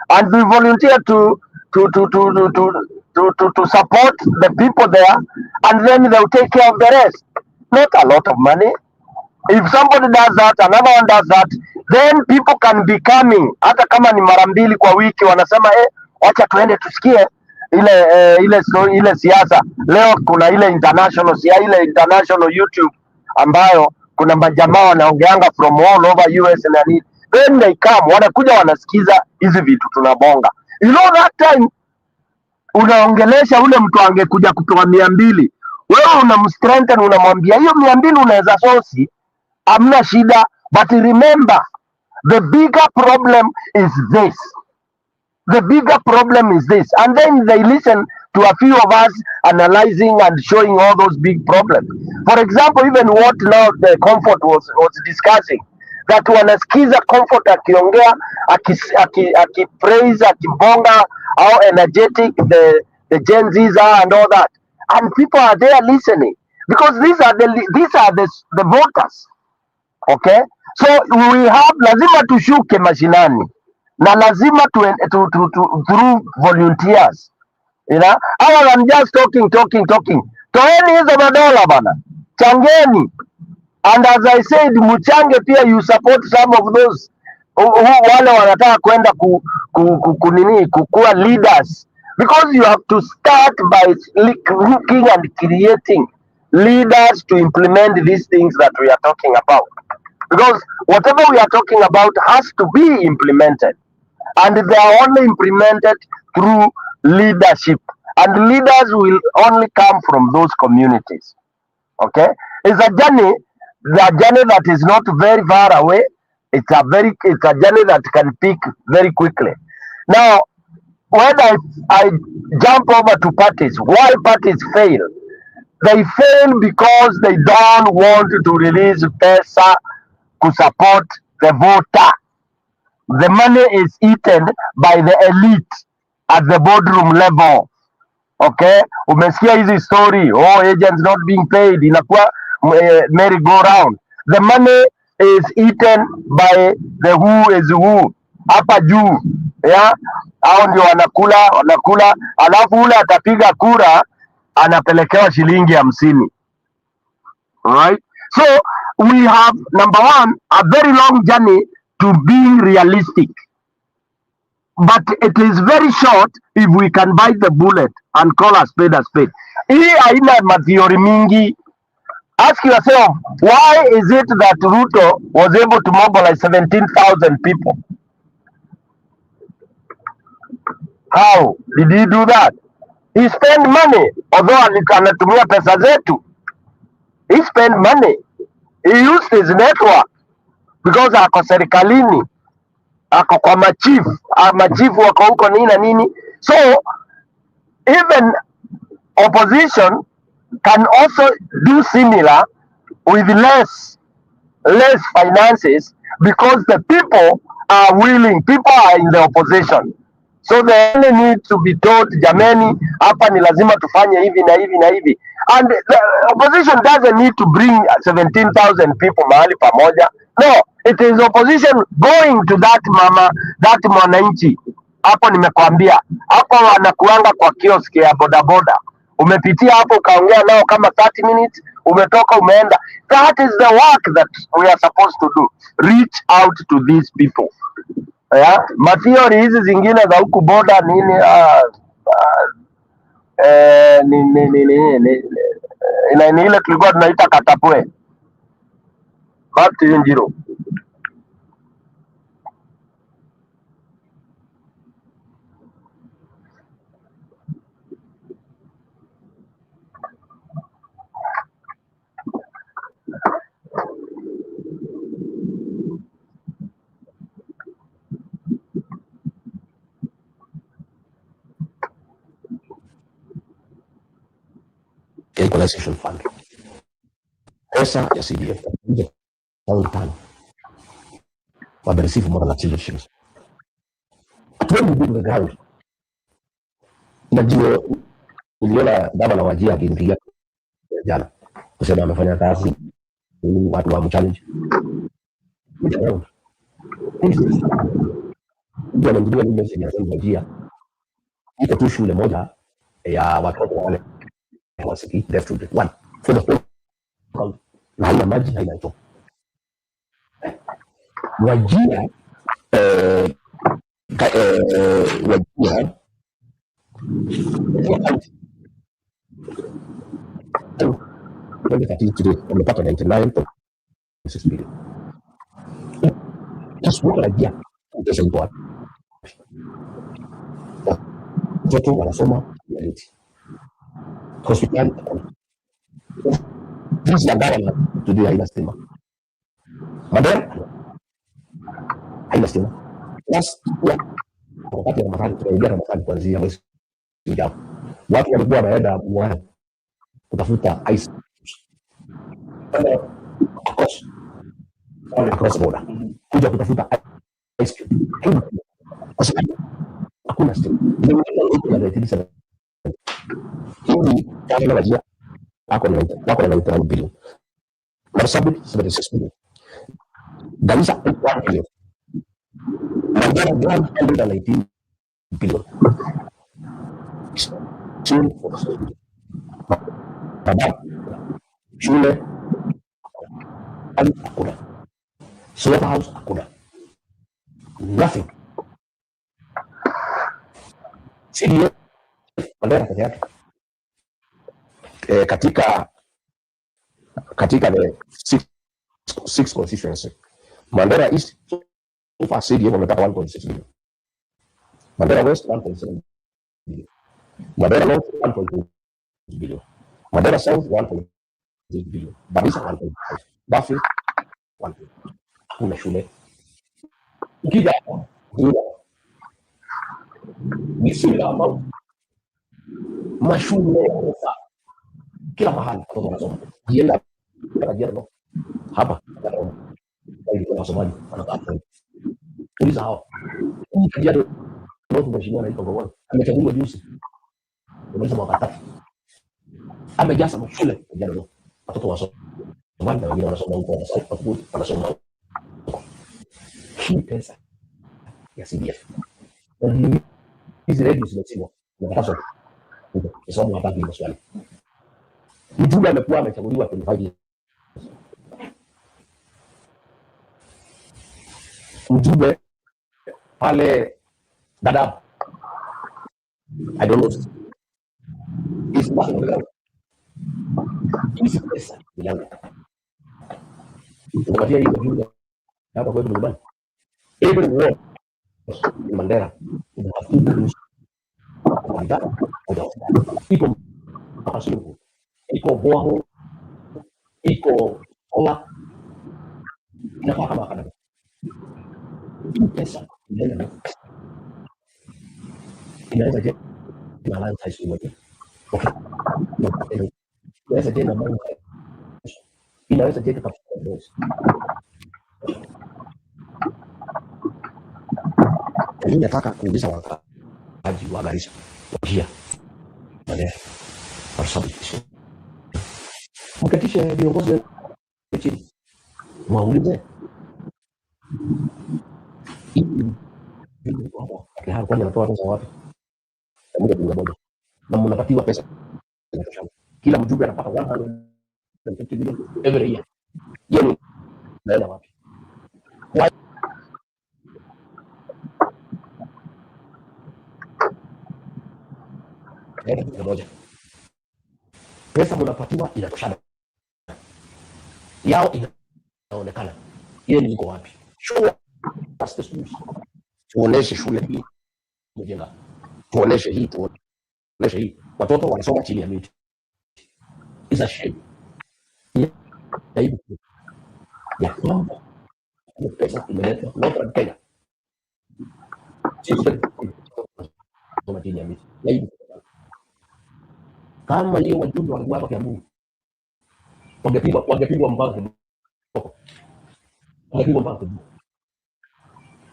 and you volunteer to support the people there, and then they'll take care of the rest. Not a lot of money. If somebody does that, another one does that, then people can be coming. Hata kama ni mara mbili kwa wiki wanasema wacha tuende tusikie ile siasa. Leo kuna ile international international YouTube ambayo kuna majamaa wanaongeanga from all over US na nini, then they come wanakuja wanasikiza hizi vitu tunabonga. You know that time unaongelesha ule mtu angekuja kutoa 200, wewe unamstrengthen, unamwambia hiyo 200 unaweza sosi, hamna shida, but remember the bigger problem is this. The bigger problem is this. And then they listen to a few of us analyzing and showing all those big problems. For example, even what now the Comfort was discussing, that wanasikiza Comfort akiongea, akipraise, akibonga, how energetic the Gen Zs are and all that. And people are there listening because these are the voters. Okay? So we have, lazima tushuke mashinani. Na lazima through volunteers, you know, other than just talking. Toeni hizo madola bana, changeni, and as I said, muchange pia, you support some of those wale wanataka kwenda kukuwa leaders, because you have to start by looking and creating leaders to implement these things that we are talking about, because whatever we are talking about has to be implemented. And they are only implemented through leadership, and leaders will only come from those communities. Okay, it's a journey that is not very far away. It's a journey that can peak very quickly. Now, when I jump over to parties, why parties fail? They fail because they don't want to release pesa to support the voter. The money is eaten by the elite at the boardroom level. Okay, umesikia hizi story, agents not being paid, inakuwa merry go round. The money is eaten by the who is who hapa juu, yeah, hao ndio wanakula, alafu ule atapiga kura anapelekewa shilingi 50. Right? So we have, number one, a very long journey to being realistic, but it is very short if we can bite the bullet and call a spade a spade. Hii haina mathiori mingi. Ask yourself, why is it that Ruto was able to mobilize 17,000 people? How did he do that? He spent money, although anatumia pesa zetu. He spent money. He used his network because ako serikalini, ako kwa machifu wako huko nini na nini. So even opposition can also do similar with less finances, because the people are willing, people are in the opposition. So they only need to be told, jameni, hapa ni lazima tufanye hivi na hivi na hivi. And the opposition doesn't need to bring 17,000 people mahali pamoja. No, it is opposition going to that mwananchi. Hapo nimekwambia, hapo wanakuanga kwa kiosk ya bodaboda. Umepitia hapo ukaongea nao kama 30 minutes, umetoka umeenda. That is the work that we are supposed to do. Reach out to these people. Yeah? Matheory hizi zingine za huku boda nini ni ile tulikuwa tunaita katapwe. Back to you, Njiro. Equalization Fund, pesa ya CDF tano wamerisifu more than $1 trillion. When we build the ground, najua uliona gavana wa Wajir akimpigia jana kusema amefanya kazi, watu wa mchallenge ndio anaendelea na message ya Wajir. Iko tu shule moja ya watoto wale wasiki left to one for the na haina maji, haina choo. Wajir 2013 today wamepata 99.6 billion. Just unatarajia pesa iko wapi? Watoto wanasoma reality. Hospitali hizi ya dawa today haina stima. Madam haina stima. Wakati wa Ramadhani tunaingia Ramadhani kuanzia mwezi ujao. Watu walikuwa wanaenda Mwani kutafuta ice across border kuja kutafuta ice cube kwa sababu hakuna stima. Hii kama wajia wako na 91 billion. Marsabit 76 billion. Garissa 1 billion. Mandera 119 billion. Shule hakuna, slaughterhouse hakuna, nothing. CDF Mandera peke yake katika the six constituency Mandera East so far CDF wamepata 1.6 billion, Mandera West 1.7 billion, Mandera North 1.2 billion, Mandera South 1.8 billion, Garissa 1.5, Bafi 1 billion. Hakuna shule. Ukija ni shule ambao mashule ya kila mahali watoto wanasoma. Jienda Kajiado hapa ndio wasomaji wanapata. Uliza hao. Kajiado ndio mheshimiwa anaitwa Gowon. Amechaguliwa juzi. Unaweza mwaka 3. Amejaza mashule Kajiado. Watoto wasoma. Wanda wengine wanasoma huko wanasoma huko. Hii pesa ya CDF. Hizi redio zimetiwa. Nataka kusoma hapa kwa swali. Mjumbe amekuwa amechaguliwa 25 years. Mjumbe pale Dadaab, I don't know. It's not real. Hizi pesa ni yangu. Unawatia hiyo mjumbe hapa kwetu nyumbani. Every ward in Mandera inafuta iko pasuru, iko boho, iko ola na kama kana pesa inaweza je na lanza hizo moja inaweza je na mambo inaweza je kwa boss mimi nataka kuuliza wakaaji wa Garissa wajia Mandera Marsabit mkatisha viongozi chini waulize kwa kwani anatoa pesa wapi? Moja na mnapatiwa pesa kila mjumbe anapata 150 million every year. Yeye naenda wapi? Moja pesa mnapatiwa inatoshana yao inaonekana yeye ni iko wapi? Shule hasta schools tuoneshe shule hii mjenga, tuoneshe hii watoto wanasoma chini ya miti. Is a shame ya kwamba pesa imeletwa Northern Kenya kama chini ya miti. Kama hiyo wajumbe walikuwa hapa Kiambu wangepigwa mbangu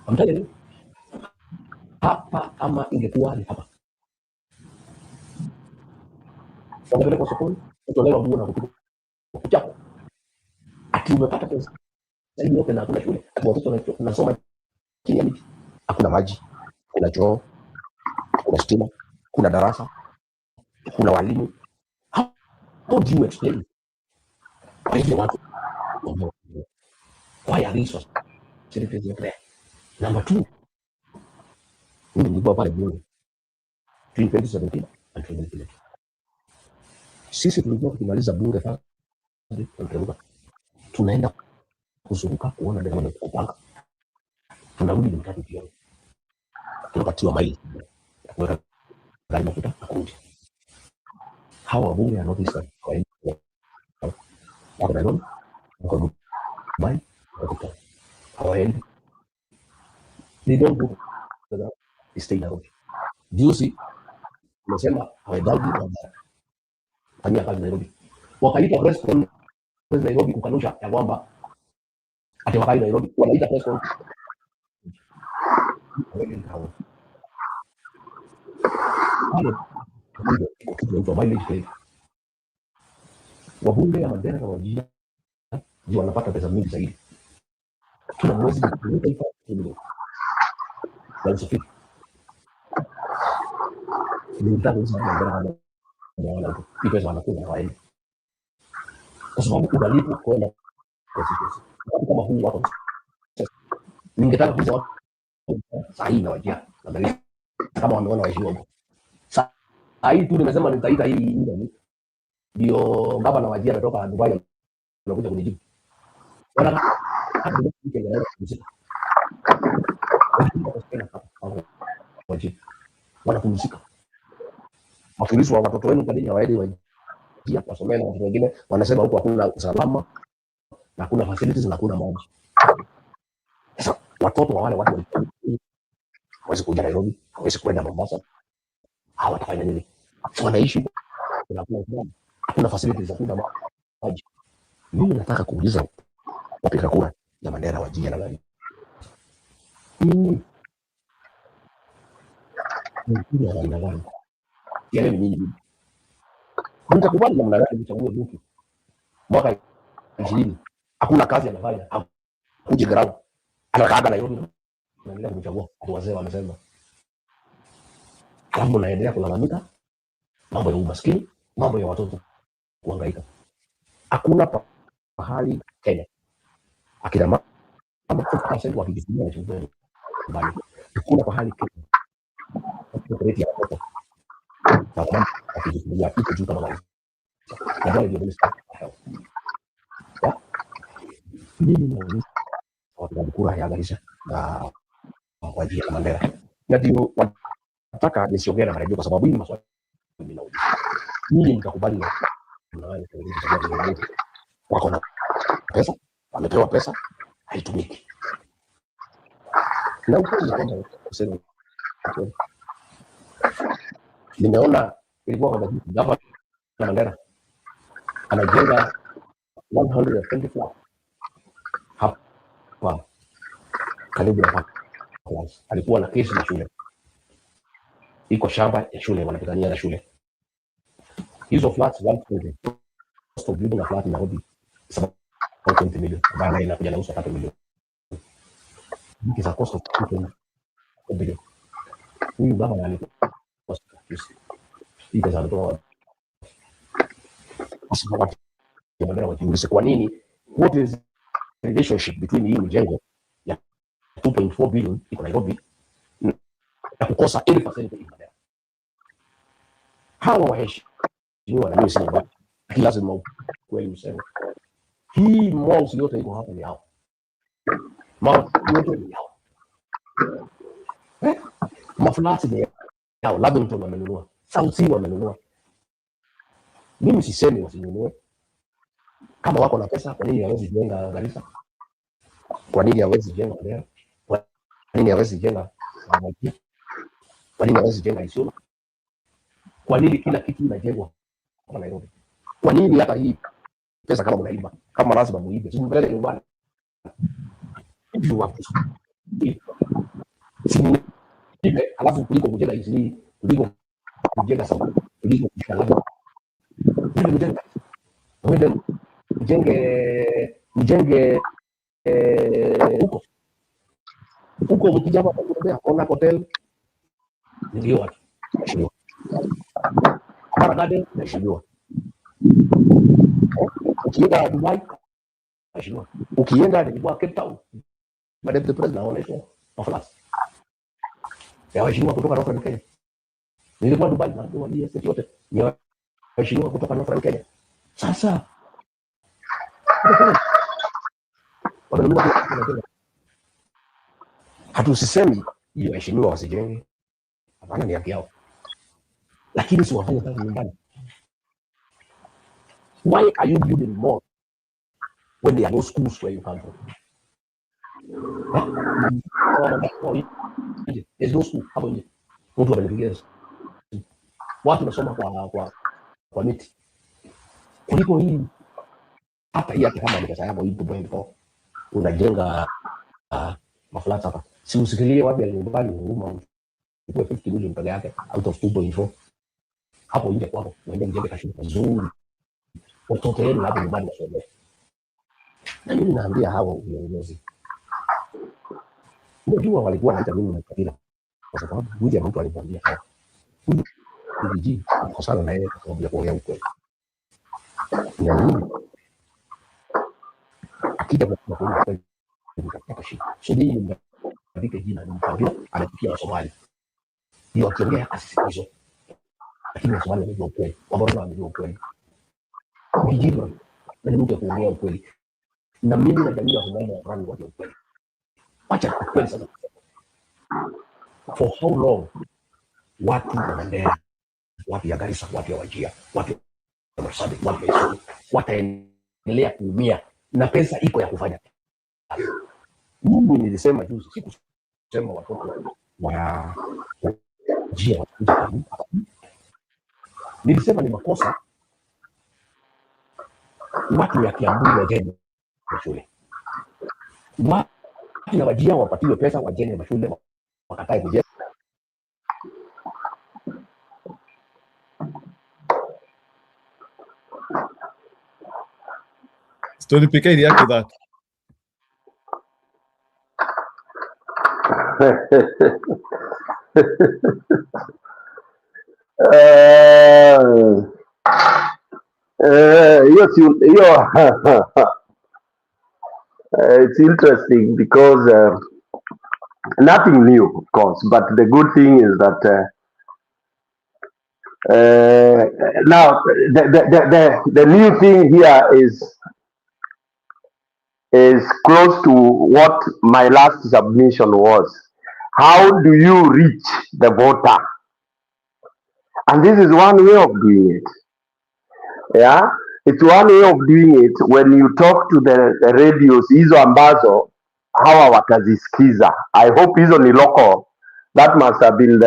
amtaje hapa kama ingekuwa ni hapa wangepelekwa sokoni kutolewa nguo na kupigwa kuchapa ati umepata pesa zaidi yote na hakuna shule watoto wanasoma chini ya miti, hakuna maji, kuna choo, kuna stima, kuna darasa, kuna walimu. How do you explain why are these facilities not there? Number two, mimi nilikuwa pale bunge between 2017 and 2020. Sisi tulikuwa tukimaliza bunge tunaenda kuzunguka kuona ndio kupanga, tunarudi Jumatatu jioni, tunapatiwa maili ya kuweka gari mafuta na kurudi. Hawa wabunge are not listening. Wako Nairobi, wako Dubai, wako Dubai. Hawaendi. They don't go to the state Nairobi. Juzi wamesema hawajali fanyia kazi Nairobi. Wakaita press conference Nairobi kukanusha ya kwamba ati wakai Nairobi, wanaita press conference. Wabunge ya Mandera na Wajir ndio wanapata pesa mingi zaidi. Kila mwezi ni milioni. Ndio sana Mandera na pesa wanakuwa hawaendi. Kwa sababu unalipa kwenda constituency. Kama huu wako. Ningetaka kujua sahihi na Wajir na kama wameona waheshimiwa. Sahihi tu nimesema nitaita hii ndio gavana Wajir kutoka Dubai anakuja kunijibu. Wanapumzika. Mapolisi wa watoto wenu kadri hawaendi Wajir wasomea na watu wengine wanasema huko hakuna usalama na hakuna facilities na hakuna maji. Sasa watoto wa wale watu hawezi kuja Nairobi, hawezi kwenda Mombasa. Hawatafanya nini? Wanaishi hakuna facilities, hakuna maji. Mimi nataka kuuliza wapiga kura ya Mandera, Wajir na gani? Ni aina gani? Yale ni nini? Mtakubali namna gani mchague mtu mwaka 20 hakuna kazi anafanya, hakuje ground, anakaa Nairobi naendelea kumchagua wazee wamesema. Kama unaendelea kulalamika mambo ya umaskini, mambo ya watoto kuhangaika. Hakuna pahali Kenya akina mama kwa kijijini chungeni bali hakuna pahali Kenya rate ya watoto na kama kijijini ya iko juu kama bali ndio ndio minister mimi na watu kura ya Garissa na Wajir na Mandera na ndio nataka nisiongee na redio kwa sababu hii maswali ninauliza mimi nitakubali na wako na pesa, wamepewa pesa haitumiki. Na ukweli kusema nimeona ilikuwa kwa gavana na Mandera anajenga 120 flats hapa karibu na class. Alikuwa na kesi na shule, iko shamba ya shule wanapigania na shule. Hizo flats 120 cost of building a flat in Nairobi 20 million, baada inakuja na uso 3 million. This is a cost of 2 billion. Huyu baba alikuwa hii pesa alitoa kwa sababu ya Mandera. Wajiulize kwa nini, what is the relationship between hii mjengo ya 2.4 billion iko Nairobi na kukosa 80% in Mandera? Hawa waheshimiwa na mimi sina baba, lazima kweli mseme hii malls yote iko hapa ni hao. Malls yote ni hao. Maflati ni hao, Lavington wamenunua, South Sea wamenunua. Mimi sisemi wasinunue. Kama wako na pesa, kwa nini hawezi jenga Garissa? Kwa nini hawezi jenga Mandera? Kwa nini hawezi jenga Wajir? Kwa nini hawezi jenga Isiolo? Kwa nini kila kitu kinajengwa kwa Nairobi? Kwa nini hata hii pesa kama mnaiba, kama lazima muibe, si mbele nyumbani? Hivi wapo. Si ibe, alafu kuliko kujenga hizi, kuliko kujenga sababu, kuliko kujenga. Wewe mjenge huko mkijama kwa kuna hotel ndio watu para gade nashindwa. Ukienda Dubai nashindwa. Ukienda kwa Cape Town madam the president anaonyesha maflats ya washindwa kutoka North Kenya. Nilikuwa Dubai na ndio estate yote ni waheshimiwa kutoka Northern Kenya. Sasa hatusisemi hiyo waheshimiwa wasijenge, hapana, ni haki yao, lakini si wafanye kazi nyumbani. Why are you building more when there are no schools where you come from? There's no school hapo nje. Mtu amenipigia watu nasoma kwa miti kuliko hii hata hii, hata kama ni pesa yako hii 2.4 unajenga maflats hapa, si usikilie wapi ya nyumbani huruma kwa 50 million peke yake out of 2.4 hapo nje kwako, uende mjenge kashule nzuri watoto wenu hapo nyumbani wasome. Na mimi naambia hao viongozi, unajua walikuwa wanaita mimi na kabila kwa sababu huyu mtu aliniambia hawa huyu kijiji kukosana na yeye kwa sababu ya kuongea ukweli. Na mimi akija kwa kuongea ukweli nikapata shida. So mimi ndike jina ni kabila anapitia wa Somali. Hiyo akiongea asisitizo. Lakini wa Somali wanajua ukweli. Wabora wanajua ukweli. Kijiji na ni mtu wa kuongea ukweli. Na mimi na jamii ya Somali wa Rwanda wanajua ukweli. Wacha ukweli sasa. For how long watu wanaendelea, watu ya Garissa, watu ya Wajir, watu ya Marsabit, watu ya Isiolo wataendelea kuumia na pesa iko ya kufanya. Mimi nilisema juzi, sikusema watoto wa Wajir watakuja karibu. Nilisema ni makosa watu ya Kiambu wajenge mashule. Watu na Wajir wapatiwe pesa wajenge mashule wakatae kujenga. Story PK react to that. It's interesting because nothing new, of course, but the good thing is that now the new thing here is close to what my last submission was. How do you reach the voter? And this is one way of doing it. Yeah, it's one way of doing it. When you talk to the radios hizo ambazo hawa watazisikiza. I hope hizo ni local. That must have been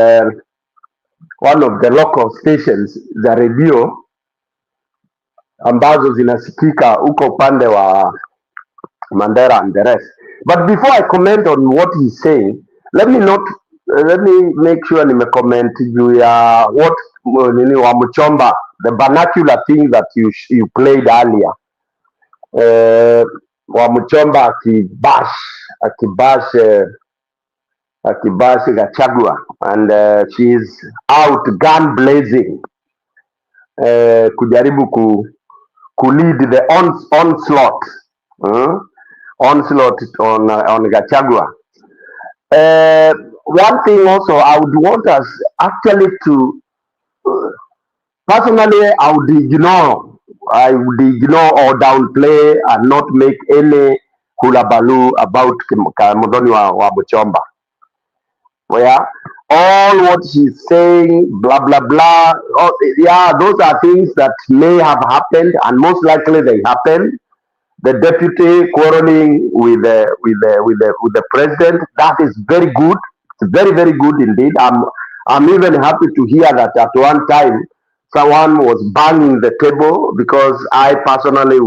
one of the local stations za radio ambazo zinasikika huko upande wa Mandera and the rest. But before I comment on what he's saying, let me make sure comment juu ya what nini wa Muchomba, the vernacular thing that you played earlier. Wa Muchomba akibash Gachagua, and she's out gun blazing kujaribu ku lead the onslaught on Gachagua. One thing also I would want us actually to personally I would ignore or downplay and not make any hullabaloo about Muthoni wa Muchomba. Where all what she's saying, blah blah blah, yeah, those are things that may have happened, and most likely they happened. The deputy quarreling with the president, that is very good. It's very, very good indeed. I'm even happy to hear that at one time someone was banging the table, because I personally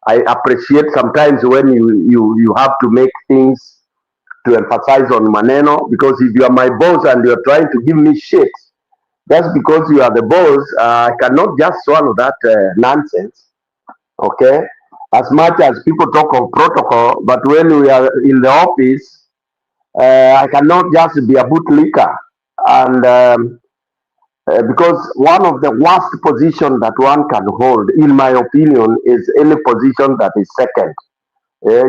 I appreciate sometimes when you have to make things to emphasize on maneno, because if you are my boss and you're trying to give me shit just because you are the boss, I cannot just swallow that nonsense. Okay, as much as people talk of protocol, but when we are in the office, I cannot just be a bootlicker. And because one of the worst positions that one can hold, in my opinion, is any position that is second.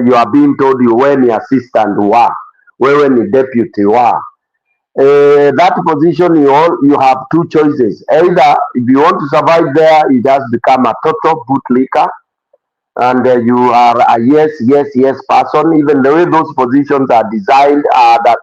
You are being told you were the assistant wa, wewe ni deputy wa. that position, you have two choices. Either if you want to survive there, you just become a total bootlicker, and you are a yes person. Even the way those positions are designed are that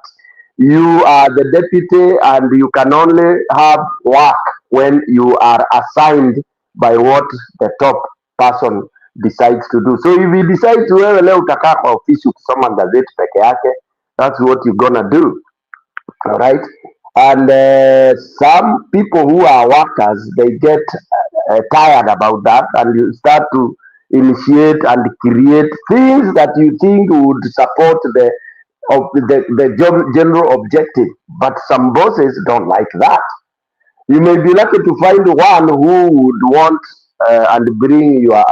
you are the deputy and you can only have work when you are assigned by what the top person decides to do. So if you decide to wewe leo utakaa kwa ofisi ukisoma gazeti peke yake, that's what you're gonna do. All right. And some people who are workers, they get tired about that, and you start to initiate and create things that you think would support the general objective. But some bosses don't like that. You may be lucky to find one who would want and bring your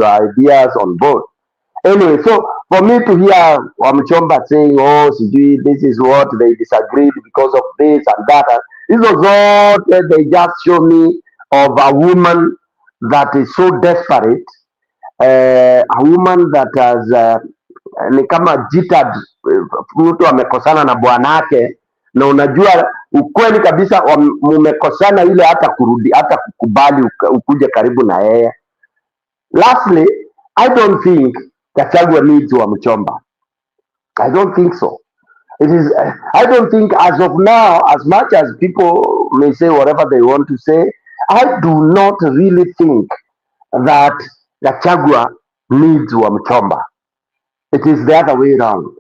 ideas on board. Anyway, so for me to hear Wamchomba saying, oh, sijui, this is what they disagreed because of this and that, this was all they just show me of a woman that is so desperate, a woman that has ni kama jittered, mtu amekosana na bwanake na unajua ukweli kabisa mumekosana ile hata kurudi hata kukubali ukuje karibu na yeye. Lastly, I don't think Gachagua needs Wamchomba. I don't think so. It is. I don't think as of now, as much as people may say whatever they want to say, I do not really think that Gachagua needs Wamchomba. It is the other way around.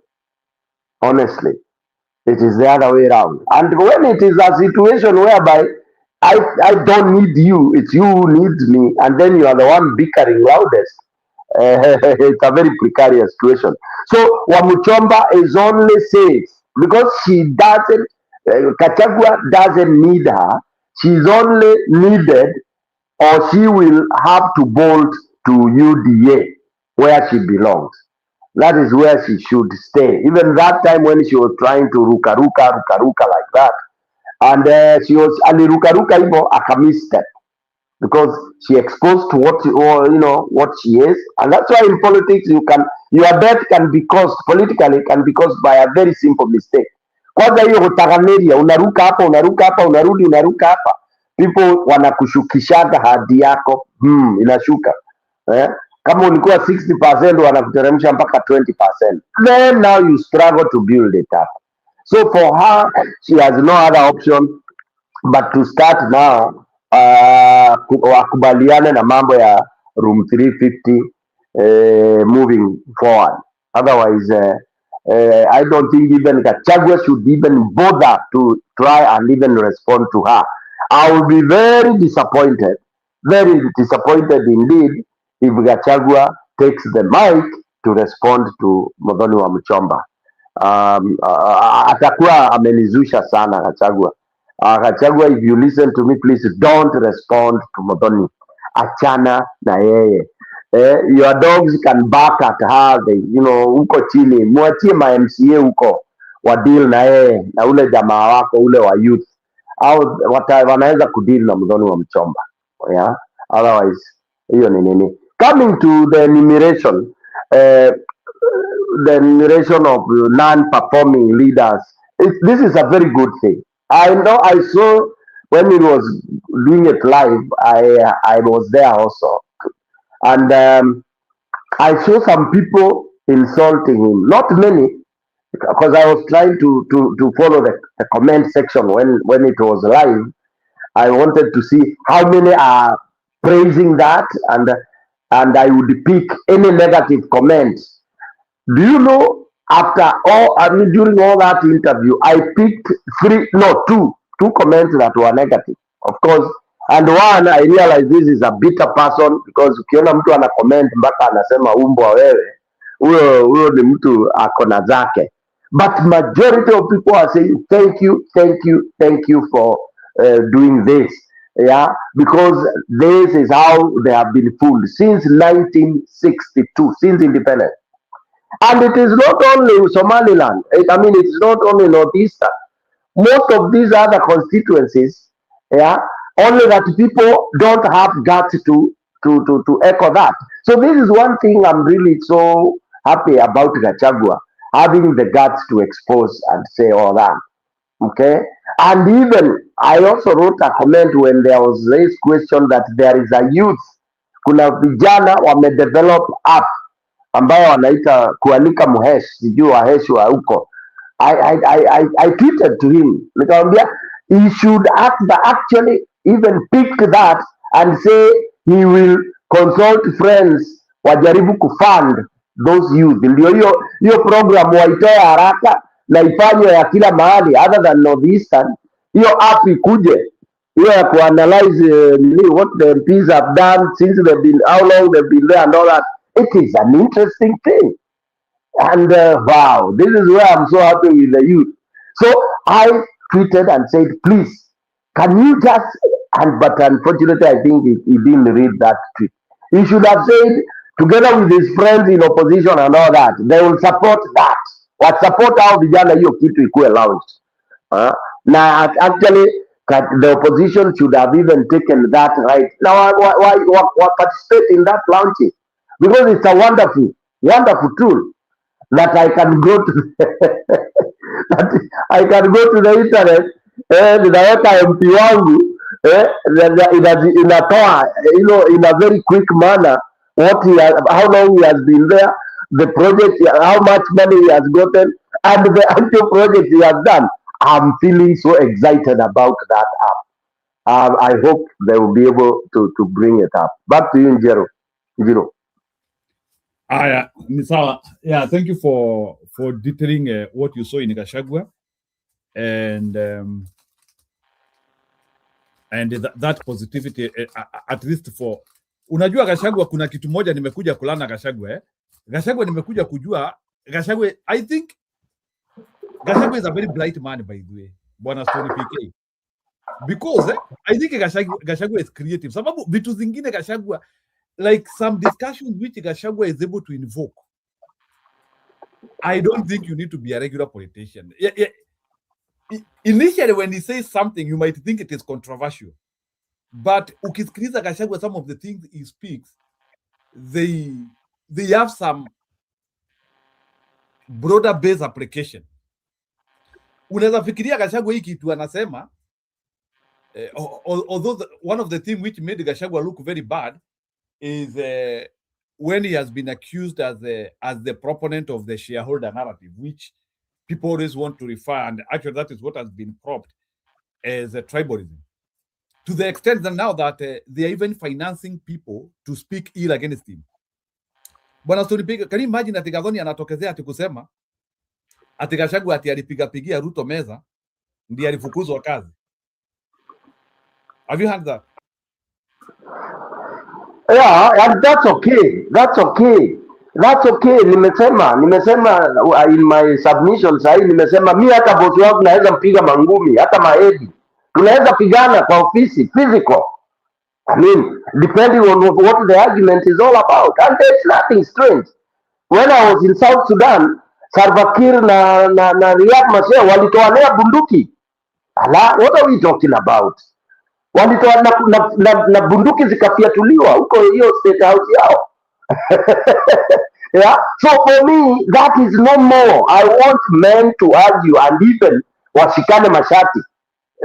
Honestly, it is the other way around. And when it is a situation whereby I don't need you, it's you who needs me, and then you are the one bickering loudest. It's a very precarious situation. So Wamuchomba is only safe because she doesn't, Kachagua doesn't need her. She's only needed, or she will have to bolt to UDA where she belongs. That is where she should stay. Even that time when she was trying to ruka like that, and she was aliruka hivyo akamistep because she exposed to what she is, and that's why in politics your death can be caused politically can be caused by a very simple mistake. Kwanza hiyo hutaganeria, unaruka hapa unarudi unaruka hapa, people wanakushukishaga hadi yako inashuka kama ulikuwa 60% wanakuteremsha mpaka 20%, then now you struggle to build it up. So for her, she has no other option but to start now wakubaliane na mambo ya room 350 moving forward. Otherwise I don't think even Gachagua should even bother to try and even respond to her. I will be very disappointed indeed if Gachagua takes the mic to respond to Muthoni wa Mchomba. Atakuwa amenizusha sana Gachagua. Gachagua, if you listen to me, please don't respond to Muthoni. Achana na yeye. Your dogs can bark at her, huko chini. Mwachie ma MCA huko wa deal na yeye na ule jamaa wako ule wa youth. Au wanaweza kudeal na Muthoni wa Mchomba. Yeah? Otherwise, hiyo ni nini? Coming to the enumeration, of non-performing leaders, this is a very good thing. I know I saw when he was doing it live, I was there also. And I saw some people insulting him. Not many, because I was trying to follow the comment section when it was live. I wanted to see how many are praising that, and I would pick any negative comments. Do you know, during all that interview, I picked two comments that were negative, of course. And one, I realized this is a bitter person, because ukiona mtu ana comment mpaka anasema umbwa wewe, huyo ni mtu akona zake. But majority of people are saying thank you for doing this. Yeah, because this is how they have been fooled since 1962, since independence. And it is not only Somaliland. I mean, it is not only Northeastern. Most of these other constituencies, only that people don't have guts to echo that. So this is one thing I'm really so happy about Gachagua, having the guts to expose and say all that. Okay. And even I also wrote a comment when there was this question that there is a youth, kuna vijana wamedevelop app ambayo wanaita kuanika muhesh, sijui wahesh wa huko. I tweeted to him nikamwambia he should actually even pick that and say he will consult friends wajaribu kufund those youth, ndio hiyo program waitoe haraka na ifanywe ya kila mahali other than northeastern. Hiyo app ikuje hiyo ya kuanalyze what the MPs have done since they've been, how long they've been there and all that. It is an interesting thing. And wow, this is where I'm so happy with the youth. So I tweeted and said, please, can you just, and but unfortunately, I think he didn't read that tweet. He should have said, together with his friends in opposition and all that, they will support that. What support how vijana hiyo kitu ikuwe launched. Now, actually, the opposition should have even taken that right. Now, why participate in that launching? Because it's a wonderful tool that I can go to that I can go to the internet ninaweka MP wangu inatoa in a very quick manner what how long he has been there, the project, how much money he has gotten, and the actual project he has done. I'm feeling so excited about that app. I hope they will be able to bring it up. Back to you, Njiro. Yeah, Misawa. Yeah, thank you for detailing what you saw in Gachagua, and that positivity at least for unajua Gachagua, kuna kitu moja nimekuja kulana Gachagua Gachagua nimekuja kujua Gachagua. I think Gachagua is a very bright man, by the way, Bwana Stony PK, because I think Gachagua is creative. Sababu vitu zingine Gachagua, like some discussions which Gachagua is able to invoke, I don't think you need to be a regular politician. Yeah. Initially, when he says something, you might think it is controversial. But ukisikiliza Gachagua, some of the things he speaks, they have some broader base application. Unaweza fikiria Gachagua hii kitu anasema, although one of the things which made Gachagua look very bad is when he has been accused as the proponent of the shareholder narrative, which people always want to refer, and actually that is what has been propped as a tribalism, to the extent that now that they are even financing people to speak ill against him. Bwana Stony PK, can you imagine ati Gathoni anatokezea ati kusema ati Gachagua ati alipigia Ruto meza ndiye alifukuzwa kazi? Have you heard that? Yeah, and that's okay. Nimesema in my submission sahi, nimesema mi hata bosi wangu naweza mpiga mangumi, hata maedi tunaweza pigana kwa ofisi physical. I mean, depending on what the argument is all about, and there's nothing strange. When I was in South Sudan, Salva Kiir na Riek Machar walitoanea bunduki. What are we talking about? Walitoa na bunduki zikafiatuliwa huko hiyo state house yao. Yeah, so for me that is no more. I want men to argue and even washikane mashati.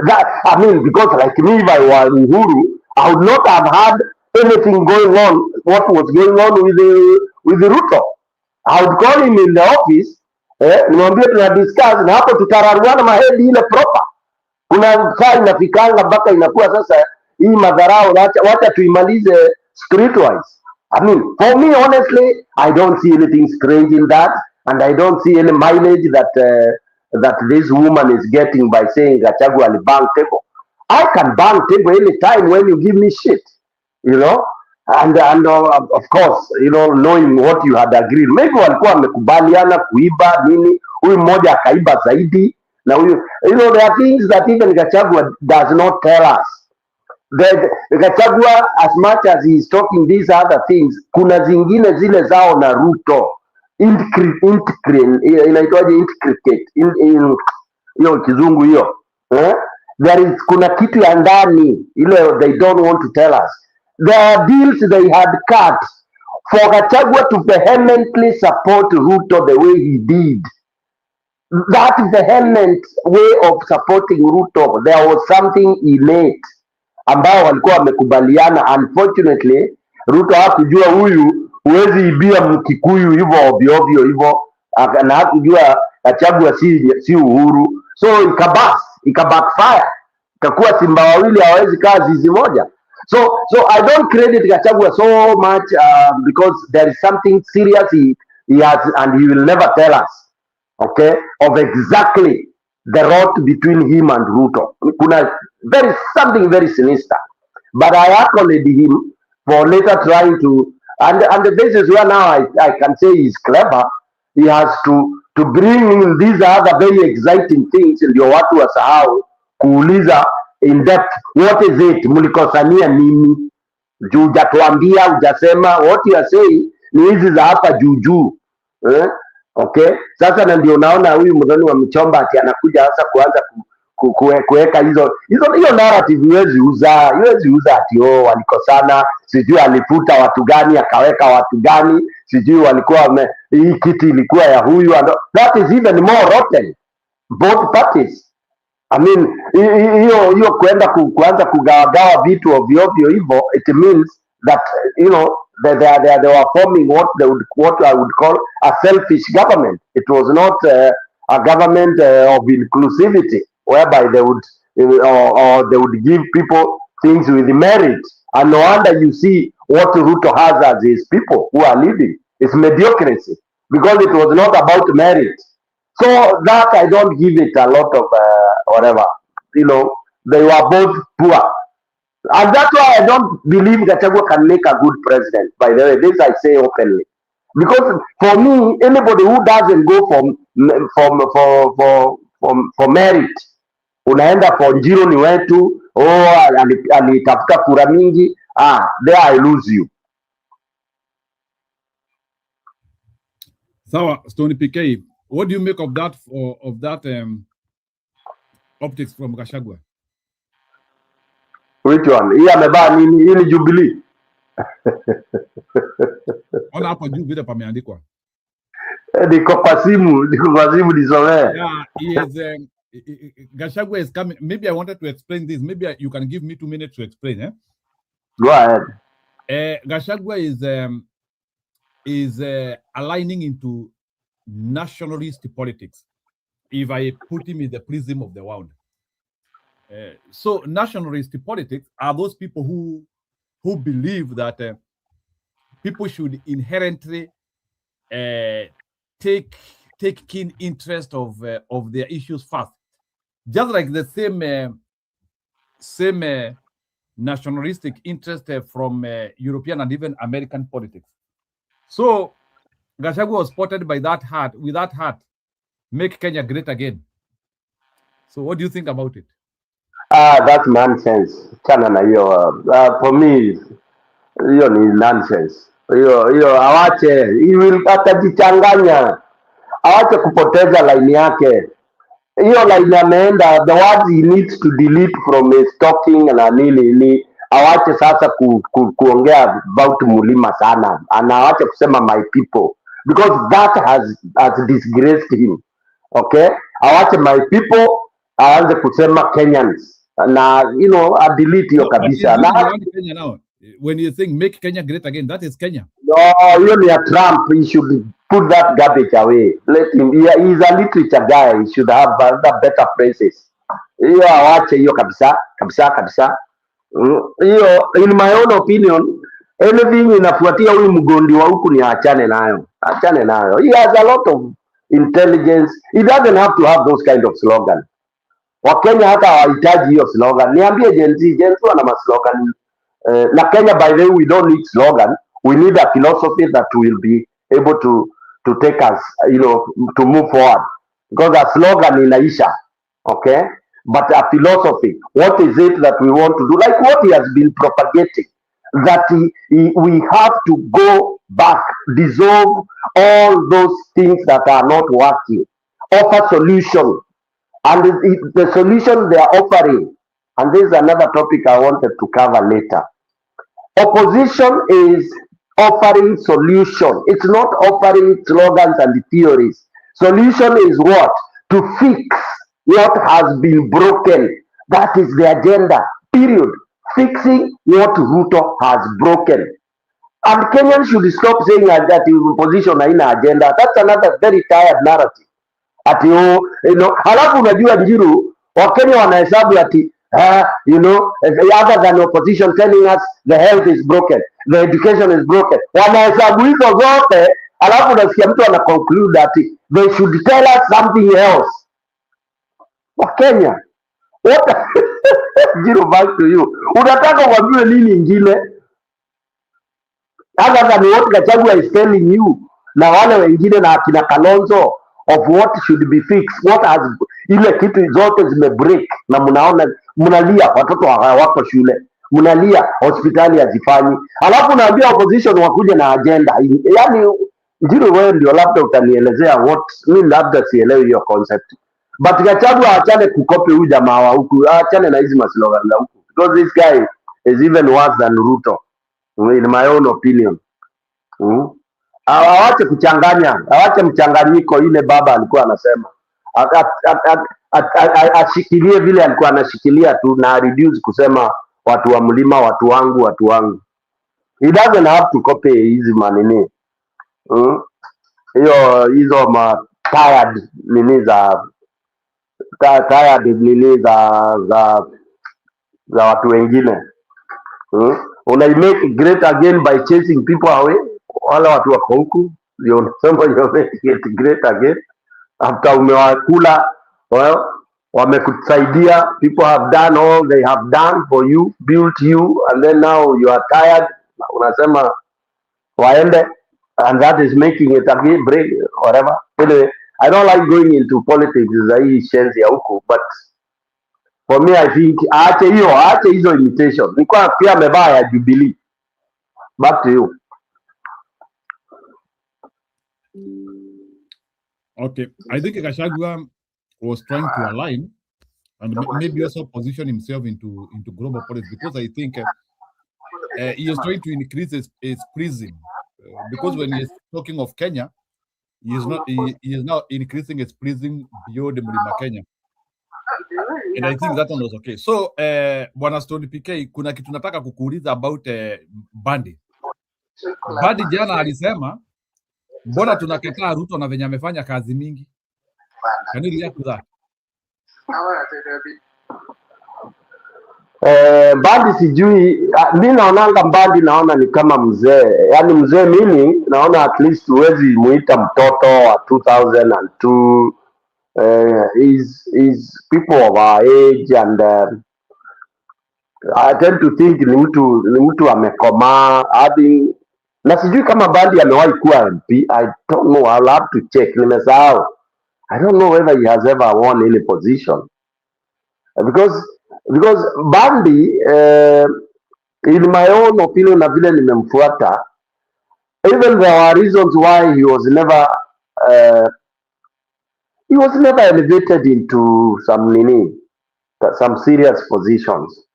That, I mean, because like me, if I were Uhuru, I would not have had anything going on, what was going on with the Ruto. I would call him in the office, nimwambie tuna discuss na hapo tutararuana mahedi ile proper. Kuna saa inafikanga mpaka inakuwa sasa hii madharau, wacha tuimalize streetwise. I mean, for me honestly, I don't see anything strange in that, and I don't see any mileage that this woman is getting by saying Gachagua will bank table. I can bank table anytime when you give me shit, you know, and of course, you know, knowing what you had agreed. Maybe walikuwa wamekubaliana kuiba nini, huyu mmoja akaiba zaidi na huyu, you know, there are things that even Gachagua does not tell us. The Gachagua, as much as he is talking these other things, kuna zingine zile zao na Ruto inaitwaje, intricate hiyo kizungu hiyo, there is kuna kitu ya ndani ile they don't want to tell us. There are deals they had cut for Gachagua to vehemently support Ruto the way he did. that vehement way of supporting Ruto, there was something innate ambao walikuwa wamekubaliana. Unfortunately, Ruto hakujua huyu huwezi ibia Mkikuyu hivyo ovyo ovyo hivyo, na hakujua Gachagua si Uhuru, so ikabackfire, ikakuwa simba wawili hawawezi kaa zizi moja. So I don't credit Gachagua so much because there is something serious he has, and he will never tell us, okay, of exactly the rot between him and Ruto. Kuna something very sinister. But I accolade him for later trying to, and this is where now I can say he's clever. He has to bring in these other very exciting things, ndio watu wasahau kuuliza in depth, what is it, mlikosania nini? Juu hujatuambia, hujasema, what you are saying ni hizi za hapa juu. Okay, sasa na ndio naona huyu mdhani wa Mchomba ati anakuja sasa kuanza kuweka hiyo narrative. Huwezi uza ati walikosana, sijui alifuta watu gani akaweka watu gani, sijui walikuwa hii kiti ilikuwa ya huyu, and that is even more rotten, both parties. I mean, hiyo kuanza kugawagawa vitu ovyo ovyo hivyo, it means that they were forming what I would call a selfish government. It was not a government of inclusivity, whereby they would or they would give people things with merit. And no wonder you see what Ruto has as his people who are leading. It's mediocrity, because it was not about merit. So that I don't give it a lot of whatever. They were both poor. And that's why I don't believe Gachagua can make a good president. By the way, this I say openly. Because for me, anybody who doesn't go for merit, unaenda for Njiro ni wetu, alitafuta kura mingi, there I lose you. So, Stony PK, what do you make of that optics from Gachagua? Which one? Hii amevaa nini? Hii ni Jubilee. Ona hapo juu vile pameandikwa. Niko kwa simu nisomee. Yeah, Gachagua is coming. Maybe I wanted to explain this. Maybe you can give me 2 minutes to explain. Go ahead. Gachagua is aligning into nationalist politics, if I put him in the prism of the world. So nationalist politics are those people who believe that people should inherently take keen interest of their issues first, just like the same nationalistic interest from European and even American politics. So Gachagua was spotted with that heart, make Kenya great again. So what do you think about it? That's nonsense. Chana na hiyo. For me, hiyo ni nonsense. Hiyo awache, atajichanganya. Awache kupoteza line yake. Hiyo line ameenda, the words he needs to delete from his talking na nini. Awache sasa kuongea about mulima sana. Awache kusema my people, because that has disgraced him. Okay? Awache my people, aanze kusema Kenyans. Na delete hiyo kabisa. Kenya now. When you think make Kenya great again, that is Kenya. No, hiyo ni ya Trump. He should put that garbage away. Let him. He's a literature guy. He should have better phrases. Hiyo awache hiyo kabisa. Hiyo, in my own opinion, anything inafuatia huyu mgondi wa huku ni achane nayo. He has a lot of intelligence. He doesn't have to have those kind of slogan. Wakenya hata hawahitaji hiyo slogan. Niambie Gen Z wana maslogan. Na Kenya, by the way, we don't need slogan. We need a philosophy that will be able to take us, to move forward. Because a slogan inaisha, okay? But a philosophy, what is it that we want to do? Like what he has been propagating, that we have to go back, dissolve all those things that are not working, offer solution. And the solution they are offering, and this is another topic I wanted to cover later. Opposition is offering solution. It's not offering slogans and theories. Solution is what? To to fix what has been broken. That is the agenda, period. Fixing what Ruto has broken. And Kenyans should stop saying that opposition haina agenda. That's another very tired narrative. Ati halafu unajua Njiru, Wakenya wanahesabu ati other than opposition telling us the health is broken, the education is broken. Wanahesabu hizo zote, halafu unasikia mtu ana conclude ati they should tell us something else. Wakenya, what? Njiru, back to you. Unataka uambiwe nini ingine? Other than what Gachagua is telling you, na wale wengine na akina Kalonzo, of what should be fixed, what has ile kitu zote zimebreak, na mnalia watoto wako shule, mnalia hospitali hazifanyi, alafu naambia opposition wakuje na agenda. Yani Njiru, wewe ndio labda utanielezea what mimi labda sielewi hiyo concept, but Gachagua achane kukopi huyu jamaa wa huku, achane na hizi maslogan za huku, because this guy is even worse than Ruto in my own opinion. Awache kuchanganya, awache mchanganyiko ile baba alikuwa anasema. Ashikilie vile alikuwa anashikilia tu, na reduce kusema watu wa mlima, watu wangu, watu wangu. He doesn't have to copy hizi manini. Hizo ma tired nini za tired nini za watu wengine. Una make great again by chasing people away. Wala watu wako huku ndio unasema you make it great again after umewakula. Well, wamekusaidia, people have done all they have done for you, built you, and then now you are tired, unasema waende, and that is making it again break whatever. Anyway, I don't like going into politics za hii shenzi ya huku, but for me I think aache hizo imitation. Nilikuwa pia amevaa ya Jubilee. Back to you. Okay, I think Gachagua was trying to align and maybe also position himself into global politics, because I think he is trying to increase his prism, because when he is talking of Kenya, he is now increasing his prism beyond Mlima Kenya, and I think that one was okay. So Bwana Stone PK, kuna kitu nataka kukuuliza about Bandi jana alisema mbona tunakataa Ruto na venye amefanya kazi mingi. Can you react to that? Bandi sijui, mimi naonanga Bandi, naona ni kama mzee, yani mzee mimi naona at least huwezi muita mtoto wa 2002. Is people of our age, and I tend to think ni mtu amekomaa hadi, na sijui kama Bandi amewahi kuwa MP. I don't know, I'll have to check, nimesahau. I don't know whether he has ever won any position, because Bandi in my own opinion, na vile nimemfuata, even there are reasons why he was never elevated into some serious positions.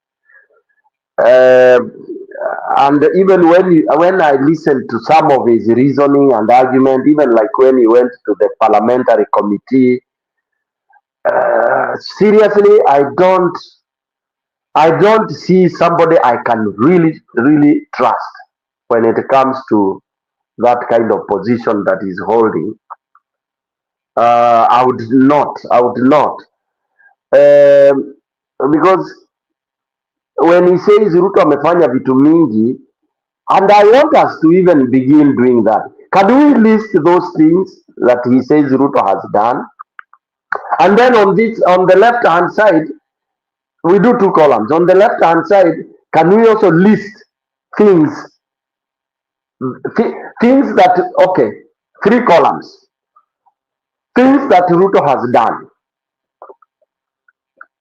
And even when I listened to some of his reasoning and argument, even like when he went to the parliamentary committee, seriously, I don't see somebody I can really trust when it comes to that kind of position that he's holding. I would not, because when he says Ruto amefanya vitu mingi, and I want us to even begin doing that. Can we list those things that he says Ruto has done? And then on the left hand side, we do two columns. On the left hand side, can we also list things that, okay, 3 columns. Things that Ruto has done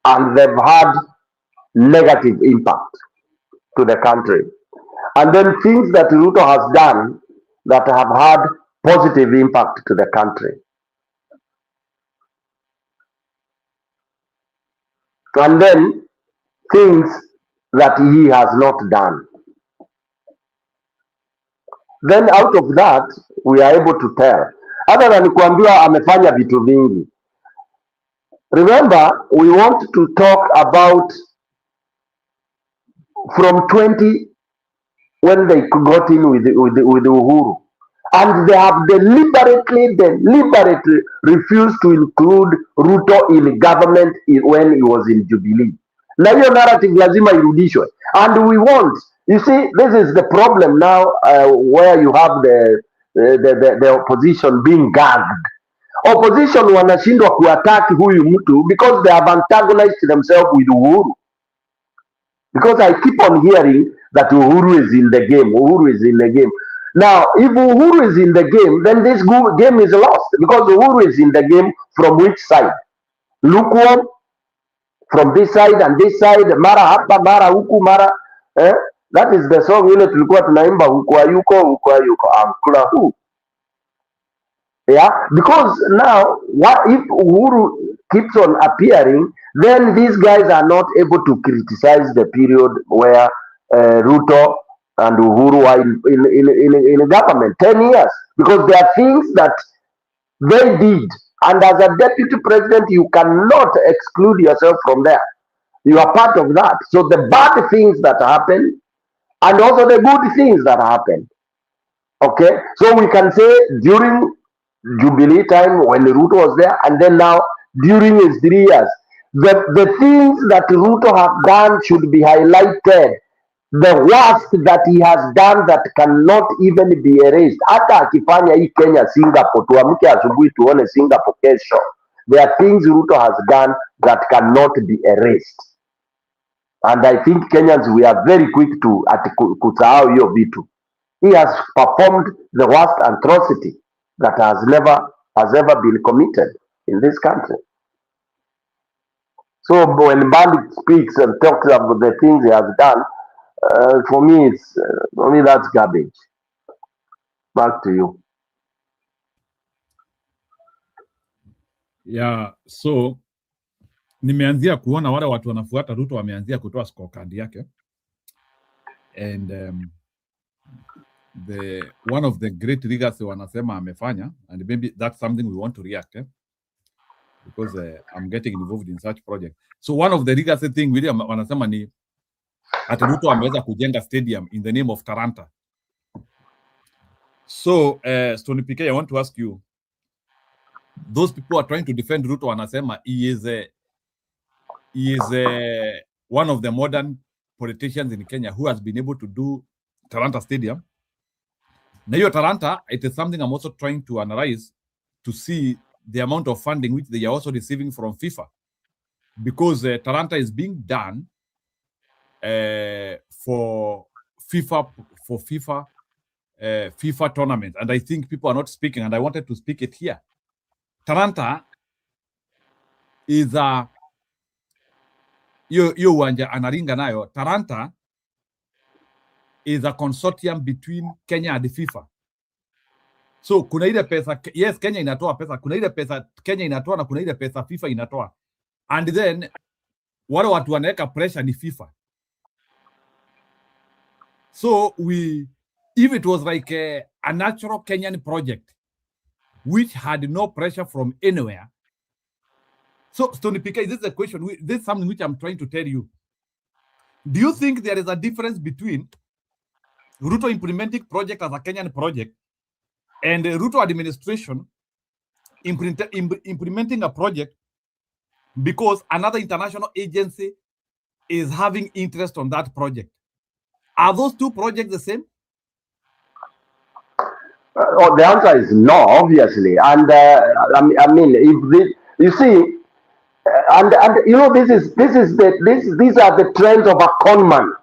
and they've had negative impact to the country. And then things that Ruto has done that have had positive impact to the country. And then things that he has not done. Then out of that, we are able to tell. Other than kuambiwa amefanya vitu vingi. Remember, we want to talk about from 20 when they got in with Uhuru. And they have deliberately refused to include Ruto in government when he was in Jubilee. Na hiyo narrative lazima irudishwe. And we want, you see, this is the problem now where you have the opposition being gagged. Opposition wanashindwa kuattack huyu mtu because they have antagonized themselves with Uhuru. Because I keep on hearing that Uhuru is in the game. Uhuru is in the game. Now, if Uhuru is in the game, then this game is lost. Because Uhuru is in the game from which side? Lukewarm, from this side and this side. Mara hapa, mara huku, mara. That is the song ile tulikuwa tunaimba huku ayuko, ankula who. Yeah, because now, what if Uhuru keeps on appearing, then these guys are not able to criticize the period where Ruto and Uhuru are in government, 10 years, because there are things that they did. And as a deputy president, you cannot exclude yourself from there. You are part of that. So the bad things that happen and also the good things that happen. Okay, so we can say during Jubilee time when Ruto was there, and then now during his 3 years, the things that Ruto have done should be highlighted. The worst that he has done that cannot even be erased. Hata akifanya hii Kenya Singapore, tuamke asubuhi tuone Singapore kesho. There are things Ruto has done that cannot be erased. And I think Kenyans, we are very quick to kusahau hiyo vitu. He has performed the worst atrocity that has ever been committed in this country. So when Bandit speaks and talks about the things he has done, for me that's garbage. Back to you. Yeah, so nimeanzia kuona wale watu wanafuata Ruto wameanzia kutoa scorecard yake, and one of the great legacy wanasema amefanya, and maybe that's something we want to react because I'm getting involved in such project. So one of the legacy thing William wanasema ni ati Ruto ameweza kujenga stadium in the name of Taranta. So Stony PK, I want to ask you, those people who are trying to defend Ruto wanasema he is one of the modern politicians in Kenya who has been able to do Taranta Stadium. Na hiyo Taranta, it is something I'm also trying to analyze to see the amount of funding which they are also receiving from FIFA, because Taranta is being done for FIFA tournament, and I think people are not speaking, and I wanted to speak it here. Taranta is hiyo uwanja anaringa nayo. Taranta is a consortium between Kenya and FIFA. So kuna ile pesa, yes, Kenya inatoa pesa, kuna ile pesa Kenya inatoa na kuna ile pesa FIFA inatoa, and then wale watu wanaweka pressure ni FIFA. So if it was like a natural Kenyan project which had no pressure from anywhere. So Stony PK, this is a question, this is something which I'm trying to tell you. Do you think there is a difference between Ruto implementing project as a Kenyan project and Ruto administration implementing a project because another international agency is having interest on that project? Are those two projects the same? The answer is no, obviously. And I mean, if this, you see, and you know, these are the trends of a conman.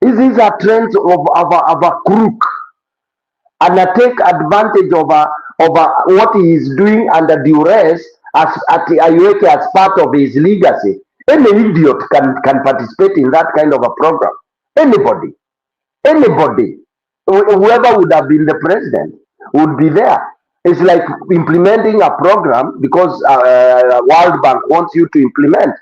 These are trends of a crook, and I take advantage of what he is doing under duress as part of his legacy. Any idiot can participate in that kind of a program. Anybody, whoever would have been the president would be there. It's like implementing a program because World Bank wants you to implement.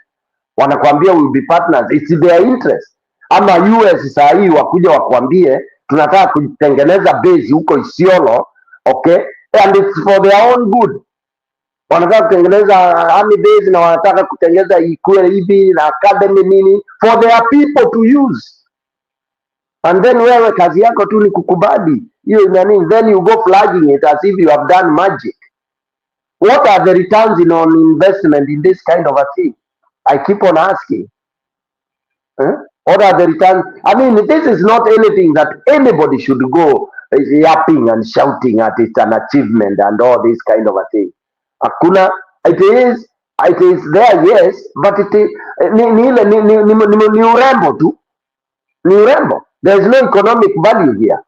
Wanakwambia will be partners. It's their interest. Ama US saa hii wakuja wakwambie tunataka kutengeneza base huko Isiolo, okay? And it's for their own good. wanataka kutengeneza army base na wanataka kutengeneza ikuwe hivi na academy nini for their people to use, and then wewe kazi yako tu ni kukubali hiyo nani, then you go flagging it as if you have done magic. What are the returns on investment in this kind of a thing? I keep on asking. What are the returns? I mean, this is not anything that anybody should go yapping and shouting at it an achievement and all this kind of a thing. Hakuna, it is there, yes, but it is ni urembo tu, ni urembo. There is no economic value here.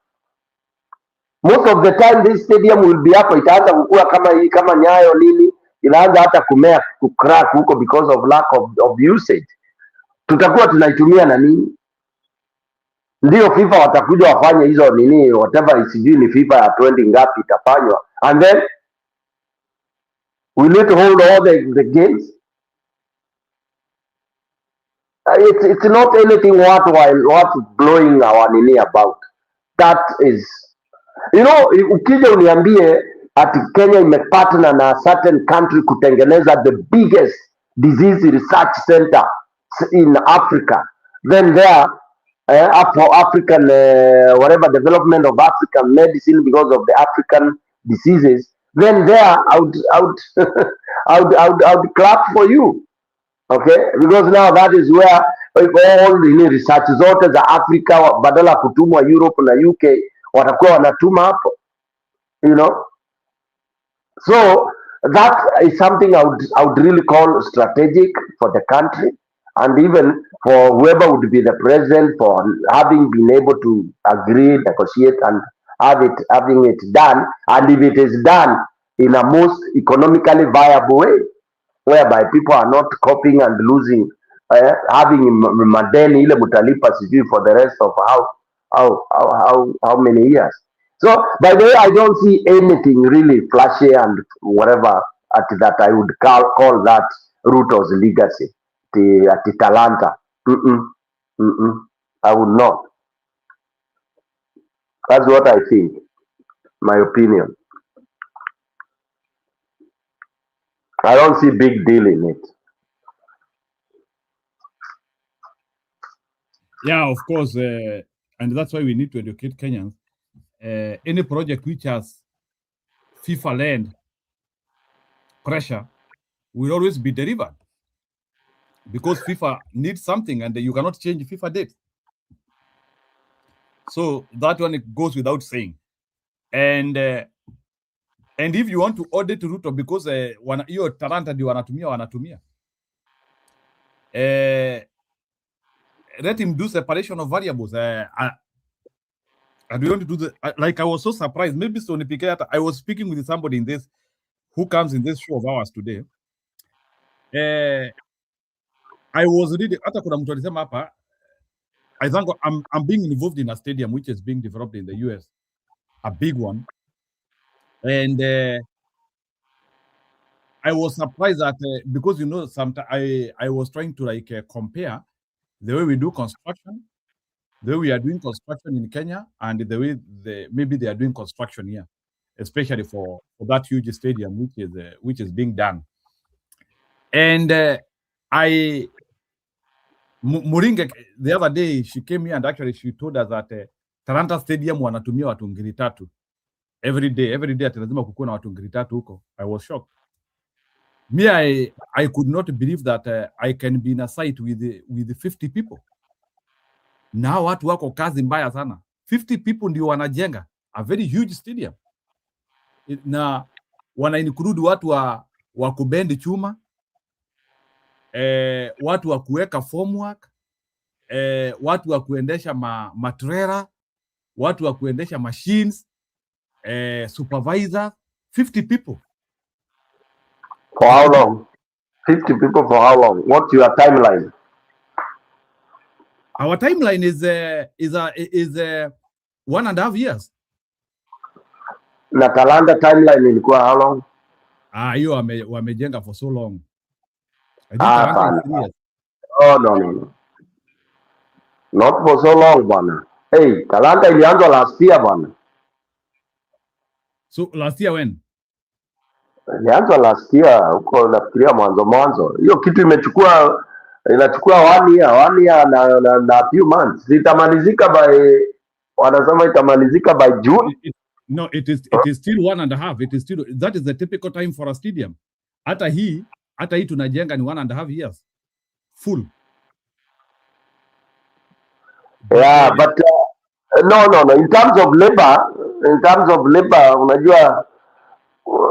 Most of the time this stadium will be up, itaanza kukua kama Nyayo nini, inaanza hata kumea kucrack huko because of lack of usage. Tutakuwa tunaitumia na nini? Ndio FIFA watakuja wafanye hizo nini, whatever, sijui ni FIFA ya 20 ngapi itafanywa, and then we need to hold all the games. It's not anything worth blowing our nini about. That is, you know, ukija uniambie ati Kenya imepartner na certain country kutengeneza the biggest disease research center in Africa, then there for African whatever development of African medicine because of the African diseases, then there I would clap for you, okay, because now that is where all the research zote za Africa badala kutumwa Europe na UK watakuwa wanatuma hapo, you know. So that is something I would really call strategic for the country, and even for whoever would be the president, for having been able to agree, negotiate, and having it done, and if it is done in a most economically viable way, whereby people are not coping and losing, having madeni ile mutalipa sijui for the rest of how many years. So, by the way, I don't see anything really flashy and whatever that I would call that Ruto's legacy, the Talanta. I would not. That's what I think, my opinion. I don't see big deal in it. Yeah, of course, and that's why we need to educate Kenyans. Any project which has FIFA land pressure will always be delivered, because FIFA needs something and you cannot change FIFA date. So that one, it goes without saying. And if you want to audit Ruto, because hiyo Talanta ndio wanatumia, let him do separation of variables. And we want to do like I was so surprised. Maybe so I was speaking with somebody in this who comes in this show of ours today. I was reading hata kuna mtu alisema hapa, I think I'm being involved in a stadium which is being developed in the US, a big one, and I was surprised that because you know sometimes I was trying to compare the way we do construction, the way we are doing construction in Kenya, and the way maybe they are doing construction here, especially for that huge stadium which is being done. And Muringa the other day she came here and actually she told us that Talanta Stadium wanatumia watu ngiri 3 every day lazima kukuwa na watu ngiri 3 huko. I was shocked. Me, I could not believe that I can be in a site with 50 people. Now watu wako kazi mbaya sana. 50 people ndio wanajenga a very huge stadium. Na wana include watu wa kubendi chuma, watu wa kuweka formwork, watu wa kuendesha matrela, watu wa kuendesha machines, supervisor, 50 people. For how long? 50 people for how long? What's your timeline? Our timeline is 1.5 years. Na Talanta timeline ilikuwa how long? Hiyo wamejenga for so long. No. Not for so long bwana. Hey, Talanta ilianza last year bwana. So last year when? ilianza last year huko, nafikiria mwanzo hiyo kitu inachukua 1 year na few months. Itamalizika by, wanasema itamalizika by June. No, it is still 1.5. It is still, that is the typical time for a stadium. Hata hii tunajenga ni 1.5 years full. Yeah, but no, in terms of labor,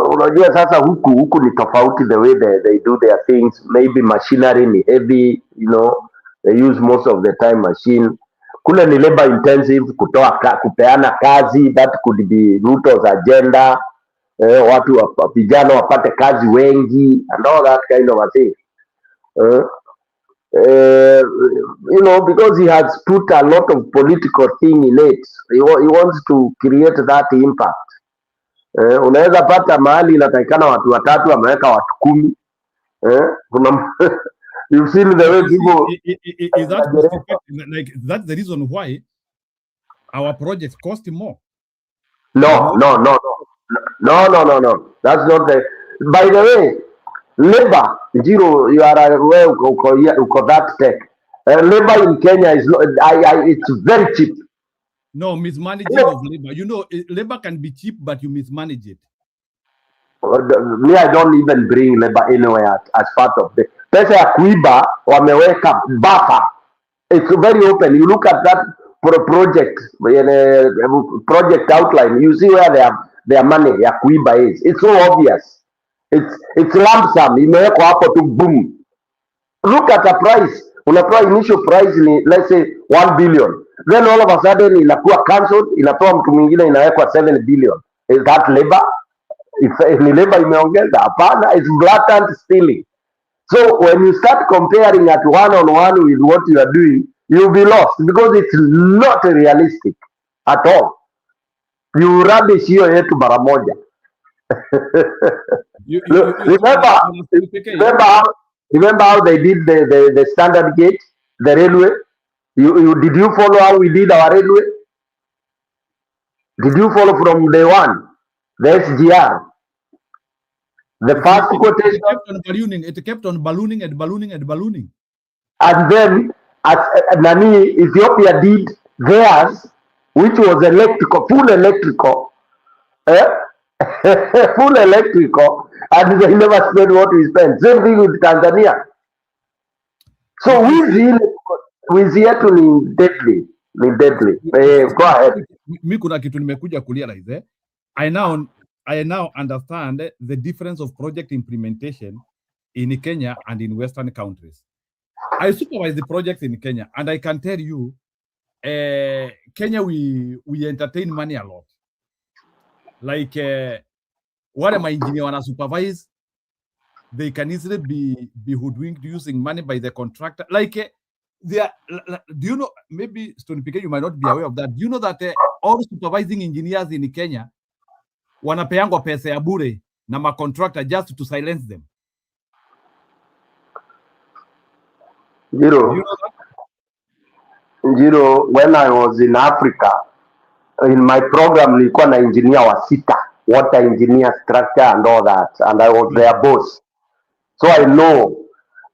unajua sasa huku ni tofauti, the way they do their things. Maybe machinery ni heavy, they use most of the time machine. Kule ni labor intensive, kupeana kazi. That could be Ruto's agenda, watu vijana wapate kazi wengi and all that kind of a thing. Because he has put a lot of political thing in it. He wants to create that impact. Unaweza pata mahali inatakikana watu 3, ameweka watu 10. You've seen the way people. Is that like that's the reason why our projects cost more? No. That's not the. By the way, labor, Jiro, you are aware uko that tech. Labor in Kenya is not. It's very cheap. No, mismanaging of labor. Labor can be cheap, but you mismanage it. Me, I don't even bring labor anywhere as part of the pesa ya kuiba wameweka buffer. It's very open. You look at that project outline, you see where their money ya kuiba is. It's so obvious. It's lump sum. Imewekwa hapo tu, boom. Look at the price. Unapewa initial price ni, let's say 1 billion. Then all of a sudden inakuwa cancelled, inapewa mtu mwingine inawekwa 7 billion. Is that labor? If ni labor imeongeza? Hapana, it's blatant stealing. So when you start comparing at one-on-one with what you are doing, you'll be lost because it's not realistic at all. You rubbish hiyo yetu mara moja. Remember how they did the standard gauge, the railway? Did you follow how we did our railway? Did you follow from day one? The SGR. The first quotation. It kept on ballooning and ballooning and ballooning. And then Ethiopia did theirs, which was full electrical. Full electrical, and they never spent what we spent. Same thing with Tanzania. So wizi yetu ni deadly. Go ahead. Mi kuna kitu nimekuja kurealize. I now understand the difference of project implementation in Kenya and in Western countries. I supervise the projects in Kenya, and I can tell you, Kenya we entertain money a lot. Like what my engineer wanna supervise, they can easily be hoodwinked using money by the contractor. Like do you know, maybe Stone PK, you might not be aware of that. Do you know that all supervising engineers in Kenya wanapeangwa pesa ya bure na ma contractor just to silence them? Jiro, when I was in Africa, in my program nilikuwa na engineer wa 6, water engineer, structure and all that, and I was their boss, so I know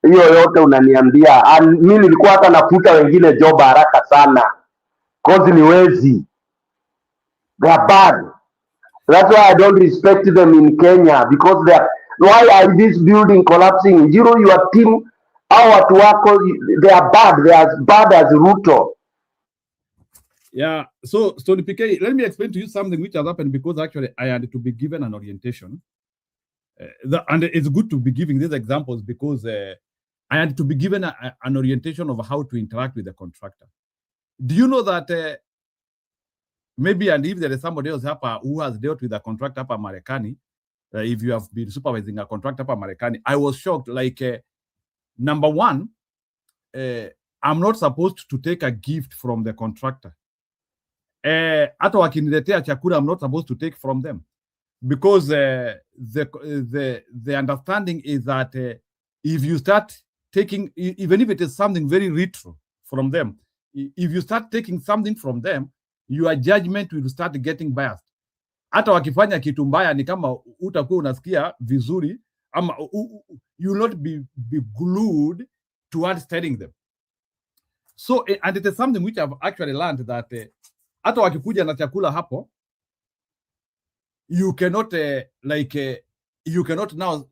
hiyo yote unaniambia. And mimi nilikuwa hata nafuta wengine job haraka sana cause ni wezi, they are bad. That's why I don't respect them in Kenya, because why are this building collapsing? Jiro, your team, hao watu wako, they are bad. They are as bad as Ruto. Yeah, so Stone PK, let me explain to you something which has happened, because actually I had to be given an orientation. And it's good to be giving these examples because I had to be given an orientation of how to interact with the contractor. Do you know that maybe, and if there is somebody else who has dealt with a contractor hapa Marekani, if you have been supervising a contractor hapa Marekani, I was shocked. Like, number one, I'm not supposed to take a gift from the contractor. Hata wakiniletea chakula, I'm not supposed to take from them, because the understanding is that if you start taking, even if it is something very retro from them, if you start taking something from them, your judgment will start getting biased. hata wakifanya kitu mbaya ni kama utakuwa unasikia vizuri, ama you will not be glued towards telling them. So and it is something which I've actually learned that hata wakikuja na chakula hapo, you cannot you cannot now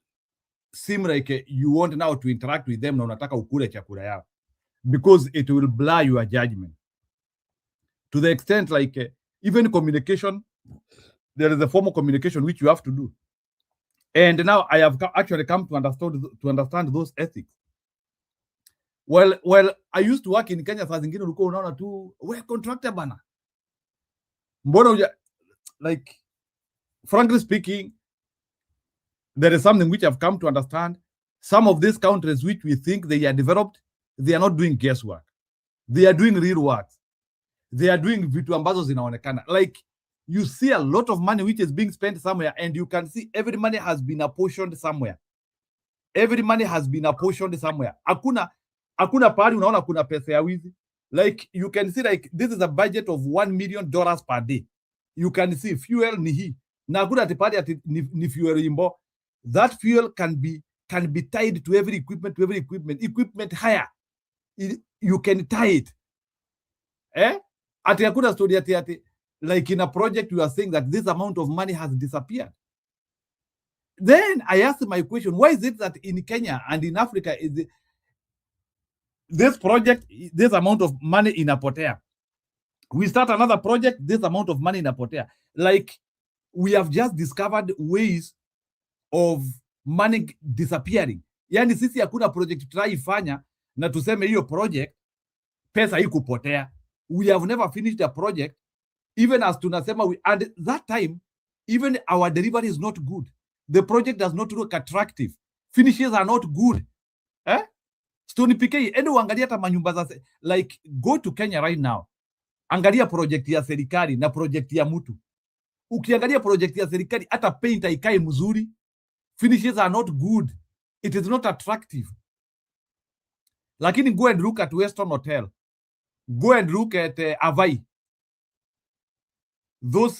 seem like you want now to interact with them na unataka ukule chakula yao, because it will blur your judgment to the extent like even communication, there is a form of communication which you have to do. And now I have actually come to understand those ethics. Well, I used to work in Kenya, saa zingine ulikuwa unaona tu we contractor bana, mbona like frankly speaking, there is something which I've come to understand. Some of these countries which we think they are developed, they are not doing guesswork. They are doing real work. They are doing vitu ambazo zinaonekana. Like you see a lot of money which is being spent somewhere, and you can see every money has been apportioned somewhere. Every money has been apportioned somewhere. Hakuna pahali unaona kuna pesa ya wizi. Like you can see like this is a budget of $1 million per day. You can see fuel ni hii. Na hakuna tipadi ati ni fuel imbo. That fuel can be tied to every equipment higher. You can tie it. Ati hakuna story ati like in a project you are saying that this amount of money has disappeared. Then I asked my question, why is it that in Kenya and in Africa this project, this amount of money inapotea? We start another project, this amount of money inapotea. Like we have just discovered ways of money disappearing. Yani sisi hakuna project tunaifanya na tuseme hiyo project pesa hii kupotea. We have never finished a project, even as tunasema and that time even our delivery is not good. The project does not look attractive. Finishes are not good. Stony PK, endo uangalia hata manyumba za like go to Kenya right now. Angalia project ya serikali na project ya mtu. Ukiangalia project ya serikali hata paint haikai mzuri. Finishes are not good. It is not attractive. Lakini go and look at Western Hotel. Go and look at Avai. Those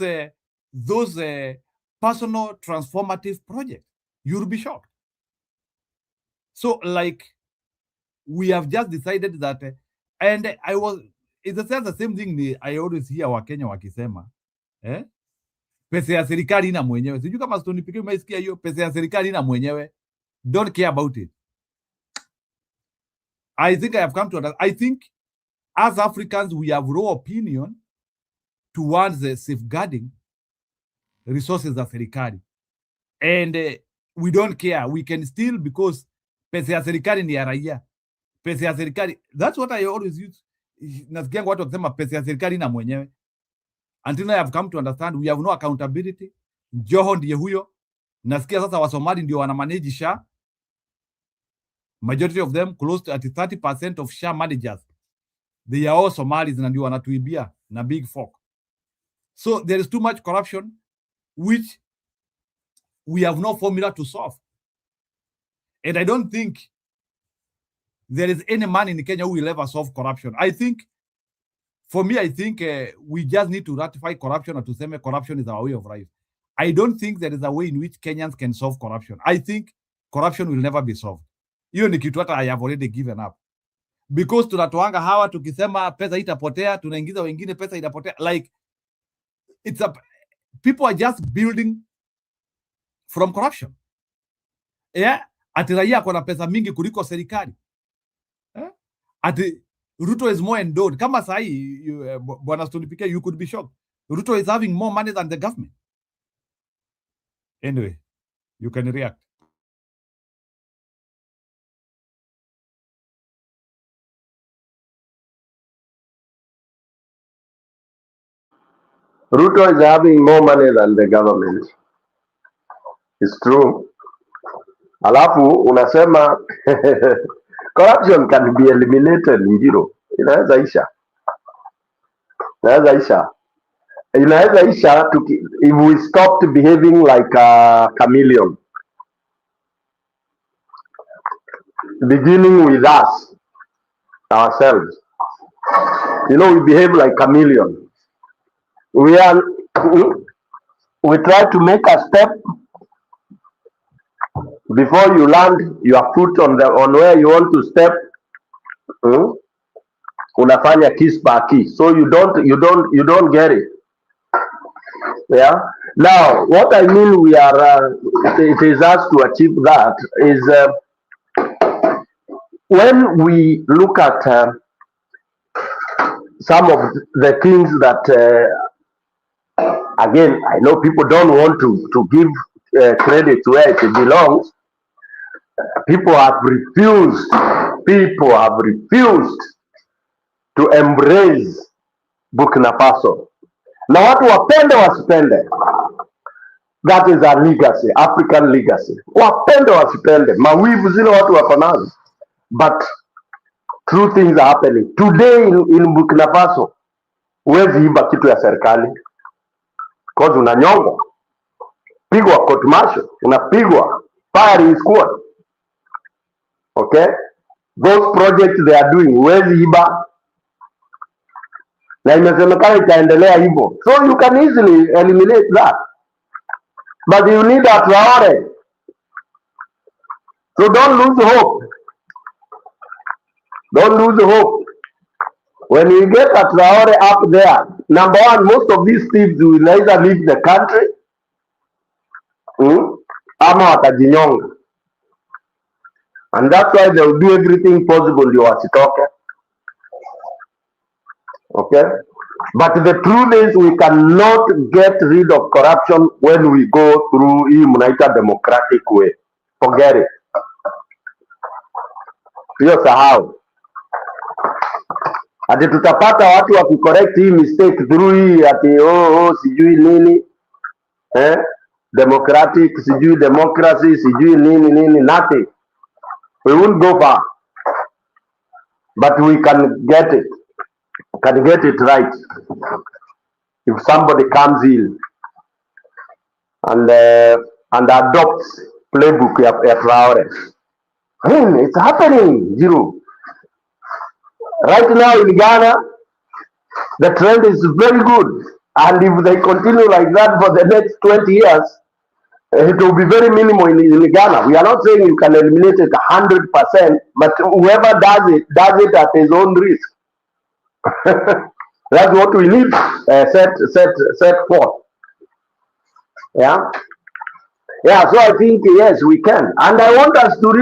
personal transformative projects. You'll be shocked. So like we have just decided that and it's the same thing I always hear Wakenya wakisema pesa ya serikali ina mwenyewe. Sijui kama Stony PK umesikia hiyo, pesa ya serikali ina mwenyewe. Don't care about it. I think I have come to understand. I think as Africans we have raw opinion towards safeguarding resources za serikali, and we don't care. We can still, because pesa ya serikali ni ya raia. Pesa ya serikali, that's what I always use. Nasikia watu wakisema pesa ya serikali na mwenyewe. Until I have come to understand we have no accountability. Joho ndiye huyo. Nasikia sasa Wasomali ndio wana manage SHA. Majority of them, close to 30% of SHA managers, they are all Somalis na ndio wanatuibia na big folk. So there is too much corruption which we have no formula to solve. And I don't think there is any man in Kenya who will ever solve corruption. I think, for me, I think we just need to ratify corruption and to say corruption is our way of life. I don't think there is a way in which Kenyans can solve corruption. I think corruption will never be solved. Hiyo ni kitu hata I have already given up. Because tunatoanga hawa tukisema pesa itapotea, tunaingiza wengine pesa itapotea. Like, people are just building from corruption. Ati raia kuna pesa mingi kuliko serikali. Ati Ruto is more endowed. Kama sahi, Bwana Stony PK, you could be shocked. Ruto is having more money than the government. Anyway, you can react. Ruto is having more money than the government. It's true. Alafu unasema corruption can be eliminated, Njiro. Inaweza isha. If we stopped behaving like a chameleon. Beginning with us, ourselves. You know, we behave like chameleon. We are we try to make a step before you land your foot on where you want to step. Unafanya kiss by kiss, so you don't get it. Yeah. Now, what I mean, we are it is us to achieve that is when we look at some of the things that again, I know people don't want to give credit where it belongs. People have refused to embrace Burkina Faso. Na watu wapende wasipende, that is a legacy, African legacy. Wapende wasipende, mawivu zile watu wako nazo, but true things are happening today in Burkina Faso. Huwezi iba kitu ya serikali cause unanyongwa, pigwa court martial, unapigwa firing squad. Okay, those projects they are doing, huwezi iba, na imesemekana itaendelea hivyo, so you can easily eliminate that, but you need a Traore. So don't lose hope. When you get a Traore up there, number one, most of these thieves will either leave the country ama watajinyonga, and that's why they will do everything possible ndio wasitoke. Okay, but the truth is we cannot get rid of corruption when we go through hii mnaita democratic way. Forget it. Hiyo sahau. Ati tutapata watu wa kucorrect hii mistake through hii ati sijui nini democratic, sijui democracy, sijui nini, nothing. We won't go far, but we can get it. Can get it right if somebody comes in and adopts playbook ya Traore. I mean, it's happening, Jiro. Right now in Ghana, the trend is very good, and if they continue like that for the next 20 years, it will be very minimal in Ghana. We are not saying you can eliminate it 100%, but whoever does it at his own risk. That's what we need set forth. Yeah. So I think yes, we can, and I want us to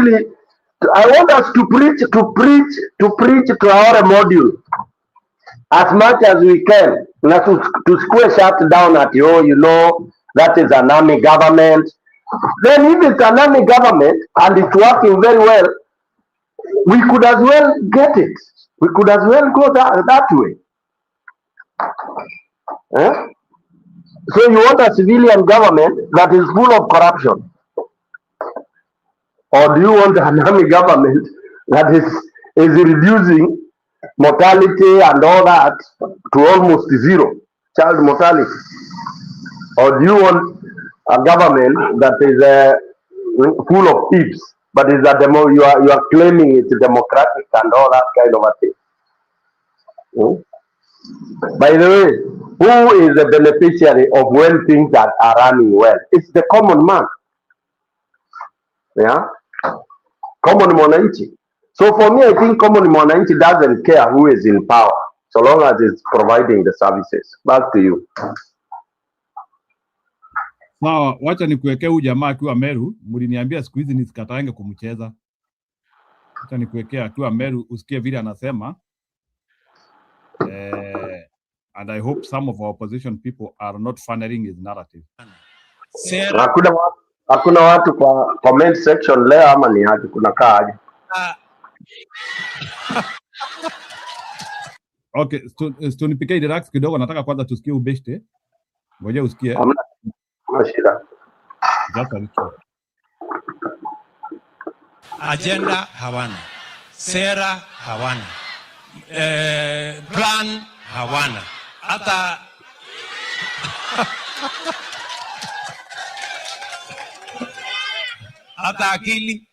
preach to our module as much as we can. Not to squash up down at that is an army government. Then if it's an army government and it's working very well, we could as well get it. We could as well go that way. So you want a civilian government that is full of corruption? Or do you want an army government that is reducing mortality and all that to almost zero, child mortality? Or do you want a government that is full of thieves, but is you are claiming it's democratic and all that kind of a thing? By the way, who is the beneficiary of when things are running well? It's the common man. Yeah, common mwananchi. So for me, I think common mwananchi doesn't care who is in power, so long as it's providing the services. Back to you. Sawa, wacha nikuwekea huyu jamaa akiwa Meru. Mliniambia siku hizi nisikataange kumcheza. Wacha nikuwekea akiwa Meru usikie vile anasema. And I hope some of our opposition people are not funneling his narrative. Hakuna watu kwa comment section leo ama ni aje kuna kaaje? Okay, nipike relax kidogo, nataka kwanza tusikie ubeshte. Ngoja usikie. Hamna shida. Agenda hawana, sera hawana, plan hawana, hata hata akili.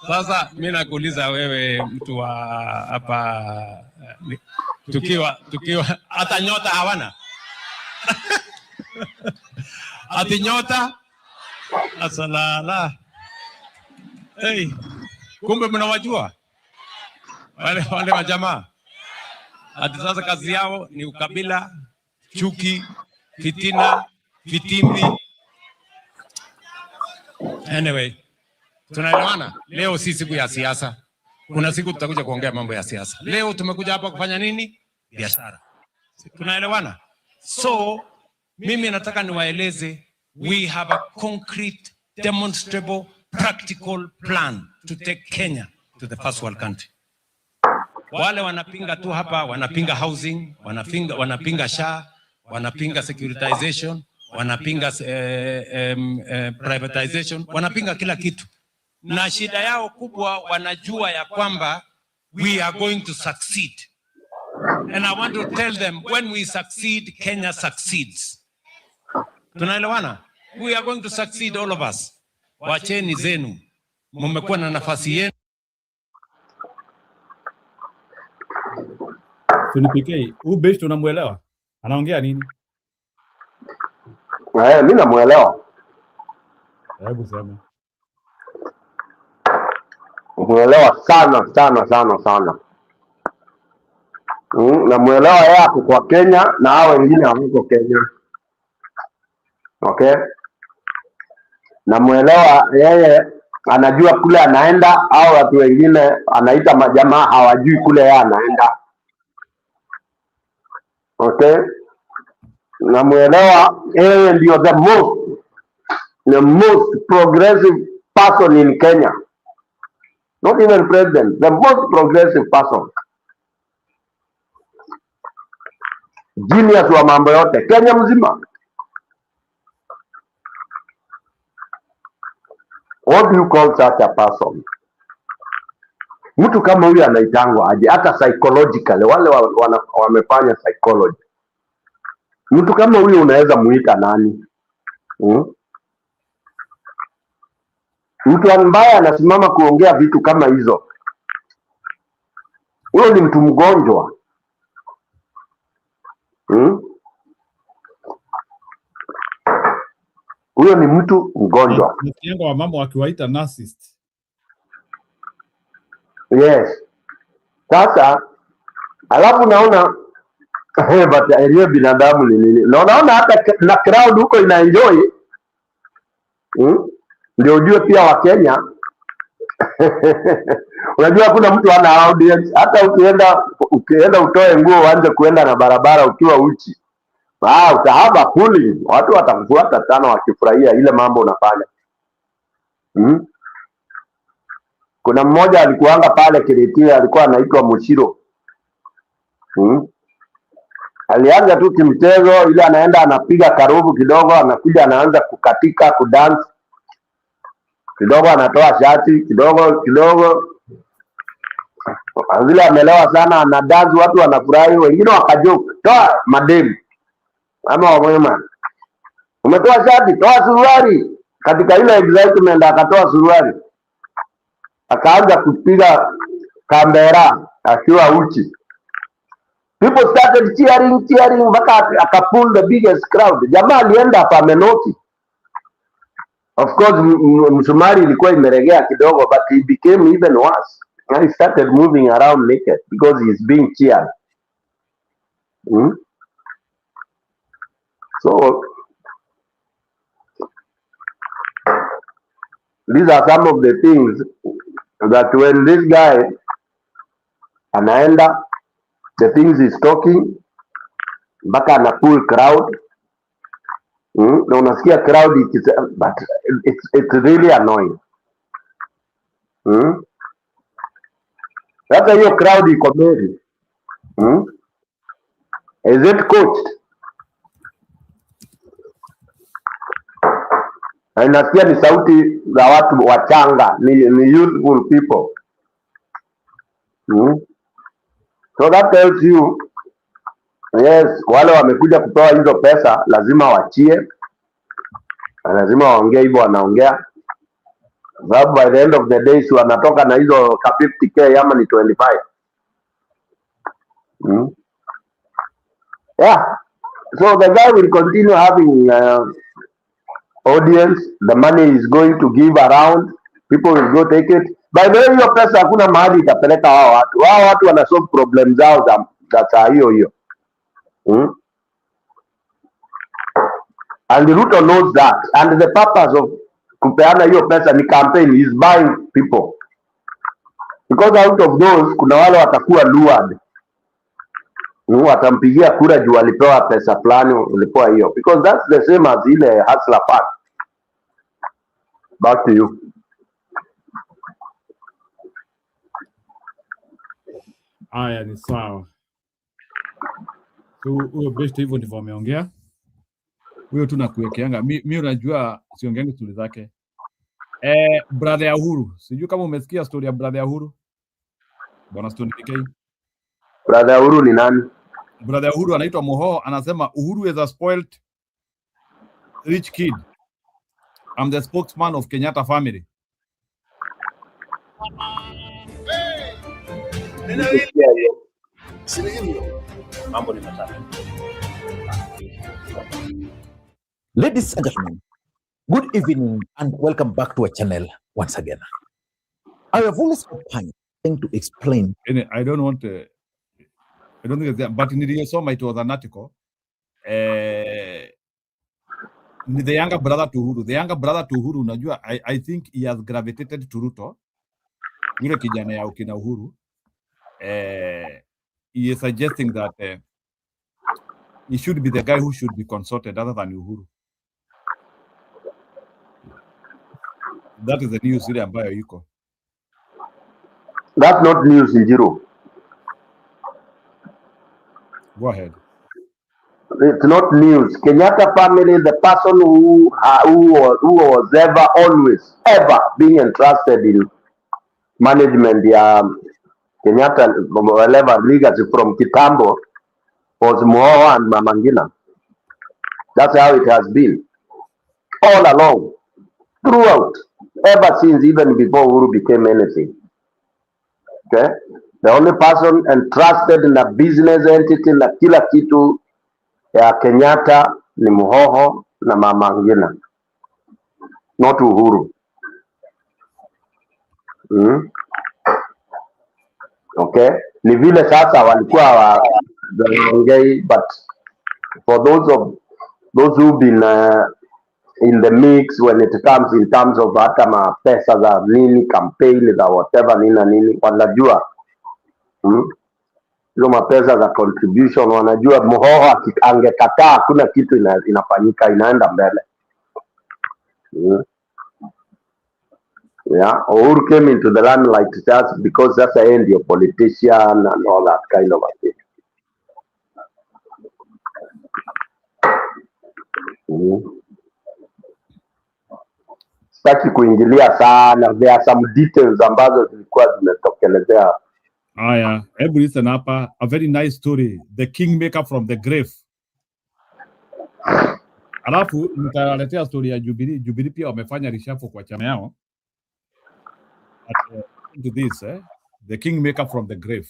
Sasa mimi nakuuliza wewe, mtu wa hapa, tukiwa hata nyota hawana. ati nyota asalala. Hey, kumbe mnawajua wale majamaa. Ati sasa kazi yao ni ukabila, chuki, fitina, vitimbi. Anyway, tunaelewana. Leo si siku ya siasa. Kuna siku tutakuja kuongea mambo ya siasa. Leo tumekuja hapa kufanya nini? Biashara. Tunaelewana? So, mimi nataka niwaeleze, we have a concrete, demonstrable, practical plan to take Kenya to the first world country. Wale wanapinga tu hapa, wanapinga housing, wanapinga SHA, wanapinga securitization, wanapinga privatization, wanapinga kila kitu. Na shida yao kubwa, wanajua ya kwamba we are going to succeed. And I want to tell them, when we succeed, Kenya succeeds. Tunaelewana? We are going to succeed, all of us. Wacheni zenu. Mmekuwa na nafasi yenu. Tunipike, Best tunamuelewa? Anaongea nini? Mimi namuelewa. Hebu sema. Namuelewa sana. Namuelewa yeye ako kwa Kenya na hao wengine hawako Kenya. Okay? Namuelewa yeye anajua kule anaenda, au watu wengine anaita majamaa hawajui kule yeye anaenda. Okay? Namuelewa yeye ndio the most progressive person in Kenya. Not even president, the most progressive person. Genius wa mambo yote Kenya mzima. What do you call such a person? Mtu kama huyu anaitangwa aje? Hata psychologically, wale wamefanya psychology, mtu kama huyu unaweza muita nani? Mtu ambaye anasimama kuongea vitu kama hizo, huyo ni mtu mgonjwa. Huyo ni mtu mgonjwa. Nikianga wa mama wakiwaita narcissist. Yes. Sasa alafu naona but ile binadamu ni nini? Naona hata na crowd huko ina enjoy. Ndio ujue pia wa Kenya. Unajua kuna mtu ana audience, hata ukienda utoe nguo uanze kuenda na barabara ukiwa uchi. Utahaba puli, watu watakufuata sana wakifurahia ile mambo unafanya. Kuna mmoja alikuanga pale Kiritia, alikuwa anaitwa Mushiro. Alianza tu kimchezo, ile anaenda anapiga karubu kidogo, anakuja anaanza kukatika, kudance kidogo, anatoa shati kidogo, vile amelewa sana, ana dance, watu wanafurahi, wengine wakajoke, toa mademu ama wamema, umetoa shati, toa suruali. Katika ile excitement akatoa suruali, akaanza kupiga kambera akiwa uchi. People started cheering mpaka akapull the biggest crowd. Jamaa alienda hapa amenoti. Of course msumari ilikuwa imeregea kidogo, but he became even worse. And he started moving around naked because he's being cheered. So these are some of the things that when this guy anaenda, the things he's talking, mpaka ana pull crowd. Na unasikia crowd but it's really annoying. Hata hiyo crowd iko meri. Is it coached? Na inasikia ni sauti za watu wachanga, ni youthful people. So that tells you, yes, wale wamekuja kutoa hizo pesa lazima wachie, lazima waongee hivyo wanaongea, sababu by the end of the day si wanatoka na hizo ka 50k ama ni 25. Yeah, so the guy will continue having audience, the money is going to give around, people will go take it. By the way, hiyo pesa hakuna mahali itapeleka hao watu. Hao watu wana solve problem zao za saa hiyo hiyo. And Ruto knows that. And the purpose of kupeana hiyo pesa ni campaign, is buying people. Because out of those, kuna wale watakuwa lured. Watampigia kura juu walipewa pesa fulani, ulipewa hiyo. Because that's the same as ile hustler part. Back to you. Haya, ni sawa. So huyo best hivyo ndivyo ameongea. Huyo tu nakuwekeanga. Mimi unajua siongeangi stori zake. Brother ya Uhuru. Sijui kama umesikia story ya brother ya Uhuru. Bwana Stone PK. Brother ya Uhuru ni nani? Brother ya Uhuru anaitwa Moho, anasema Uhuru is a spoiled rich kid. I'm the spokesman of Kenyatta family. Mambo ni matatu. Ladies and gentlemen, good evening and welcome back to our channel once again. I have always opined to explain. I don't want to, I don't think it's that, but in the summer it was an article. The younger brother to Uhuru. The younger brother to Uhuru, unajua, I think he has gravitated to Ruto. Yule kijana ya ukina Uhuru. He is suggesting that he should be the guy who should be consulted other than Uhuru. That is the news ile ambayo iko. That's not news, Njiro. Go ahead. It's not news. Kenyatta family, the person who was ever, always, ever being entrusted in management, Kenyatta, whatever legacy from Kitambo, was Moho and Mama Ngina. That's how it has been. All along. Throughout. Ever since, even before Uhuru became anything. Okay? The only person entrusted in a business entity na kila kitu ya Kenyatta ni Moho na Mama Ngina. Not Uhuru. Okay? Ni vile sasa walikuwa waongei, but for those who've been in the mix when it comes in terms of hata mapesa za nini, campaign za whatever nini na nini, wanajua hizo mapesa za contribution, wanajua Moho angekataa hakuna kitu inafanyika, inaenda mbele. Yeah, Uhuru came into the limelight just because that's the end of politician and all that kind of a thing. Sitaki kuingilia sana, there are some details ambazo zilikuwa zimetokelezea. Aya, hebu listen hapa, a very nice story, the kingmaker from the grave. Alafu nitaletea story ya Jubilee. Jubilee pia wamefanya reshuffle kwa chama yao. To this, the kingmaker from the grave.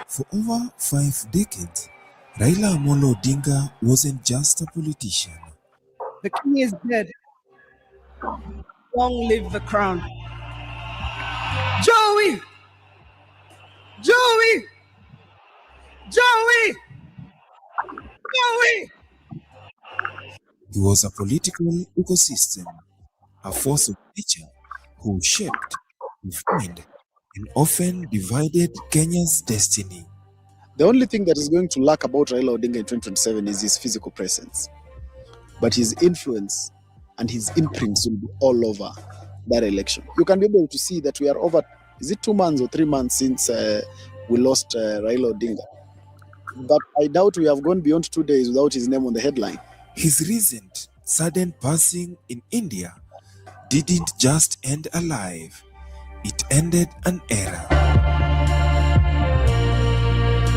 For over 5 decades, Raila Amolo Odinga wasn't just a politician. The king is dead. Long live the crown. Joey! Joey! Joey! Joey! He was a political ecosystem, a force of nature who shaped, refined, and often divided Kenya's destiny. The only thing that is going to lack about Raila Odinga in 2027 is his physical presence. But his influence and his imprints will be all over that election. You can be able to see that we are over, is it 2 months or 3 months since we lost Raila Odinga? But I doubt we have gone beyond 2 days without his name on the headline. His recent sudden passing in India didn't just end a life, it ended an era.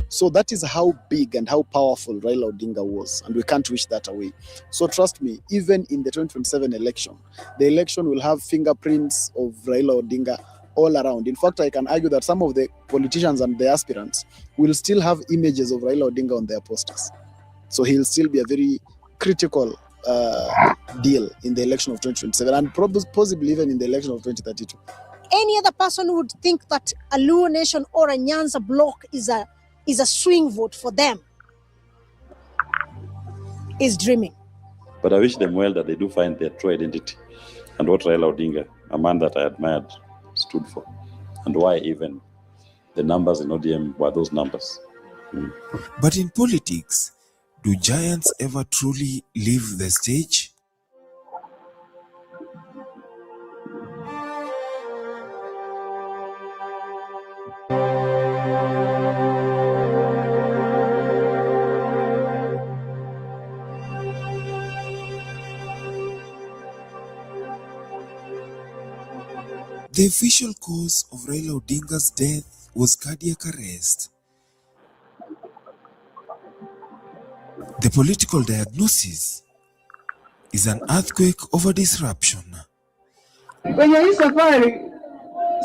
So that is how big and how powerful Raila Odinga was, and we can't wish that away. So trust me, even in the 2027 election, the election will have fingerprints of Raila Odinga all around. In fact, I can argue that some of the politicians and the aspirants will still have images of Raila Odinga on their posters. So he'll still be a very critical deal in the election of 2027 and possibly even in the election of 2032. Any other person would think that a Luo Nation or a Nyanza block is a swing vote for them is dreaming. But I wish them well that they do find their true identity and what Raila Odinga, a man that I admired, stood for, and why even the numbers in ODM were those numbers. But in politics, do giants ever truly leave the stage? The official cause of Raila Odinga's death was cardiac arrest. The political diagnosis is an earthquake over disruption. Kwenye hii safari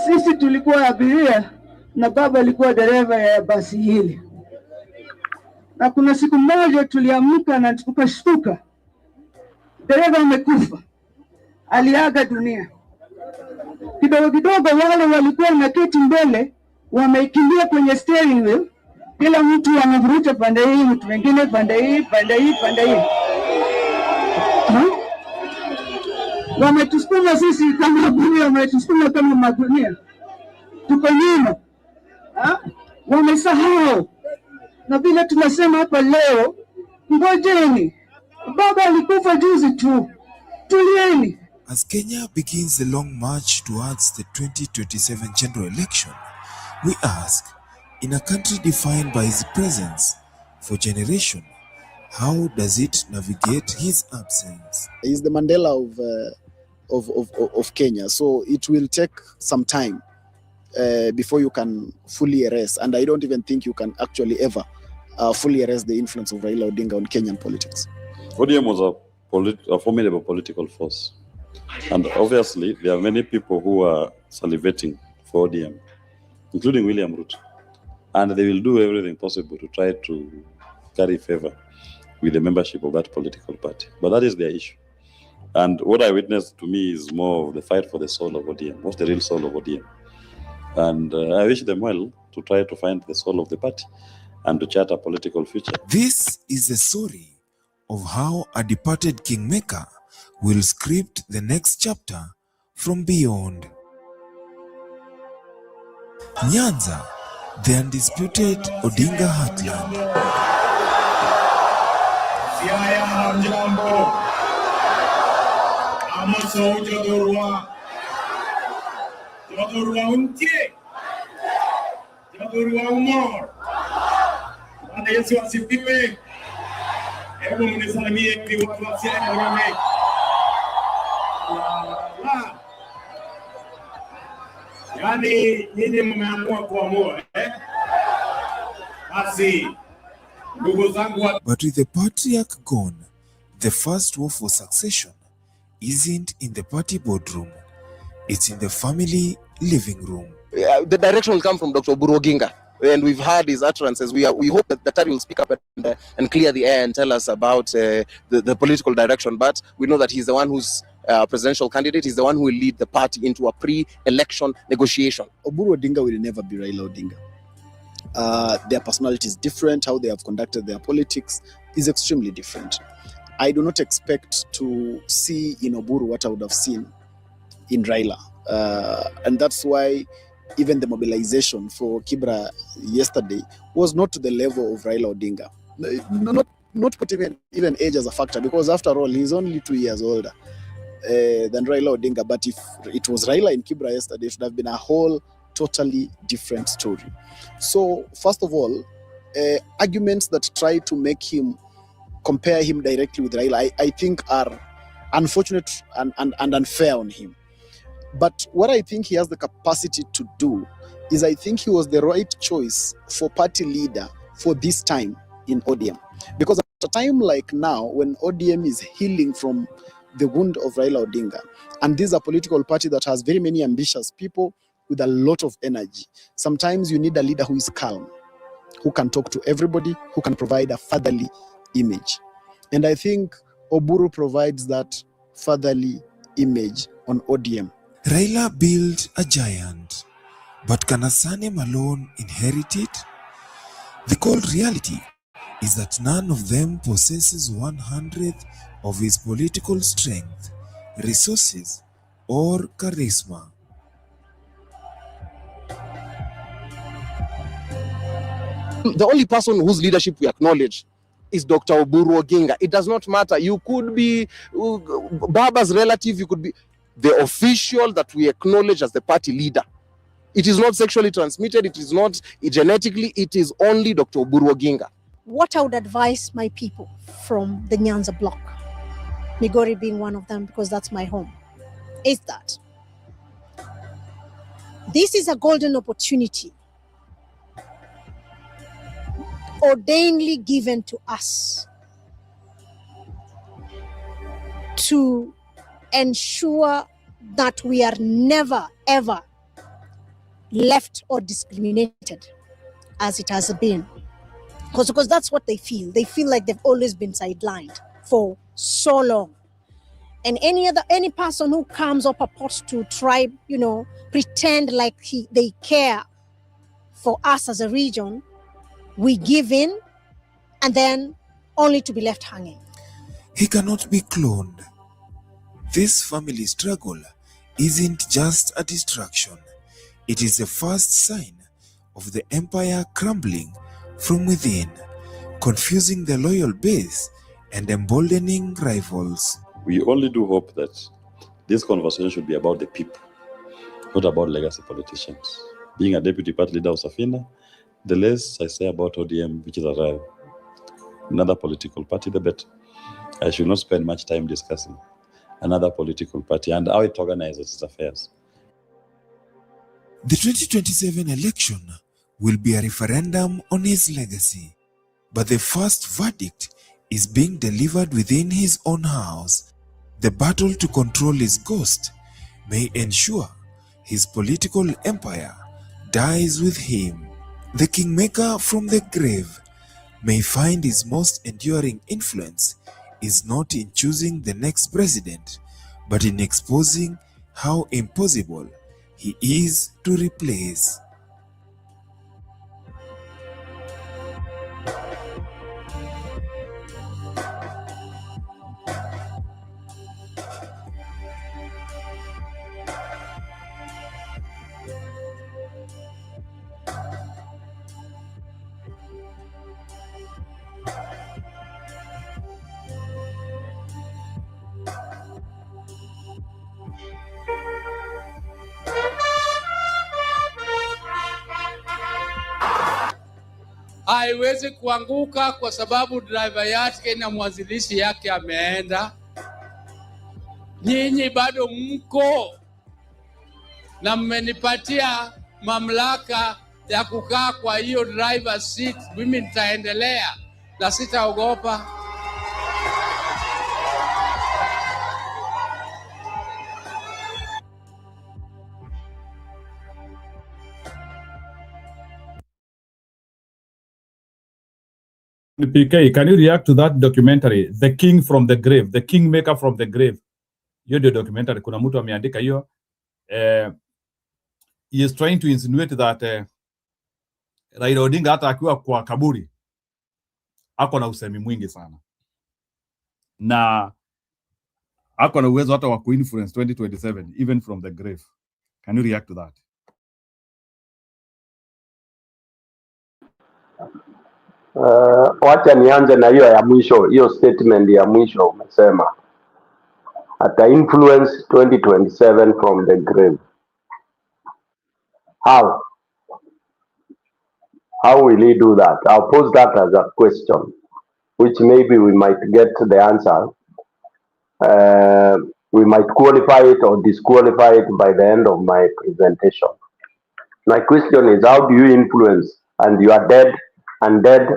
sisi tulikuwa abiria na baba alikuwa dereva ya basi hili, na kuna siku moja tuliamka na tukashtuka, dereva amekufa, aliaga dunia. Kidogo kidogo wale walikuwa wameketi mbele wamekimbia kwenye steering wheel, kila mtu anavuruta pande hii, mtu mwingine pande hii, pande hii, pande hii. Wametusukuma sisi kama abiria, wametusukuma kama magunia, tuko nyuma. Wamesahau. Na vile tunasema hapa leo, ngojeni, baba alikufa juzi tu, tulieni. As Kenya begins the long march towards the 2027 general election, we ask, in a country defined by his presence for generation, how does it navigate his absence? He's the Mandela of Kenya, so it will take some time before you can fully erase, and I don't even think you can actually ever fully erase the influence of Raila Odinga on Kenyan politics. ODM was a formidable political force. And obviously, there are many people who are salivating for ODM, including William Ruto. And they will do everything possible to try to carry favor with the membership of that political party. But that is their issue. And what I witnessed to me is more of the fight for the soul of ODM. What's the real soul of ODM? And I wish them well to try to find the soul of the party and to chart a political future. This is the story of how a departed kingmaker will script the next chapter from beyond. Nyanza, the undisputed Odinga heartland. Siaya hamjambo, amaso jodorwa untie, jodorwa umor. Bwana Yesu asifiwe. Hebu mnisalimie kwa watu wa Siaya wame. Yani nyinyi mmeamua kuamua basi ndugu zangu. But with the patriarch gone, the first war for succession isn't in the party boardroom, it's in the family living room. The direction will come from Dr. Oburu Oginga, and we've heard his utterances. We hope that Daktari will speak up and clear the air and tell us about the political direction, but we know that he's the one who's presidential candidate. He's the one who will lead the party into a pre-election negotiation. Oburu Odinga will never be Raila Odinga. Their personality is different. How they have conducted their politics is extremely different. I do not expect to see in Oburu what I would have seen in Raila. And that's why even the mobilization for Kibra yesterday was not to the level of Raila Odinga. Not put even age as a factor, because after all, he's only 2 years older than Raila Odinga. But if it was Raila in Kibra yesterday, it would have been a whole totally different story. So first of all, arguments that try to compare him directly with Raila, I think are unfortunate and unfair on him. But what I think he has the capacity to do is, I think he was the right choice for party leader for this time in ODM. Because at a time like now, when ODM is healing from the wound of Raila Odinga, and this is a political party that has very many ambitious people with a lot of energy, sometimes you need a leader who is calm, who can talk to everybody, who can provide a fatherly image. And I think Oburu provides that fatherly image on ODM. Raila built a giant, but can a name alone inherit it? The cold reality is that none of them possesses 1/100th of his political strength, resources, or charisma. The only person whose leadership we acknowledge is Dr. Oburu Oginga. It does not matter. You could be Baba's relative, you could be the official that we acknowledge as the party leader. It is not sexually transmitted, it is not genetically, it is only Dr. Oburu Oginga. What I would advise my people from the Nyanza block, Migori being one of them because that's my home, is that this is a golden opportunity ordainedly given to us to ensure that we are never, ever left or discriminated as it has been. Because that's what they feel. They feel like they've always been sidelined for so long. And any person who comes up purports to try, pretend like they care for us as a region, we give in and then only to be left hanging. He cannot be cloned. This family struggle isn't just a distraction. It is the first sign of the empire crumbling from within, confusing the loyal base and emboldening rivals. We only do hope that this conversation should be about the people, not about legacy politicians. Being a deputy party leader of Safina, the less I say about ODM, which is another political party, the better. I should not spend much time discussing another political party and how it organizes its affairs. The 2027 election will be a referendum on his legacy, but the first verdict is being delivered within his own house. The battle to control his ghost may ensure his political empire dies with him. The kingmaker from the grave may find his most enduring influence is not in choosing the next president, but in exposing how impossible he is to replace. Haiwezi kuanguka kwa sababu driver yake na mwanzilishi yake ameenda. Nyinyi bado mko na mmenipatia mamlaka ya kukaa kwa hiyo driver seat. Mimi nitaendelea na sitaogopa. PK, can you react to that documentary, The King from the Grave, The Kingmaker from the Grave? Hiyo ndio documentary, kuna mtu ameandika hiyo. He is trying to insinuate that Raila Odinga hata akiwa kwa kaburi ako na usemi mwingi sana, na ako na uwezo hata wa kuinfluence 2027 even from the grave. Can you react to that? Wacha nianze na hiyo ya mwisho, hiyo statement ya mwisho umesema ata influence 2027 from the grave. How will he do that? I'll pose that as a question, which maybe we might get the answer. We might qualify it or disqualify it by the end of my presentation. My question is, how do you influence and you are dead and dead,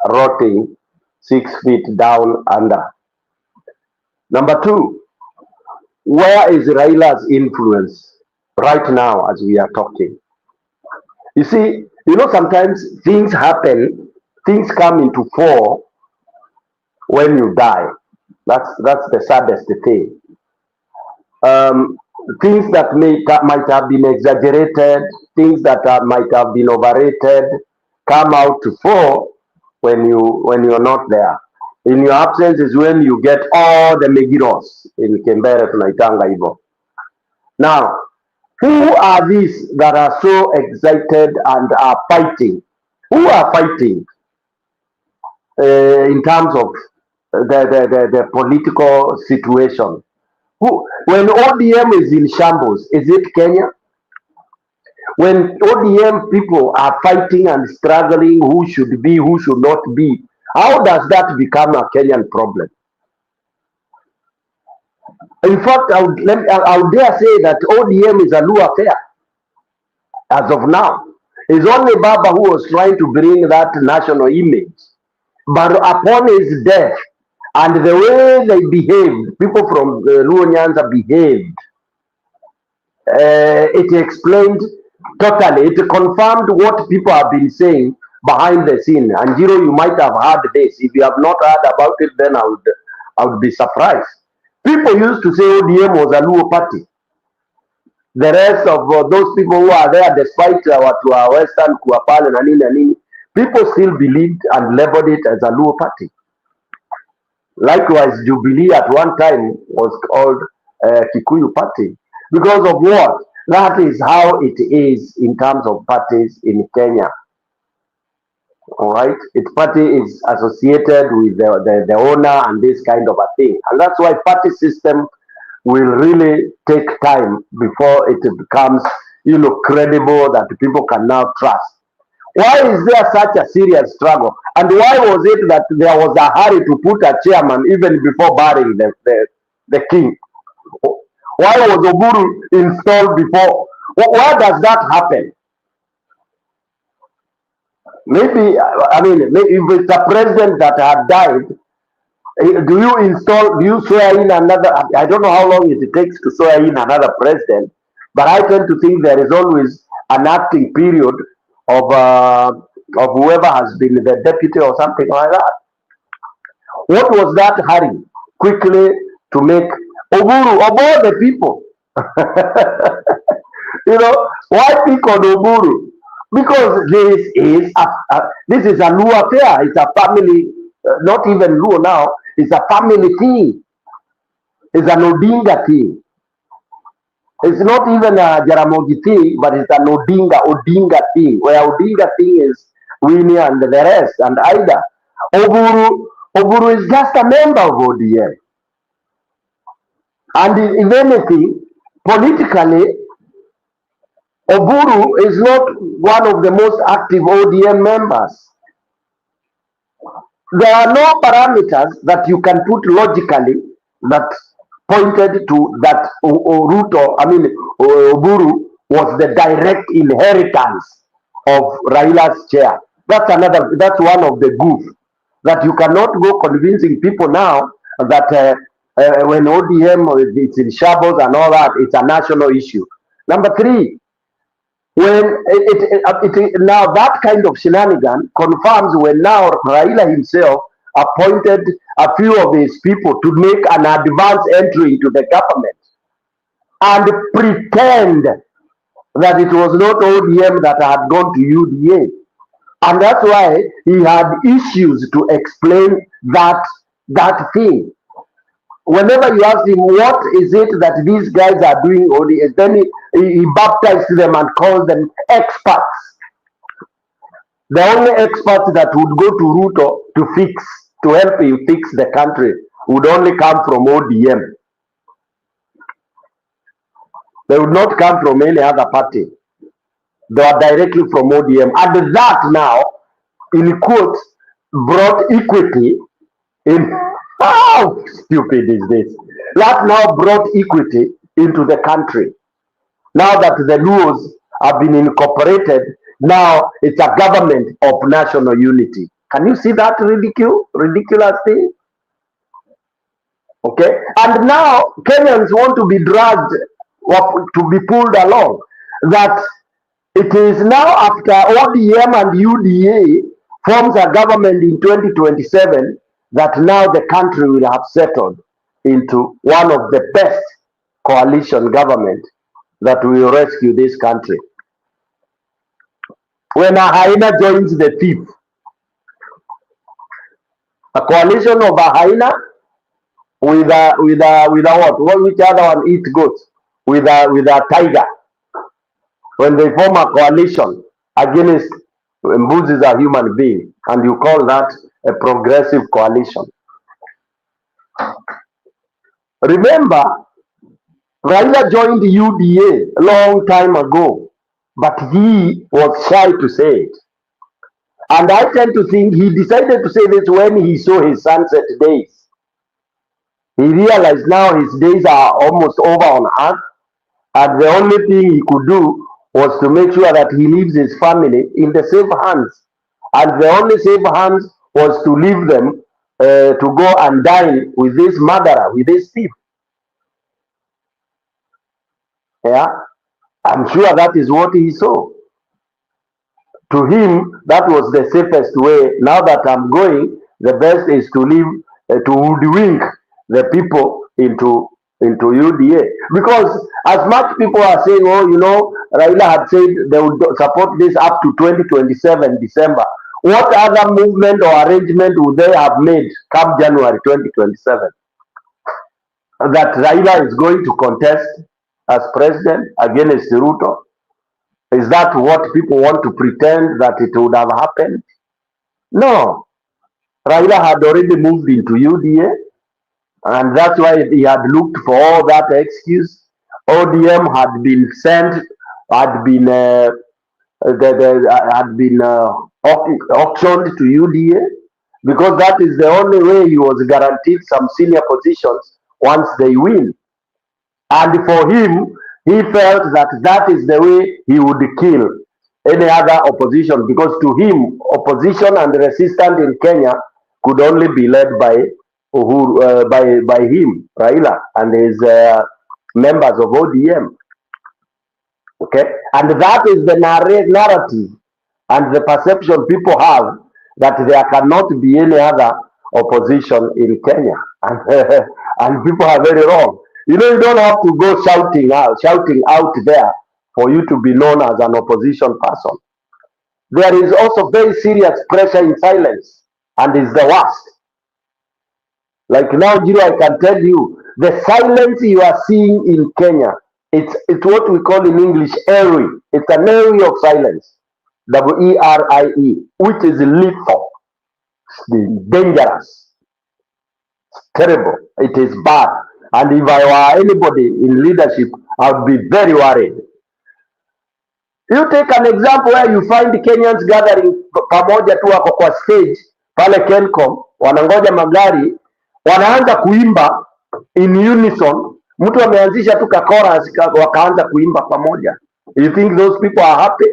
rotting 6 feet down under? Number two, where is Raila's influence right now as we are talking? You see, sometimes things happen, things come into fore when you die. That's the saddest thing. Things that might have been exaggerated, things that might have been overrated, come out to fore when you're not there. In your absence is when you get all the megiros in Kembere tunaitanga hivyo. Now, who are these that are so excited and are fighting? Who are fighting in terms of the political situation? When ODM is in shambles, is it Kenya? When ODM people are fighting and struggling, who should be, who should not be, how does that become a Kenyan problem? In fact, I would dare say that ODM is a Luo affair as of now. It's only Baba who was trying to bring that national image. But upon his death, and the way they behaved, people from Luo Nyanza behaved, it explained totally, it confirmed what people have been saying behind the scene. And Jiro, you might have heard this. If you have not heard about it, then I would be surprised. People used to say ODM was a Luo party. The rest of those people who are there, despite watu wa Western kuwa pale na nini, people still believed and labeled it as a Luo party. Likewise, Jubilee at one time was called Kikuyu party. Because of what? That is how it is in terms of parties in Kenya. All right, its party is associated with the owner and this kind of a thing, and that's why party system will really take time before it becomes, credible that people can now trust. Why is there such a serious struggle, and why was it that there was a hurry to put a chairman even before burying the king? Why was Oburu installed before? Why does that happen? Maybe if it's a president that had died, do you swear in another? I don't know how long it takes to swear in another president, but I tend to think there is always an acting period of whoever has been the deputy or something like that. What was that hurry quickly to make Oburu of all the people? Why pick on Oburu? Because this is a Luo affair. It's a family, not even Luo now. It's a family thing. It's an Odinga thing. It's not even a Jaramogi thing, but it's an Odinga thing. Where Odinga thing is Winnie and the rest, and Ida. Oburu is just a member of ODM. And if anything, politically, Oburu is not one of the most active ODM members. There are no parameters that you can put logically that pointed to that Oburu was the direct inheritance of Raila's chair. That's one of the goof that you cannot go convincing people now that when ODM is in shambles and all that, it's a national issue. Number three, when now that kind of shenanigan confirms when now Raila himself appointed a few of his people to make an advance entry into the government and pretend that it was not ODM that had gone to UDA. And that's why he had issues to explain that thing. Whenever you ask him, what is it that these guys are doing, then he baptized them and called them experts. The only experts that would go to Ruto to help him fix the country would only come from ODM. They would not come from any other party. They are directly from ODM. And that now, in quotes, brought equity in. How stupid is this? That now brought equity into the country. Now that the Luos have been incorporated, now it's a government of national unity. Can you see that ridiculous thing? Okay, and now Kenyans want to be dragged or to be pulled along. That it is now after ODM and UDA forms a government in 2027 that now the country will have settled into one of the best coalition government that will rescue this country. When a hyena joins the thief, a coalition of a hyena with a what? Which other one eat goats? With a tiger. When they form a coalition against Mbuzi a human being, and you call that a progressive coalition. Remember, Raila joined UDA a long time ago, but he was shy to say it. And I tend to think he decided to say this when he saw his sunset days. He realized now his days are almost over on earth, and the only thing he could do was to make sure that he leaves his family in the safe hands. And the only safe hands was to leave them to go and dine with this murderer, with this thief. Yeah, I'm sure that is what he saw. To him, that was the safest way. Now that I'm going, the best is to leave, to hoodwink the people into UDA. Because as much people are saying, oh, you know, Raila had said they would support this up to 2027 December. What other movement or arrangement would they have made come January 2027? That Raila is going to contest as president against Ruto? Is that what people want to pretend that it would have happened? No. Raila had already moved into UDA, and that's why he had looked for all that excuse. ODM had been sent, had been auctioned to UDA, because that is the only way he was guaranteed some senior positions once they win. And for him, he felt that that is the way he would kill any other opposition, because to him, opposition and resistance in Kenya could only be led by by him, Raila, and his members of ODM. Okay, and that is the narrative and the perception people have, that there cannot be any other opposition in Kenya, and people are very wrong. You know, you don't have to go shouting out there for you to be known as an opposition person. There is also very serious pressure in silence, and it's the worst. Like now, Jiro, I can tell you, the silence you are seeing in Kenya, it's what we call in English airy. It's an airy of silence, WERIE, which is lethal, dangerous, terrible. It is bad. And if I were anybody in leadership, I would be very worried. You take an example where you find Kenyans gathering pamoja tu wako kwa stage pale Kencom, wanangoja magari, wanaanza kuimba in unison. Mtu ameanzisha tu chorus, wakaanza kuimba pamoja. You think those people are happy?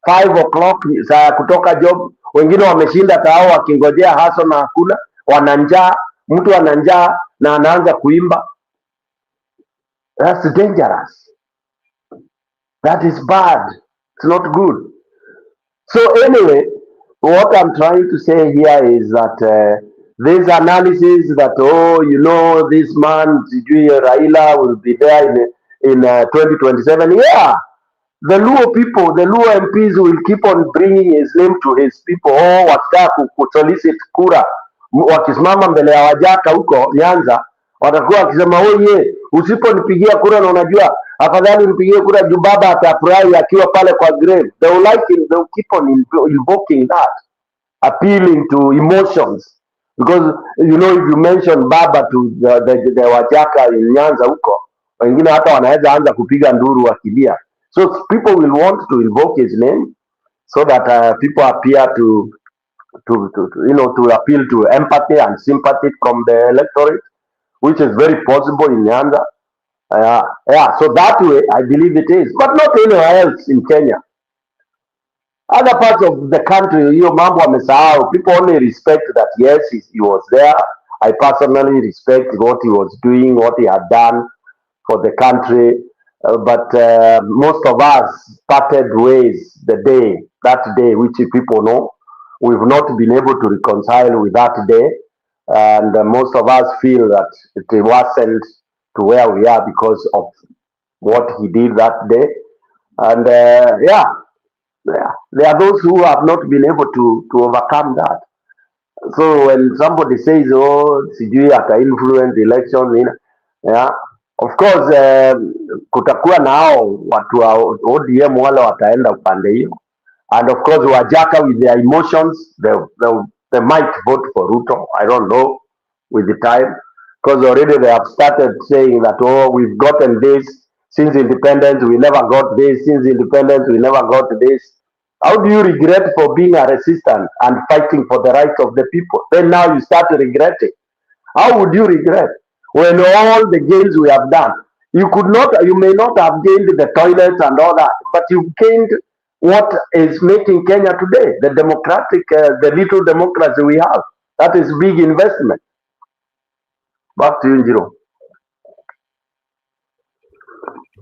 5 o'clock saa kutoka job, wengine wameshinda tao wakingojea haso na hakuna, wana njaa, mtu ana njaa na anaanza kuimba. That's dangerous. That is bad. It's not good. So anyway, what I'm trying to say here is that this analysis that, oh, you know, this man, Raila, will be there in 2027. Yeah, the Luo people, the Luo MPs will keep on bringing his name to his people. Oh, wataka kusolicit kura, wakisimama mbele ya Wajaka huko Nyanza, watakuwa wakisema oye, usiponipigia kura na unajua afadhali nipigie kura juu baba atafurahi akiwa pale kwa grave. They will keep on invoking that, appealing to emotions, because you know, if you mention baba to the Wajaka in Nyanza huko, wengine hata wanaweza anza kupiga nduru wakilia. So people will want to invoke his name so that people appear to appeal to empathy and sympathy from the electorate, which is very possible in Nyanza. Yeah, so that way I believe it is, but not anywhere else in Kenya. Other parts of the country, hiyo mambo wamesahau. People only respect that, yes, he was there. I personally respect what he was doing, what he had done for the country. But most of us parted ways that day, which people know. We've not been able to reconcile with that day. and most of us feel that it wasn't to where we are because of what he did that day. And there are those who have not been able to overcome that. So when somebody says, "Oh, sijui ata influence election," yeah, of course kutakuwa nao watu wa ODM wale wataenda upande hiyo, and of course Wajaka with their emotions, they might vote for Ruto. I don't know with the time, because already they have started saying that, "Oh, we've gotten this since independence, we never got this. Since independence, we never got this." How do you regret for being a resistant and fighting for the rights of the people? Then now you start regretting. How would you regret when all the gains we have done? You may not have gained the toilets and all that, but you gained what is making Kenya today, the the little democracy we have. That is big investment. Back to you, Njiro.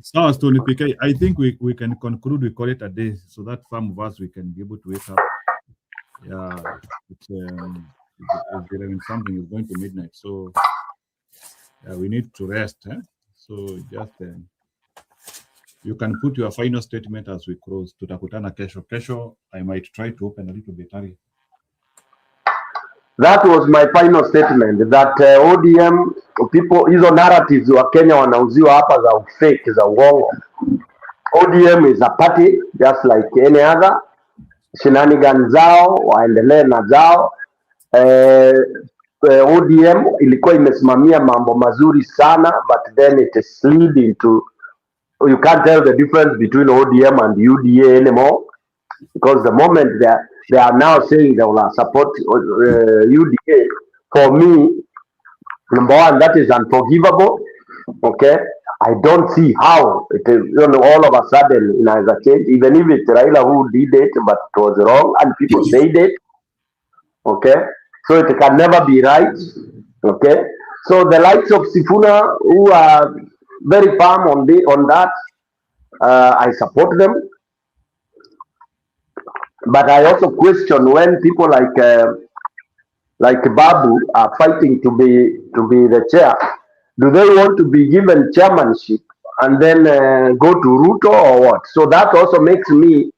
So, Tony PK, I think we can conclude, we call it a day, so that some of us, we can be able to wake up. Yeah, it's 11 something, is going to midnight, so we need to rest. So just you can put your final statement as we close. Tutakutana kesho. Kesho, I might try to open a little bit early. That was my final statement, that ODM people, hizo narratives wa Kenya wanauziwa hapa za fake, za uongo. ODM is a party just like any other. Shenanigans zao waendelee na zao. ODM ilikuwa imesimamia mambo mazuri sana, but then it is leading to, you can't tell the difference between ODM and UDA anymore, because the moment they are now saying they will support UDA, for me, number one, that is unforgivable. Okay, I don't see how it is, all of a sudden inaweza change, even if it's Raila who did it, but it was wrong and people said it. Okay, so it can never be right. Okay, so the likes of Sifuna, who are very firm on that, I support them. But I also question when people like Babu are fighting to be the chair. Do they want to be given chairmanship and then go to Ruto or what? So that also makes me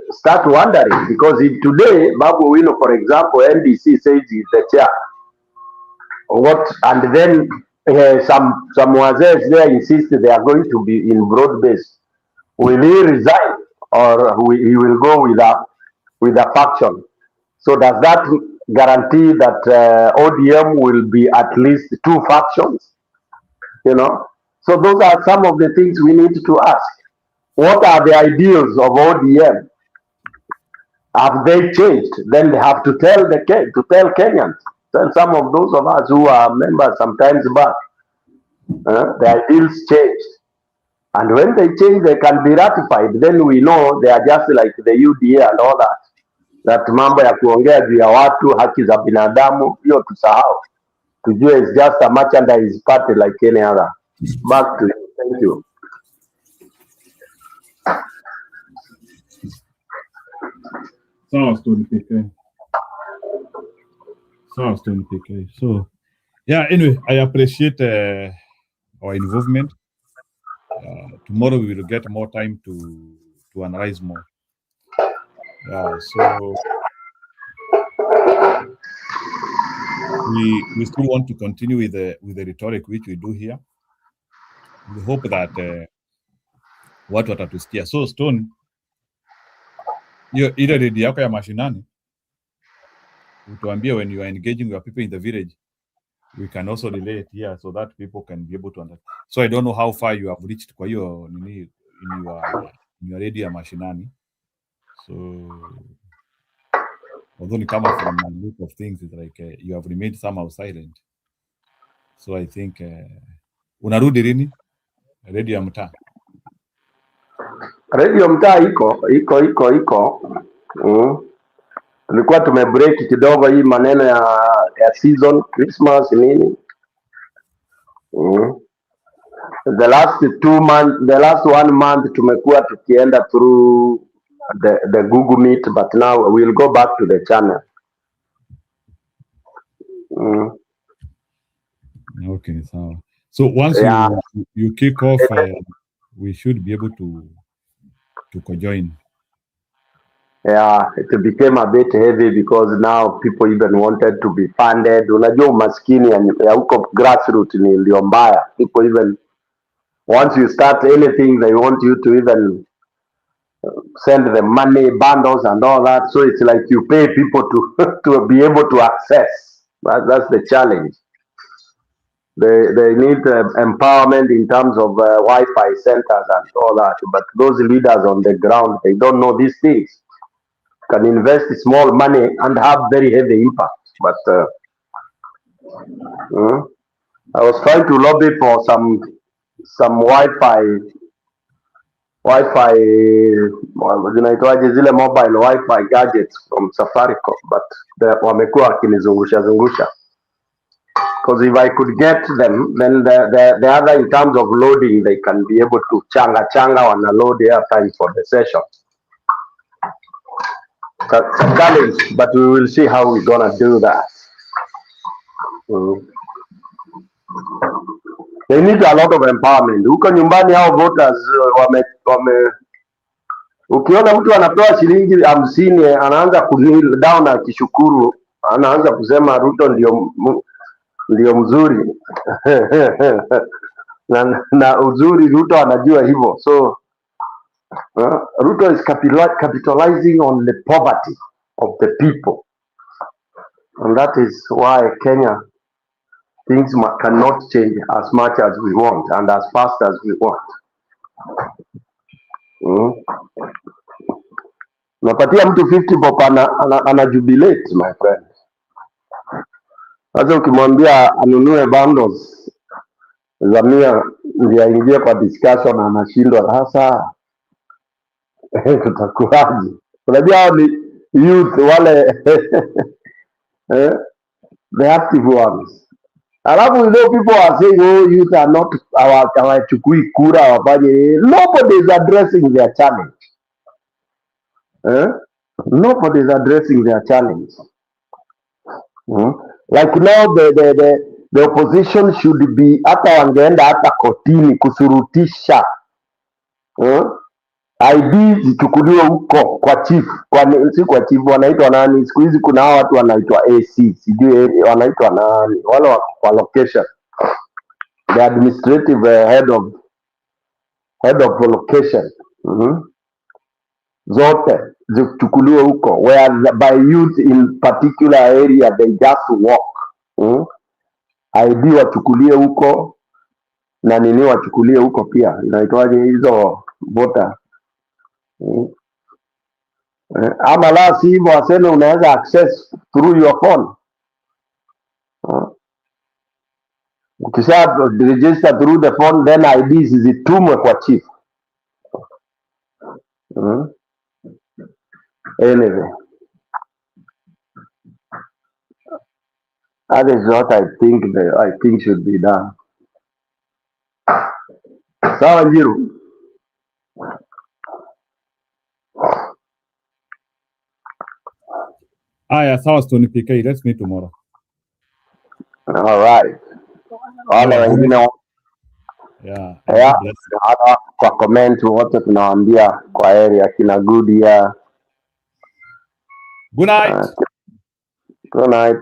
start wondering, because if today Babu Wino, for example, NDC says he's the chair, what, and then some wazers there insist they are going to be in broad base, will he resign or he will go with a faction? So does that guarantee that ODM will be at least two factions? So those are some of the things we need to ask. What are the ideals of ODM? Have they changed? Then they have to tell Kenyans. Tell some of those of us who are members sometimes back, the ideals changed. And when they change, they can be ratified. Then we know they are just like the UDA and all that. That mambo ya kuongea juu ya watu, haki za binadamu, hiyo tusahau. Tujue it's just a merchandise party like any other. Back to you. Thank you. Sounds Tony PK. Sounds Tony PK. So, yeah, anyway, I appreciate our involvement. Tomorrow we will get more time to analyze more. So we still want to continue with the rhetoric which we do here. We hope that watu watatusikia. So Stone, ile redio yako ya mashinani, utuambie when you are engaging your people in the village, we can also relay it here so that people can be able to understand. So I don't know how far you have reached kwa hiyo in your radio ya mashinani. So although ni kama from a look of things, it's like you have remained somehow silent. So I think unarudi lini radio ya mtaa? Radio mtaa iko. Tulikuwa tumebreak kidogo hii maneno ya season Christmas nini. The last 2 months, the last 1 month tumekuwa tukienda through the Google Meet, but now we'll go back to the channel. Okay, so once Yeah. you kick off, we should be able to join. Yeah, it became a bit heavy because now people even wanted to be funded. Unajua umaskini ya huko grassroots ni ndio mbaya. People even, once you start anything, they want you to even send the money, bundles and all that. So it's like you pay people to be able to access. That's the challenge. They need empowerment in terms of Wi-Fi centers and all that. But those leaders on the ground, they don't know these things. Can invest small money and have very heavy impact. But I was trying to lobby for some Wi-Fi zinaitwaje zile mobile Wi-Fi gadgets from Safaricom, but wamekuwa wakinizungusha zungusha. Because if I could get them, then the other in terms of loading, they can be able to changa wana load airtime for the session. That's a challenge, but we will see how we're gonna do that. They need a lot of empowerment. Huko nyumbani hao voters ukiona mtu anapewa shilingi 50 anaanza kunil down akishukuru, anaanza kusema Ruto ndio mzuri. na uzuri Ruto anajua hivyo. So Ruto is capitalizing on the poverty of the people. And that is why Kenya, things cannot change as much as we want and as fast as we want. Napatia mtu 50 bob ana jubilate, my friend. Sasa ukimwambia anunue bundles za 100 ndio aingie kwa discussion anashindwa, sasa tutakuaje? Unajua hao ni youth wale the active ones. Alafu you know people are saying, oh, youth are not hawachukui kura wafanye. Nobody is addressing their challenge. Nobody is addressing their challenge. Like now the opposition should be hata wangeenda hata kotini kusurutisha ID zichukuliwe huko kwa chief, si kwa chief, wanaitwa nani siku hizi? Kuna hao watu wanaitwa AC, sijui wanaitwa nani wale wa location, the administrative head of location. Zote zichukuliwe huko, where by youth in particular area they just walk. ID wachukulie huko na nini wachukulie huko pia, inaitwaje hizo voter. Ama la si hivyo waseme unaweza access through your phone. Ukisha register through the phone, then IDs zitumwe kwa chief. Anyway, that is what I think should be done. Sawa Njiru. Aya, sawa Stony PK, let's meet tomorrow. All right. Wale wengine kwa comment wote tunawaambia kwa heri, akina good year. Good night. Good night.